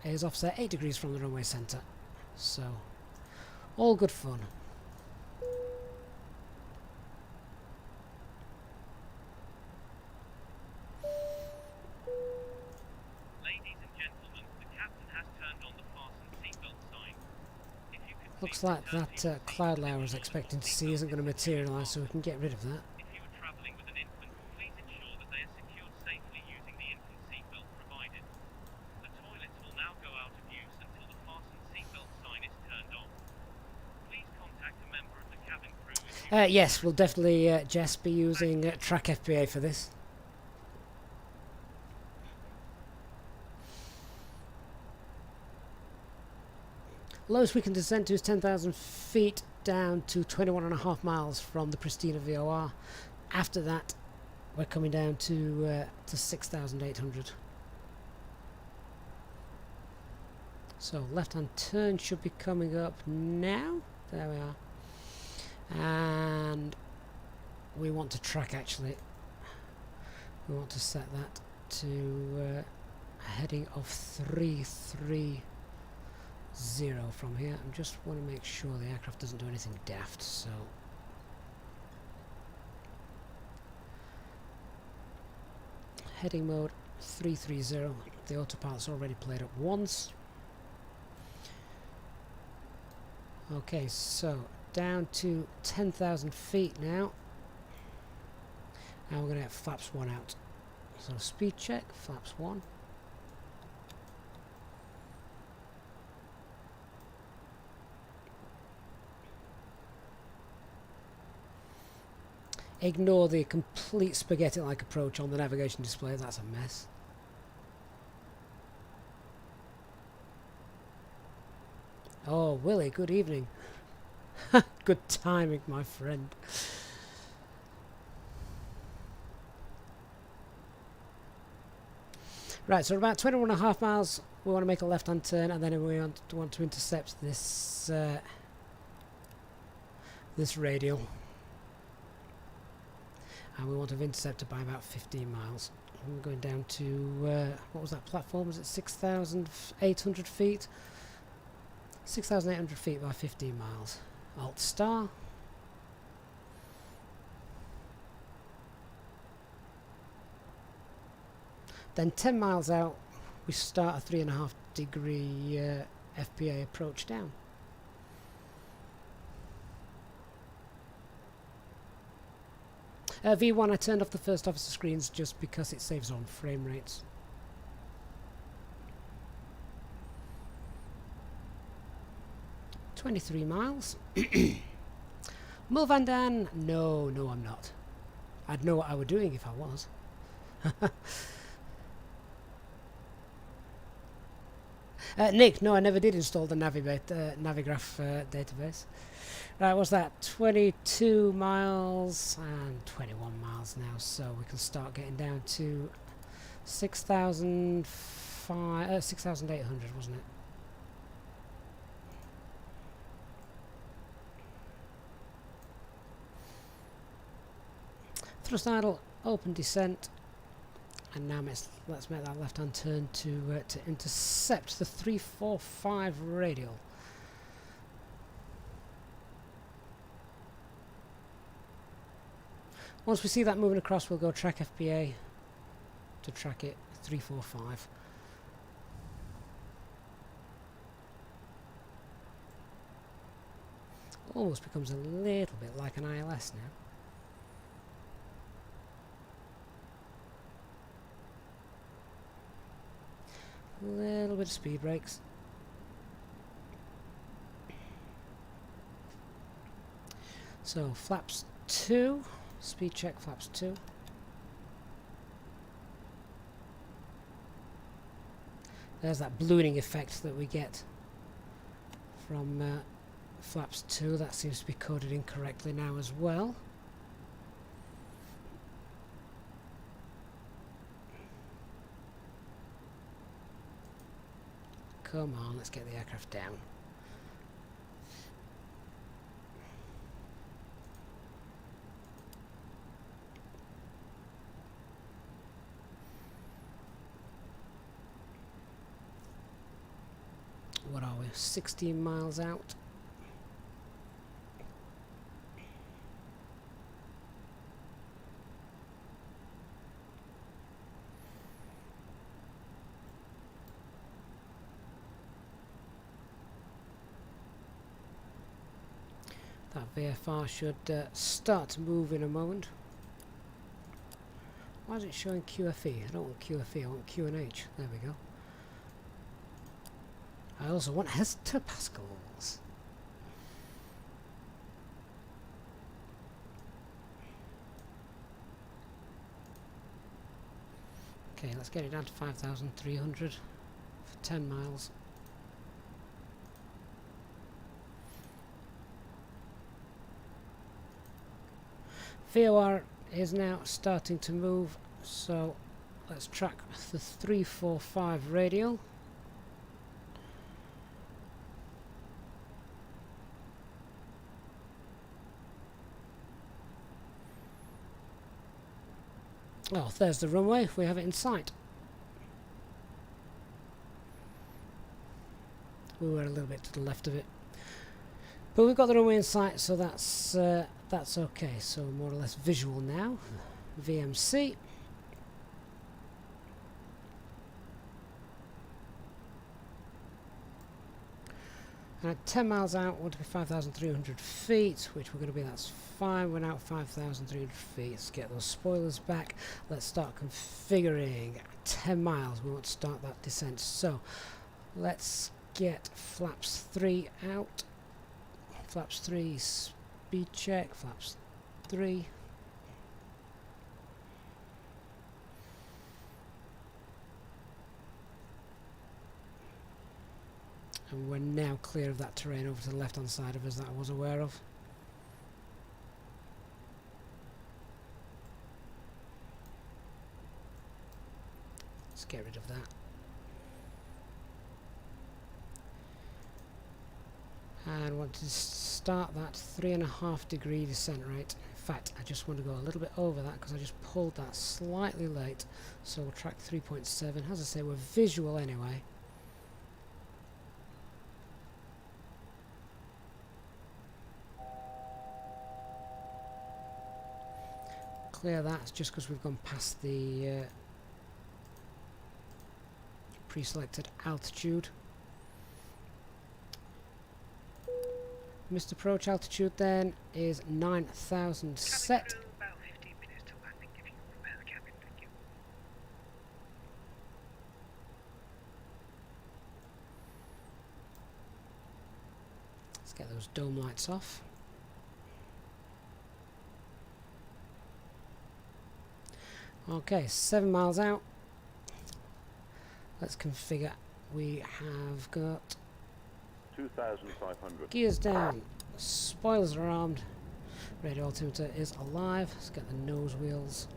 is offset 8 degrees from the runway centre. So, all good fun. Ladies and gentlemen, the captain has turned on the fasten seatbelt sign. If you could Looks like that cloud layer I was expecting to see isn't going to materialise, so we can get rid of that. If you are travelling with an infant, please ensure that they are secured safely using the infant seatbelt provided. The toilets will now go out of use until the fasten seatbelt sign is turned on. Please contact a member of the cabin crew if you... Yes, we'll definitely, Jess, be using Track FPA for this. Lowest we can descend to is 10,000 feet down to 21.5 miles from the Pristina VOR. After that, we're coming down to 6,800. So left-hand turn should be coming up now. There we are. And we want to track, actually. We want to set that to a heading of 330 from here. I just want to make sure the aircraft doesn't do anything daft, so heading mode 330. The autopilot's already played up once. Okay, so down to 10,000 feet now, and we're going to get flaps 1 out. So speed check, flaps 1. Ignore the complete spaghetti-like approach on the navigation display, that's a mess. Oh, Willie, good evening. Good timing, my friend. Right, so about 21.5 miles, we want to make a left-hand turn, and then we want to intercept this this radial. And we want to have intercepted by about 15 miles. And we're going down to, what was that platform? Was it 6,800 feet? 6,800 feet by 15 miles. Alt star. Then 10 miles out, we start a 3.5 degree FPA approach down. V1, I turned off the first officer screens just because it saves on frame rates. $23 miles. Mul Van Dan, no, I'm not. I'd know what I were doing if I was. Nick, no, I never did install the Navigraph database. Right, what's that? 22 miles and 21 miles now, so we can start getting down to 6,800, wasn't it? Thrust idle, open descent, and now let's make that left-hand turn to intercept the 345 radial. Once we see that moving across, we'll go track FPA to track it 345. Almost becomes a little bit like an ILS now. A little bit of speed brakes. So flaps 2, speed check flaps 2. There's that ballooning effect that we get from flaps 2. That seems to be coded incorrectly now as well. Come on, let's get the aircraft down. What are we? 16 miles out. That VFR should start to move in a moment. Why is it showing QFE? I don't want QFE, I want QNH. There we go. I also want hectopascals. Okay, let's get it down to 5,300 for 10 miles. VOR is now starting to move, so let's track the 345 radial. Oh, there's the runway. We have it in sight. We were a little bit to the left of it, but we've got the runway in sight, so that's okay. So more or less visual now. VMC. And at 10 miles out, we want to be 5,300 feet, which we're going to be, that's fine. We're now at 5,300 feet. Let's get those spoilers back. Let's start configuring. 10 miles, we want to start that descent. So, let's get flaps 3 out. Flaps 3, speed check. Flaps 3. And we're now clear of that terrain over to the left hand side of us that I was aware of. Let's get rid of that. And want to start that 3.5 degree descent rate. In fact, I just want to go a little bit over that because I just pulled that slightly late. So we'll track 3.7. As I say, we're visual anyway. Clear that just because we've gone past the pre-selected altitude. Missed approach altitude then is 9,000 set. About 15 minutes till landing if you can prepare the cabin, thank you. Let's get those dome lights off. Okay, 7 miles out. Let's configure. We have got 2,500. gears down, spoilers are armed, radio altimeter is alive. Let's get the nose wheels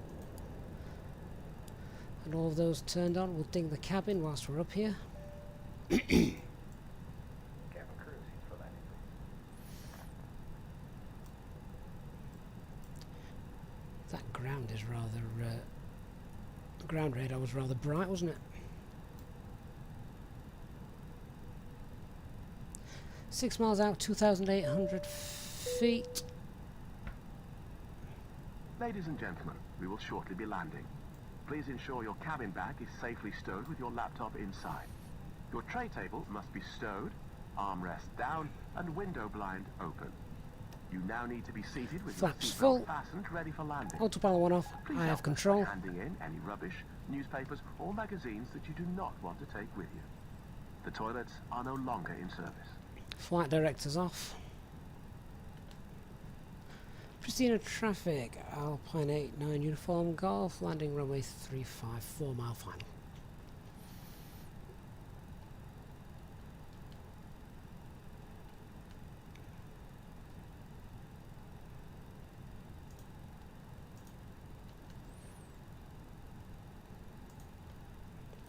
and all of those turned on. We'll ding the cabin whilst we're up here. Cabin cruising for landing. That ground is rather ground radar was rather bright, wasn't it? 6 miles out, 2,800 feet. Ladies and gentlemen, we will shortly be landing. Please ensure your cabin bag is safely stowed with your laptop inside. Your tray table must be stowed, armrest down, and window blind open. You now need to be seated with Flaps your full. seatbelt fastened, ready for landing. Autopilot 1 off. Please I have help us by control. handing in any rubbish, newspapers, or magazines that you do not want to take with you. The toilets are no longer in service. Flight directors off. Pristina traffic. Alpine 89 uniform golf. Landing runway 35. 4 mile final.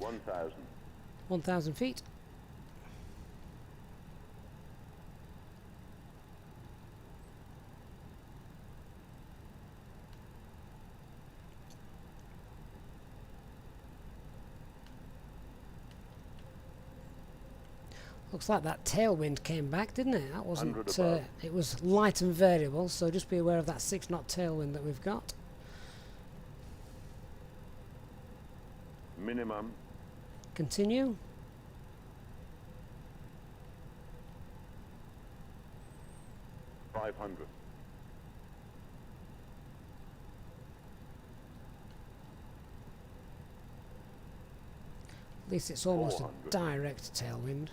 $1,000. 1,000 feet. Looks like that tailwind came back, didn't it? That wasn't. It was light and variable, so just be aware of that 6 knot tailwind that we've got. Minimum. Continue. 500. At least it's almost a 400. direct tailwind.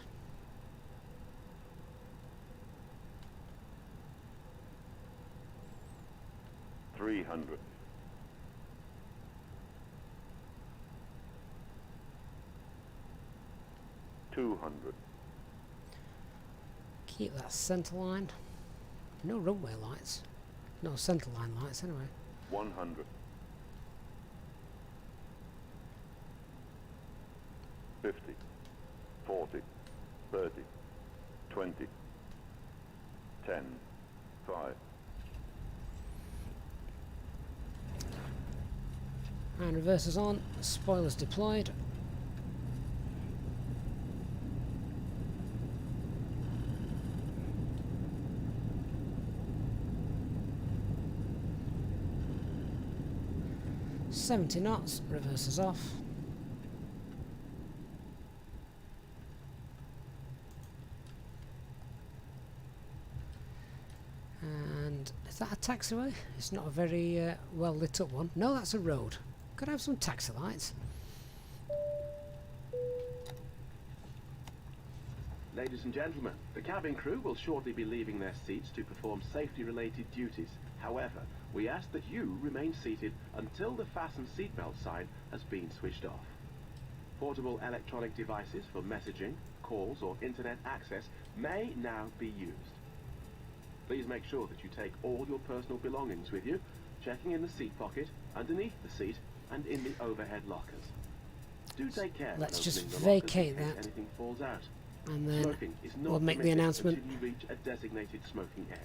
300. 200. Keep that centre line. No runway lights. No centre line lights anyway. 100. 50. 40. 30. 20. 10. 5. And reversers on, spoilers deployed. .70 knots, reversers off. And is that a taxiway? It's not a very well lit up one. No, that's a road. Could I have some taxi lights? Ladies and gentlemen, the cabin crew will shortly be leaving their seats to perform safety-related duties. However, we ask that you remain seated until the fasten seatbelt sign has been switched off. Portable electronic devices for messaging, calls or internet access may now be used. Please make sure that you take all your personal belongings with you, checking in the seat pocket, underneath the seat, and in the overhead lockers. Do take care. Let's just opening the lockers vacate in case that. anything falls out. And then Smoking is not we'll make the permitted announcement. until you reach a designated smoking area.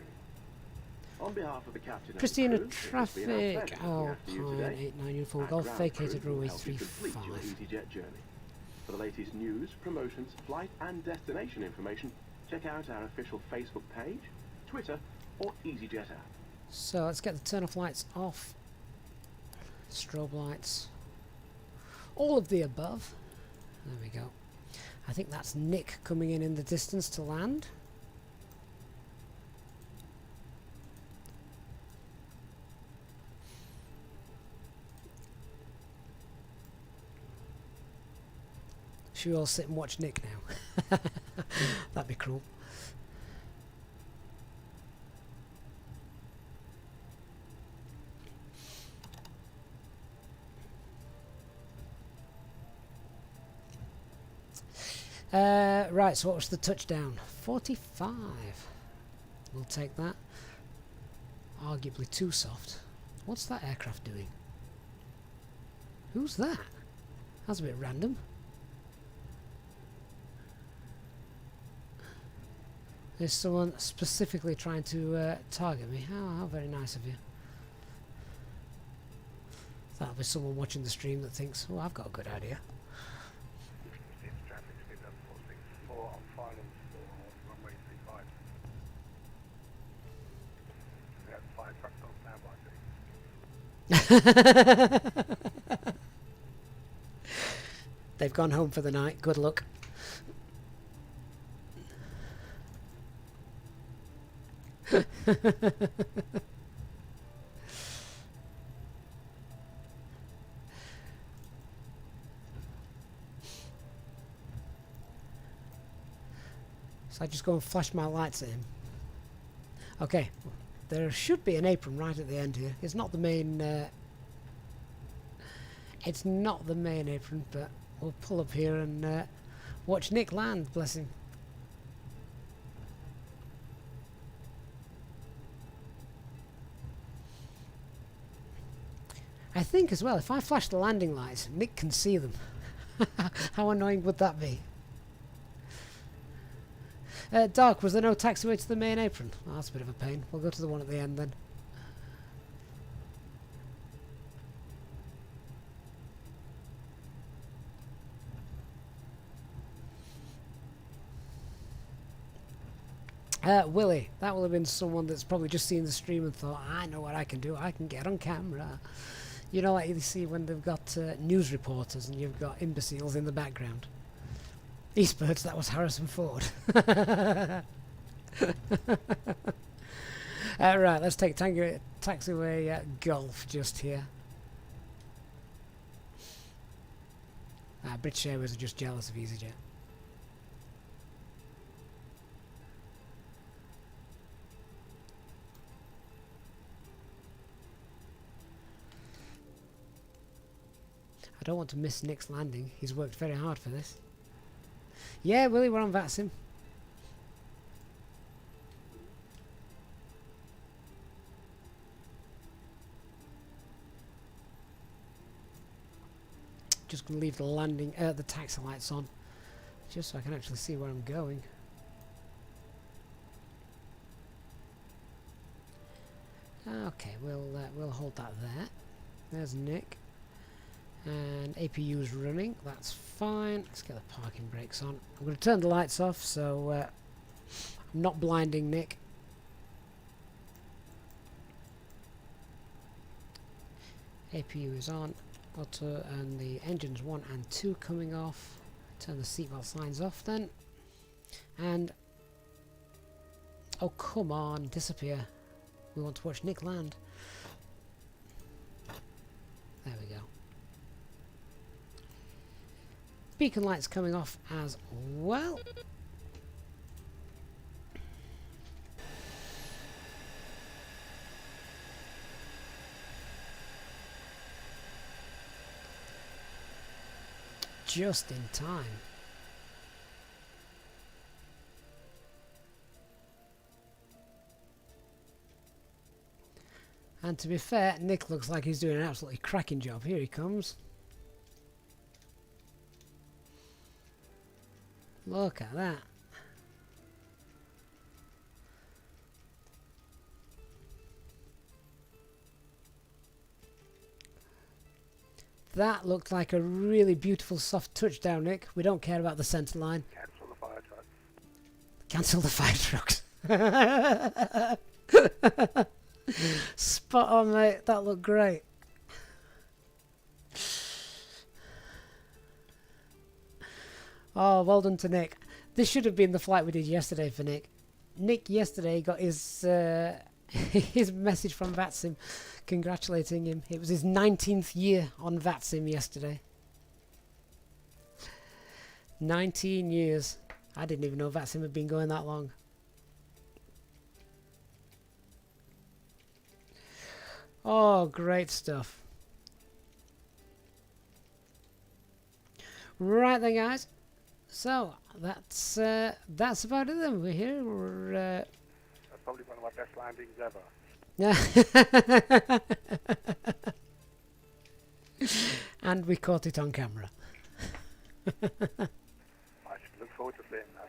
On behalf of the captain and the Pristina crew, it has been our traffic, pleasure looking after you Alpine today. 89 uniform Our golf, ground vacated crew will runway help you complete your 35. Easyjet journey. For the latest news, promotions, flight and destination information, check out our official Facebook page, Twitter or Easyjet app. So let's get the turn off lights off. Strobe lights. All of the above. There we go. I think that's Nick coming in the distance to land. Should we all sit and watch Nick now? That'd be cruel. Right, so what was the touchdown? 45. We'll take that. Arguably too soft. What's that aircraft doing? Who's that? That's a bit random. There's someone specifically trying to target me. How very nice of you. That'll be someone watching the stream that thinks, oh, I've got a good idea. They've gone home for the night. Good luck. So I just go and flash my lights at him. Okay, there should be an apron right at the end here. It's not the main. It's not the main apron, but we'll pull up here and watch Nick land. Bless him. I think as well, if I flash the landing lights, Nick can see them. How annoying would that be? Dark, was there no taxiway to the main apron? Oh, that's a bit of a pain. We'll go to the one at the end then. Willie, that will have been someone that's probably just seen the stream and thought, I know what I can do, I can get on camera. You know, like you see when they've got news reporters and you've got imbeciles in the background. Eastbirds, that was Harrison Ford. Right, let's take taxiway Golf just here. British Airways are just jealous of EasyJet. I don't want to miss Nick's landing. He's worked very hard for this. Yeah, Willie, we're on VATSIM. Just going to leave the landing, the taxi lights on, just so I can actually see where I'm going. Okay, we'll hold that there. There's Nick, and APU is running. That's fine. Let's get the parking brakes on. I'm going to turn the lights off, so I'm not blinding Nick. APU is on. Auto and the engines 1 and 2 coming off. Turn the seatbelt signs off then. And oh, come on, disappear. We want to watch Nick land. There we go. Beacon lights coming off as well. Just in time. And to be fair, Nick looks like he's doing an absolutely cracking job. Here he comes. Look at that. That looked like a really beautiful soft touchdown, Nick. We don't care about the centre line. Cancel the fire trucks. Cancel the fire trucks. Spot on, mate. That looked great. Oh, well done to Nick. This should have been the flight we did yesterday for Nick. Nick yesterday got his his message from VATSIM congratulating him. It was his 19th year on VATSIM yesterday. 19 years. I didn't even know VATSIM had been going that long. Oh, great stuff. Right then, guys. So that's about it then. We're here. We're That's probably one of my best landings ever. And we caught it on camera. I should look forward to seeing that.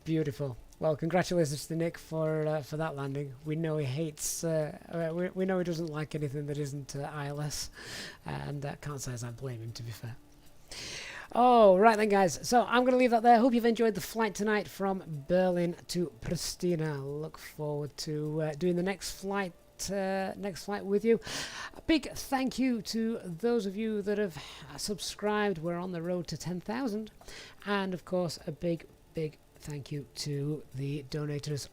Beautiful. Well, congratulations to Nick for that landing. We know he hates. We know he doesn't like anything that isn't ILS, and can't say as I blame him, to be fair. Oh, right then, guys. So I'm going to leave that there. Hope you've enjoyed the flight tonight from Berlin to Pristina. Look forward to doing the next flight with you. A big thank you to those of you that have subscribed. We're on the road to 10,000, and of course a big thank you to the donators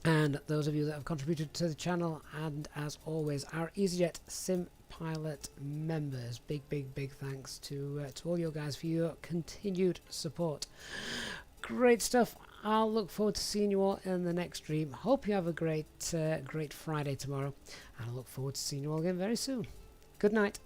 and those of you that have contributed to the channel, and as always our Easyjetsimpilot members. Big thanks to all you guys for your continued support. Great stuff. I'll look forward to seeing you all in the next stream. Hope you have a great Friday tomorrow, and I look forward to seeing you all again very soon. Good night.